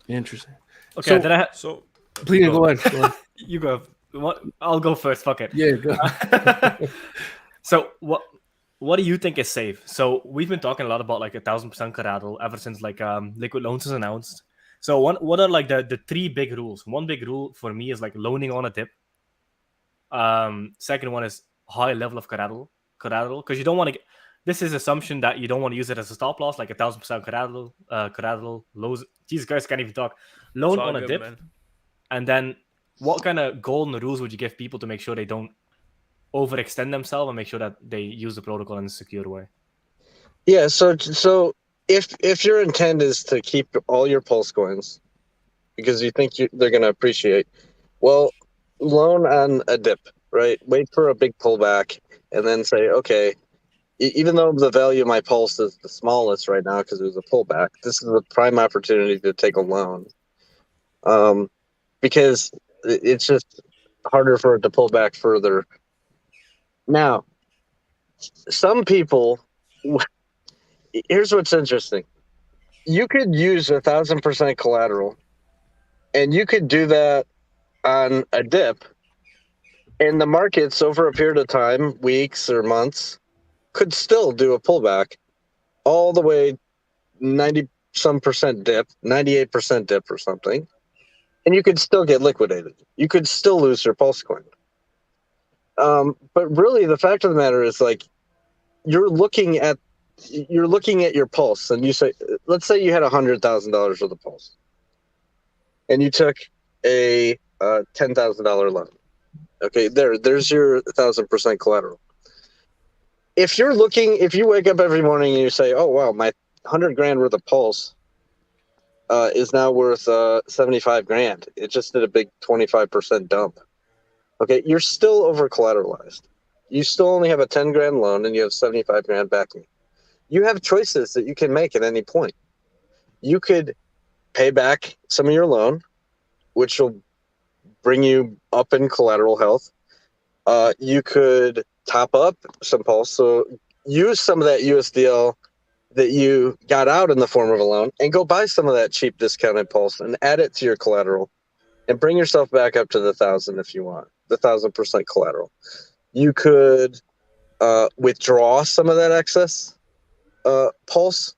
Interesting. Okay, So- then I So Please go ahead. Go ahead. you go. I'll go first. Fuck it. Yeah, go. So what do you think is safe? So we've been talking a lot about like 1,000% collateral ever since Liquid Loans was announced. So what are like the 3 big rules? One big rule for me is like loaning on a dip. Second one is high level of collateral because you don't want to. This is assumption that you don't want to use it as a stop loss, like 1,000% collateral lows. Jesus Christ, can't even talk. Loan it's all on a good, dip, man. and then what kind of golden rules would you give people to make sure they don't overextend themselves and make sure that they use the protocol in a secure way? Yeah. So if your intent is to keep all your pulse coins because you think they're going to appreciate, well, loan on a dip, right? Wait for a big pullback and then say, okay, even though the value of my pulse is the smallest right now because it was a pullback, this is a prime opportunity to take a loan. Because it's just harder for it to pull back further. Now, some people, here's what's interesting. You could use 1,000% collateral, and you could do that on a dip, and the markets over a period of time, weeks or months, could still do a pullback all the way 90-some% dip, 98% dip or something. And you could still get liquidated. You could still lose your pulse coin. But really, the fact of the matter is, like, you're looking at your pulse, and you say, let's say you had $100,000 of the pulse, and you took a $10,000 loan. Okay, there's your 1,000% collateral. If you wake up every morning and you say, oh wow, my 100 grand worth of pulse is now worth 75 grand. It just did a big 25% dump. Okay, you're still over collateralized. You still only have a 10 grand loan and you have 75 grand backing. You have choices that you can make at any point. You could pay back some of your loan, which will bring you up in collateral health. You could top up some Pulse. So use some of that USDL that you got out in the form of a loan and go buy some of that cheap discounted Pulse and add it to your collateral and bring yourself back up to the 1,000 if you want, the 1,000% collateral. You could withdraw some of that excess Pulse.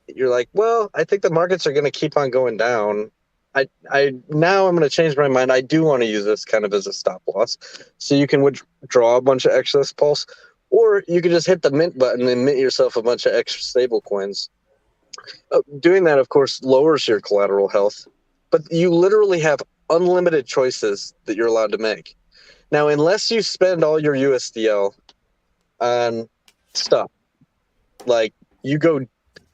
You're like, well, I think the markets are going to keep on going down. Now I'm going to change my mind. I do want to use this kind of as a stop loss. So you can withdraw a bunch of excess Pulse, or you can just hit the mint button and mint yourself a bunch of extra stable coins. Doing that, of course, lowers your collateral health, but you literally have unlimited choices that you're allowed to make. Now, unless you spend all your USDL on stuff, like you go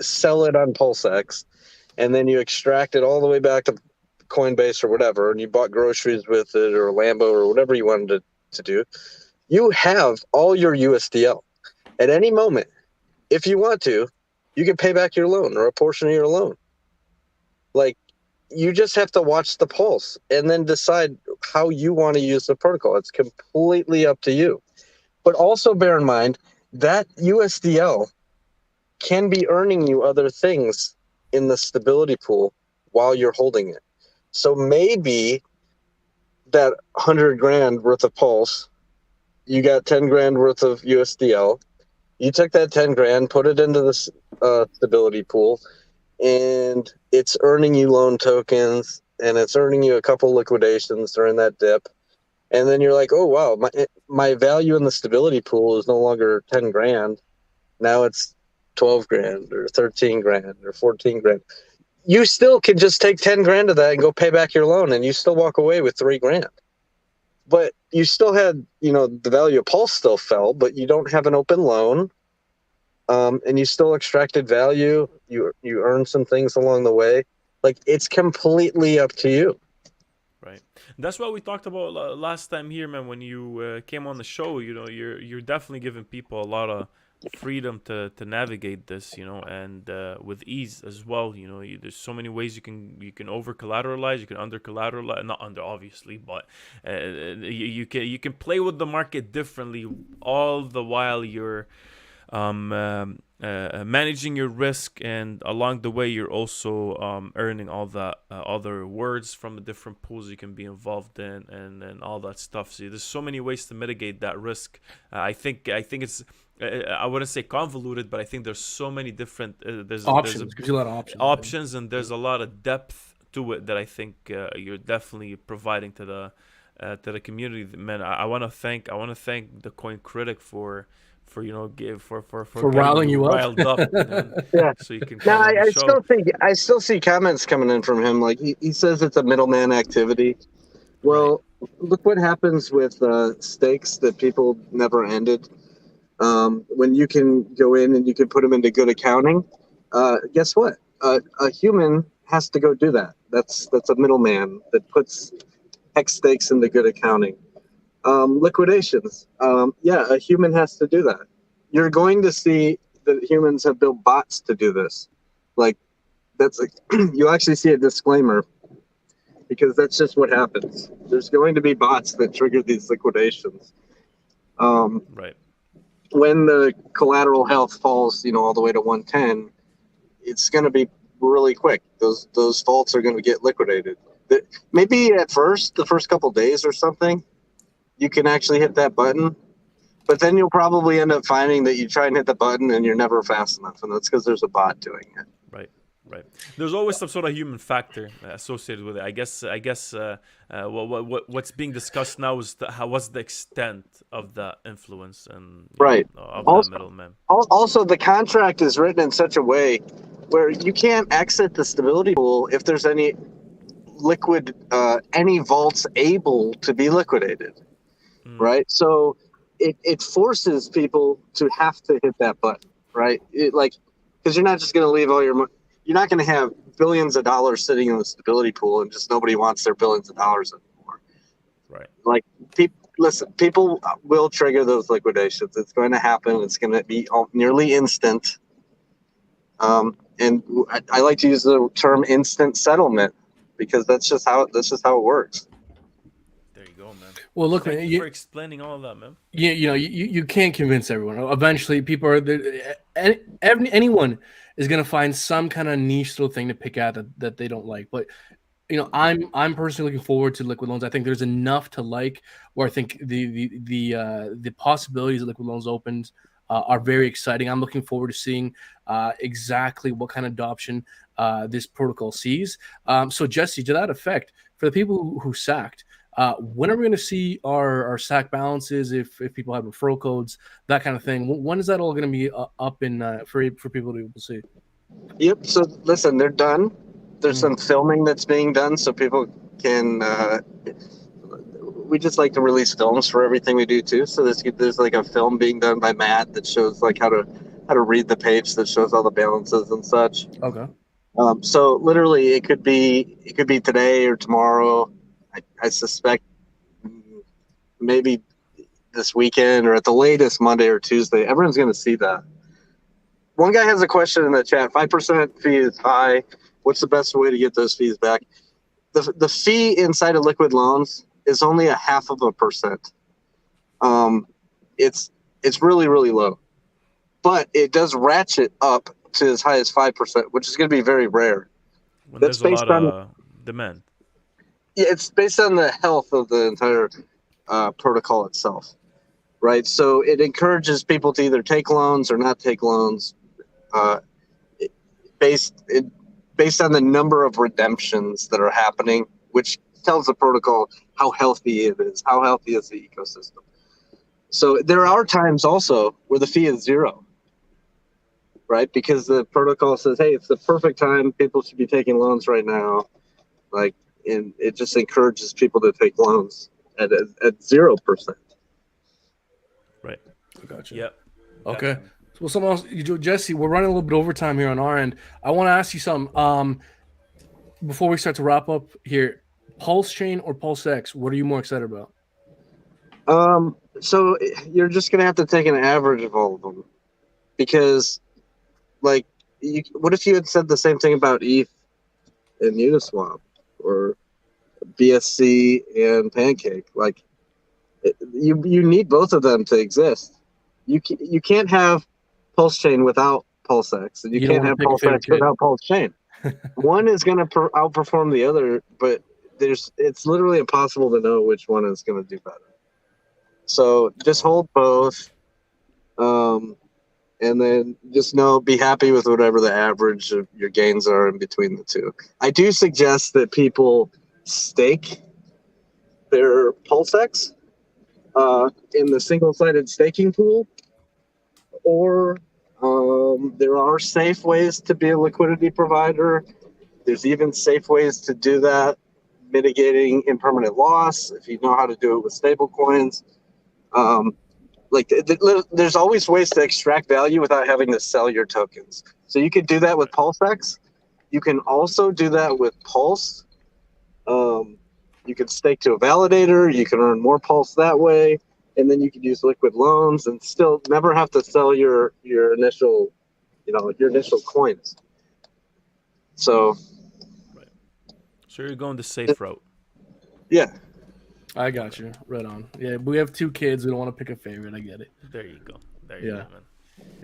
sell it on PulseX, and then you extract it all the way back to Coinbase or whatever, and you bought groceries with it or Lambo or whatever you wanted to do, you have all your USDL. At any moment, if you want to, you can pay back your loan or a portion of your loan. Like, you just have to watch the pulse and then decide how you want to use the protocol. It's completely up to you. But also bear in mind that USDL can be earning you other things in the stability pool while you're holding it. So maybe that 100 grand worth of Pulse, you got 10 grand worth of USDL. You took that 10 grand, put it into the stability pool, and it's earning you loan tokens, and it's earning you a couple liquidations during that dip. And then you're like, oh, wow, my value in the stability pool is no longer 10 grand. Now it's 12 grand or 13 grand or 14 grand. You still can just take 10 grand of that and go pay back your loan, and you still walk away with 3 grand. But you still had, the value of Pulse still fell, but you don't have an open loan. And you still extracted value. You earned some things along the way. Like, it's completely up to you. Right. That's what we talked about last time here, man. When you came on the show, you're definitely giving people a lot of freedom to navigate this, and with ease as well. There's so many ways you can over collateralize, you can under collateralize, not under obviously, but you can play with the market differently, all the while you're managing your risk, and along the way you're also earning all the other words from the different pools you can be involved in, and all that stuff. So there's so many ways to mitigate that risk. I think it's I wouldn't say convoluted, but I think there's so many different there's Options. Gives you a lot of options, and there's a lot of depth to it that I think you're definitely providing to the community. Man, I want to thank the Coin Critic for riling you riled up. Yeah. So you can No, come on the show. I still see comments coming in from him. Like he says it's a middleman activity. Well, look what happens with stakes that people never ended. When you can go in and you can put them into good accounting, guess what? A human has to go do that. That's a middleman that puts X stakes into good accounting. Liquidations. A human has to do that. You're going to see that humans have built bots to do this. Like, you'll actually see a disclaimer, because that's just what happens. There's going to be bots that trigger these liquidations. Right. When the collateral health falls, all the way to 110, it's going to be really quick. Those faults are going to get liquidated. Maybe at first, the first couple days or something, you can actually hit that button, but then you'll probably end up finding that you try and hit the button and you're never fast enough, and that's because there's a bot doing it. Right. There's always some sort of human factor associated with it. I guess what's being discussed now is what's the extent of the influence and of the middleman. Also, the contract is written in such a way where you can't exit the stability pool if there's any any vaults able to be liquidated. Right? So it forces people to have to hit that button, right? Because you're not just going to leave all your money. You're not going to have billions of dollars sitting in the stability pool and just nobody wants their billions of dollars anymore. Right. Like, people will trigger those liquidations. It's going to happen. It's going to be nearly instant. And I like to use the term instant settlement because that's just how it works. There you go, man. Well, look, Thank man, you for explaining all of that, man. you can't convince everyone. Eventually, people are anyone is going to find some kind of niche little thing to pick at that they don't like. But I'm personally looking forward to liquid loans. I think there's enough to like. Where I think the possibilities that liquid loans opens are very exciting. I'm looking forward to seeing exactly what kind of adoption this protocol sees. So Jesse, to that effect, for the people who sacked. When are we going to see our SAC balances? If people have referral codes, that kind of thing. When is that all going to be up in for people to be able to see? Yep. So listen, they're done. There's some filming that's being done, so people can. We just like to release films for everything we do too. So there's like a film being done by Matt that shows like how to read the page that shows all the balances and such. Okay. So literally, it could be today or tomorrow. I suspect maybe this weekend or at the latest Monday or Tuesday. Everyone's going to see that. One guy has a question in the chat. 5% fee is high. What's the best way to get those fees back? The fee inside of liquid loans is only 0.5%. It's really, really low, but it does ratchet up to as high as 5%, which is going to be very rare. When That's there's a based lot on of demand. Yeah, it's based on the health of the entire protocol itself, right? So it encourages people to either take loans or not take loans, based on the number of redemptions that are happening, which tells the protocol how healthy it is, how healthy is the ecosystem. So there are times also where the fee is zero, right? Because the protocol says, hey, it's the perfect time. People should be taking loans right now. And it just encourages people to take loans at 0%. Right. Gotcha. Yep. Okay. Definitely. Well, someone else, Jesse, we're running a little bit overtime here on our end. I want to ask you something. Before we start to wrap up here, Pulse Chain or Pulse X, what are you more excited about? So you're just gonna have to take an average of all of them, because, like, what if you had said the same thing about ETH and Uniswap, or BSC and Pancake? Like, you need both of them to exist. You can't have Pulse Chain without Pulse X, and you can't have Pulse X without Pulse Chain. One is going to outperform the other, but it's literally impossible to know which one is going to do better. So just hold both, and then just be happy with whatever the average of your gains are in between the two. I do suggest that people stake their Pulse X in the single-sided staking pool, or there are safe ways to be a liquidity provider. There's even safe ways to do that, mitigating impermanent loss if you know how to do it with stable coins. There's always ways to extract value without having to sell your tokens. So you could do that with PulseX. You can also do that with Pulse. You can stake to a validator. You can earn more Pulse that way, and then you can use liquid loans and still never have to sell your initial, your initial coins. So, right. So you're going the safe route. Yeah. I got you. Right on. Yeah, we have 2 kids. We don't want to pick a favorite. I get it. There you go. There you go, man.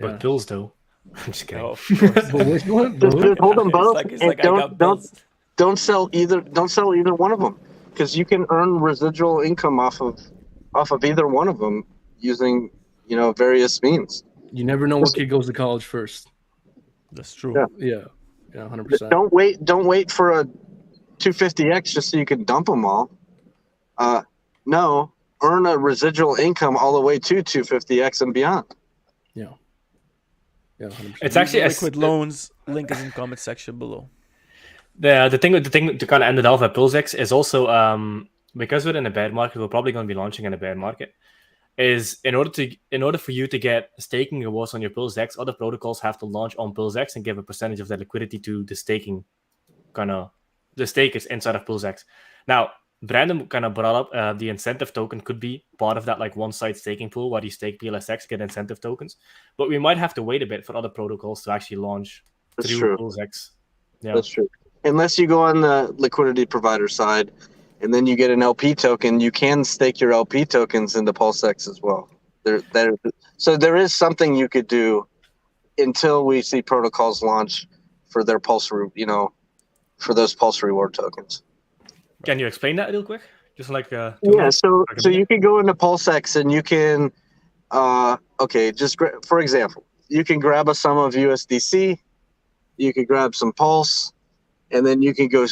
But bills, though. I'm just kidding. Oh, of course. But which one? Just hold them both. It's like I got bills. Don't sell either one of them, because you can earn residual income off of either one of them using various means. You never know what kid goes to college first. That's true. Yeah, 100%. Don't wait for a 250x just so you can dump them all. No, earn a residual income all the way to 250x and beyond. Yeah, 100%. It's actually liquid loans. Link is in comment section below. The thing to kind of end it off at PulseX is also because we're in a bear market, we're probably going to be launching in a bear market. Is in order for you to get staking rewards on your PulseX, other protocols have to launch on PulseX and give a percentage of their liquidity to the staking the stakers inside of PulseX. Now, Brandon kind of brought up the incentive token could be part of that like one-side staking pool where you stake PLSX, get incentive tokens. But we might have to wait a bit for other protocols to actually launch That's through true. PulseX. Yeah. That's true. Unless you go on the liquidity provider side, and then you get an LP token, you can stake your LP tokens into PulseX as well. So there is something you could do until we see protocols launch for their for those Pulse reward tokens. Can you explain that real quick? Just like 2 Yeah, minutes? so you can go into PulseX and you can, for example, you can grab a sum of USDC, you can grab some Pulse, and then you can go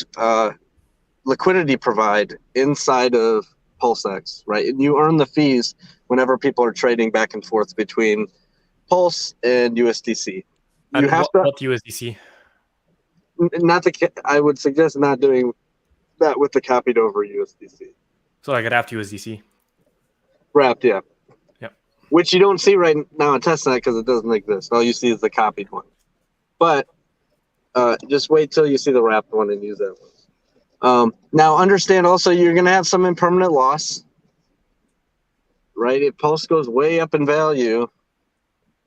liquidity provide inside of PulseX, right? And you earn the fees whenever people are trading back and forth between Pulse and USDC. And You have what USDC? I would suggest not doing that with the copied over USDC. So like wrapped USDC. Wrapped, yeah. Yep. Which you don't see right now in testnet because it doesn't exist. All you see is the copied one. But just wait till you see the wrapped one and use that one. Now understand also you're going to have some impermanent loss, right? If Pulse goes way up in value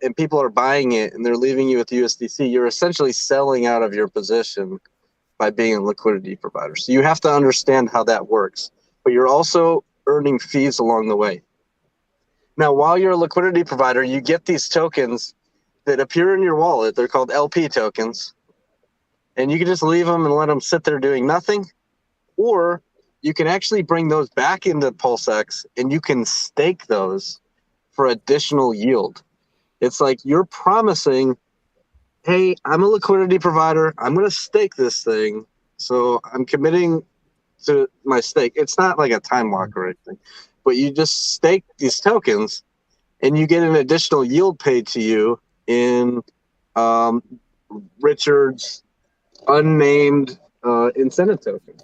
and people are buying it and they're leaving you with USDC, you're essentially selling out of your position by being a liquidity provider. So you have to understand how that works, but you're also earning fees along the way. Now, while you're a liquidity provider, you get these tokens that appear in your wallet. They're called LP tokens, and you can just leave them and let them sit there doing nothing, or you can actually bring those back into PulseX and you can stake those for additional yield. It's like you're promising, hey, I'm a liquidity provider. I'm going to stake this thing. So I'm committing to my stake. It's not like a time lock or anything, but you just stake these tokens and you get an additional yield paid to you in Richard's unnamed incentive token.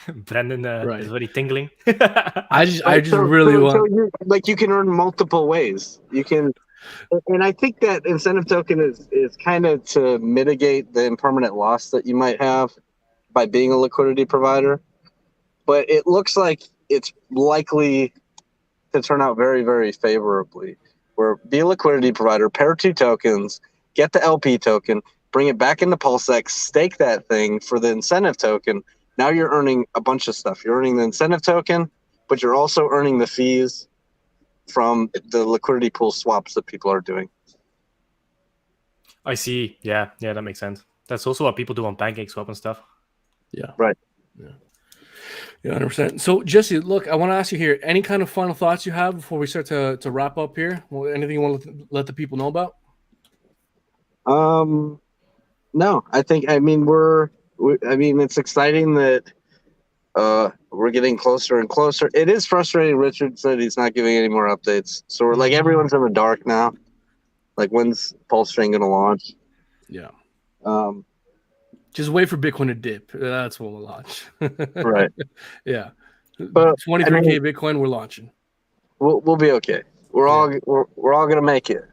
Brandon is very tingling. I just really want. You can earn multiple ways. You can. And I think that incentive token is kind of to mitigate the impermanent loss that you might have by being a liquidity provider. But it looks like it's likely to turn out very, very favorably. Where be a liquidity provider, pair 2 tokens, get the LP token, bring it back into PulseX, stake that thing for the incentive token. Now you're earning a bunch of stuff. You're earning the incentive token, but you're also earning the fees from the liquidity pool swaps that people are doing. I see. Yeah, that makes sense. That's also what people do on PancakeSwap and stuff. Yeah. Right. Yeah, 100%. So, Jesse, look, I want to ask you here, any kind of final thoughts you have before we start to wrap up here? Anything you want to let the people know about? No, it's exciting that we're getting closer and closer. It is frustrating. Richard said he's not giving any more updates. So we're like, everyone's in the dark now. Like, when's Pulse Chain going to launch? Yeah. Just wait for Bitcoin to dip. That's when we'll launch. Right. Yeah. But 23K Bitcoin, we're launching. We'll be okay. We're all going to make it.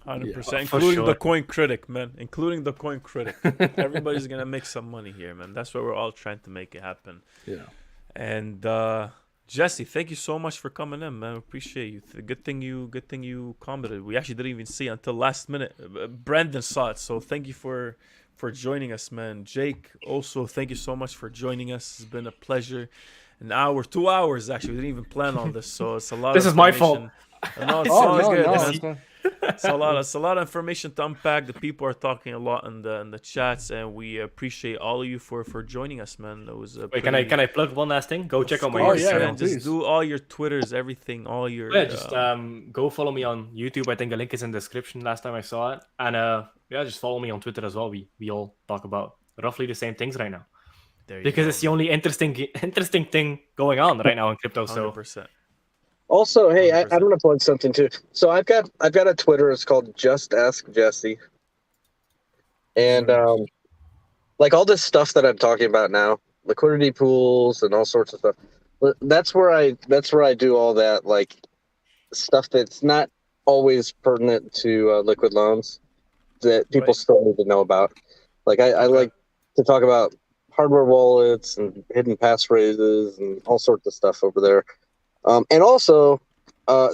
100%, including the Coin Critic, man. Including the Coin Critic. Everybody's gonna make some money here, man. That's what we're all trying to make it happen. Yeah. And Jesse, thank you so much for coming in, man. Appreciate you. Good thing you commented. We actually didn't even see it until last minute. Brandon saw it, so thank you for joining us, man. Jake, also thank you so much for joining us. It's been a pleasure. An hour, 2 hours actually. We didn't even plan on this, so it's a lot. This is my fault. No, it's all good. No, it's a lot of information to unpack. The people are talking a lot in the chats, and we appreciate all of you for joining us, man. It was Wait, can I plug one last thing? Go check out my Instagram. Just do all your Twitters, everything, all your. Yeah, just go follow me on YouTube. I think the link is in the description. Last time I saw it, and just follow me on Twitter as well. We all talk about roughly the same things right now. Because it's the only interesting thing going on right now in crypto. 100%. So. Also, hey, I'm going to plug something too. So I've got a Twitter. It's called Just Ask Jesse, and like all this stuff that I'm talking about now, liquidity pools and all sorts of stuff. That's where I do all that like stuff that's not always pertinent to liquid loans that people still need to know about. Like I like to talk about hardware wallets and hidden passphrases and all sorts of stuff over there. And also,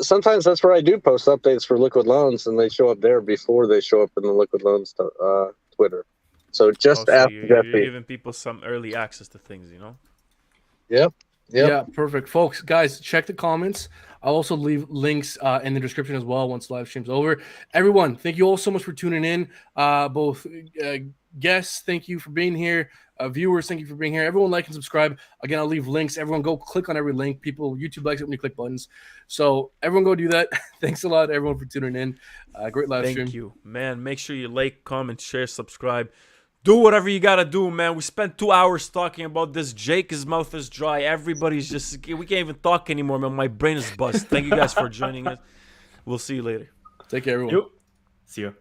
sometimes that's where I do post updates for Liquid Loans, and they show up there before they show up in the Liquid Loans Twitter. So just ask you're Jesse. giving people some early access to things, you know? Yep. Yeah, perfect. Folks, guys, check the comments. I'll also leave links in the description as well once the live stream's over. Everyone, thank you all so much for tuning in. Both guests, thank you for being here. Viewers, thank you for being here. Everyone like and subscribe. Again, I'll leave links. Everyone go click on every link. People, YouTube likes it when you click buttons. So everyone go do that. Thanks a lot, everyone, for tuning in. Great live stream. Thank you, man. Make sure you like, comment, share, subscribe. Do whatever you gotta do, man. We spent 2 hours talking about this. Jake, his mouth is dry. Everybody's just, we can't even talk anymore, man. My brain is bust. Thank you guys for joining us. We'll see you later. Take care, everyone. See you.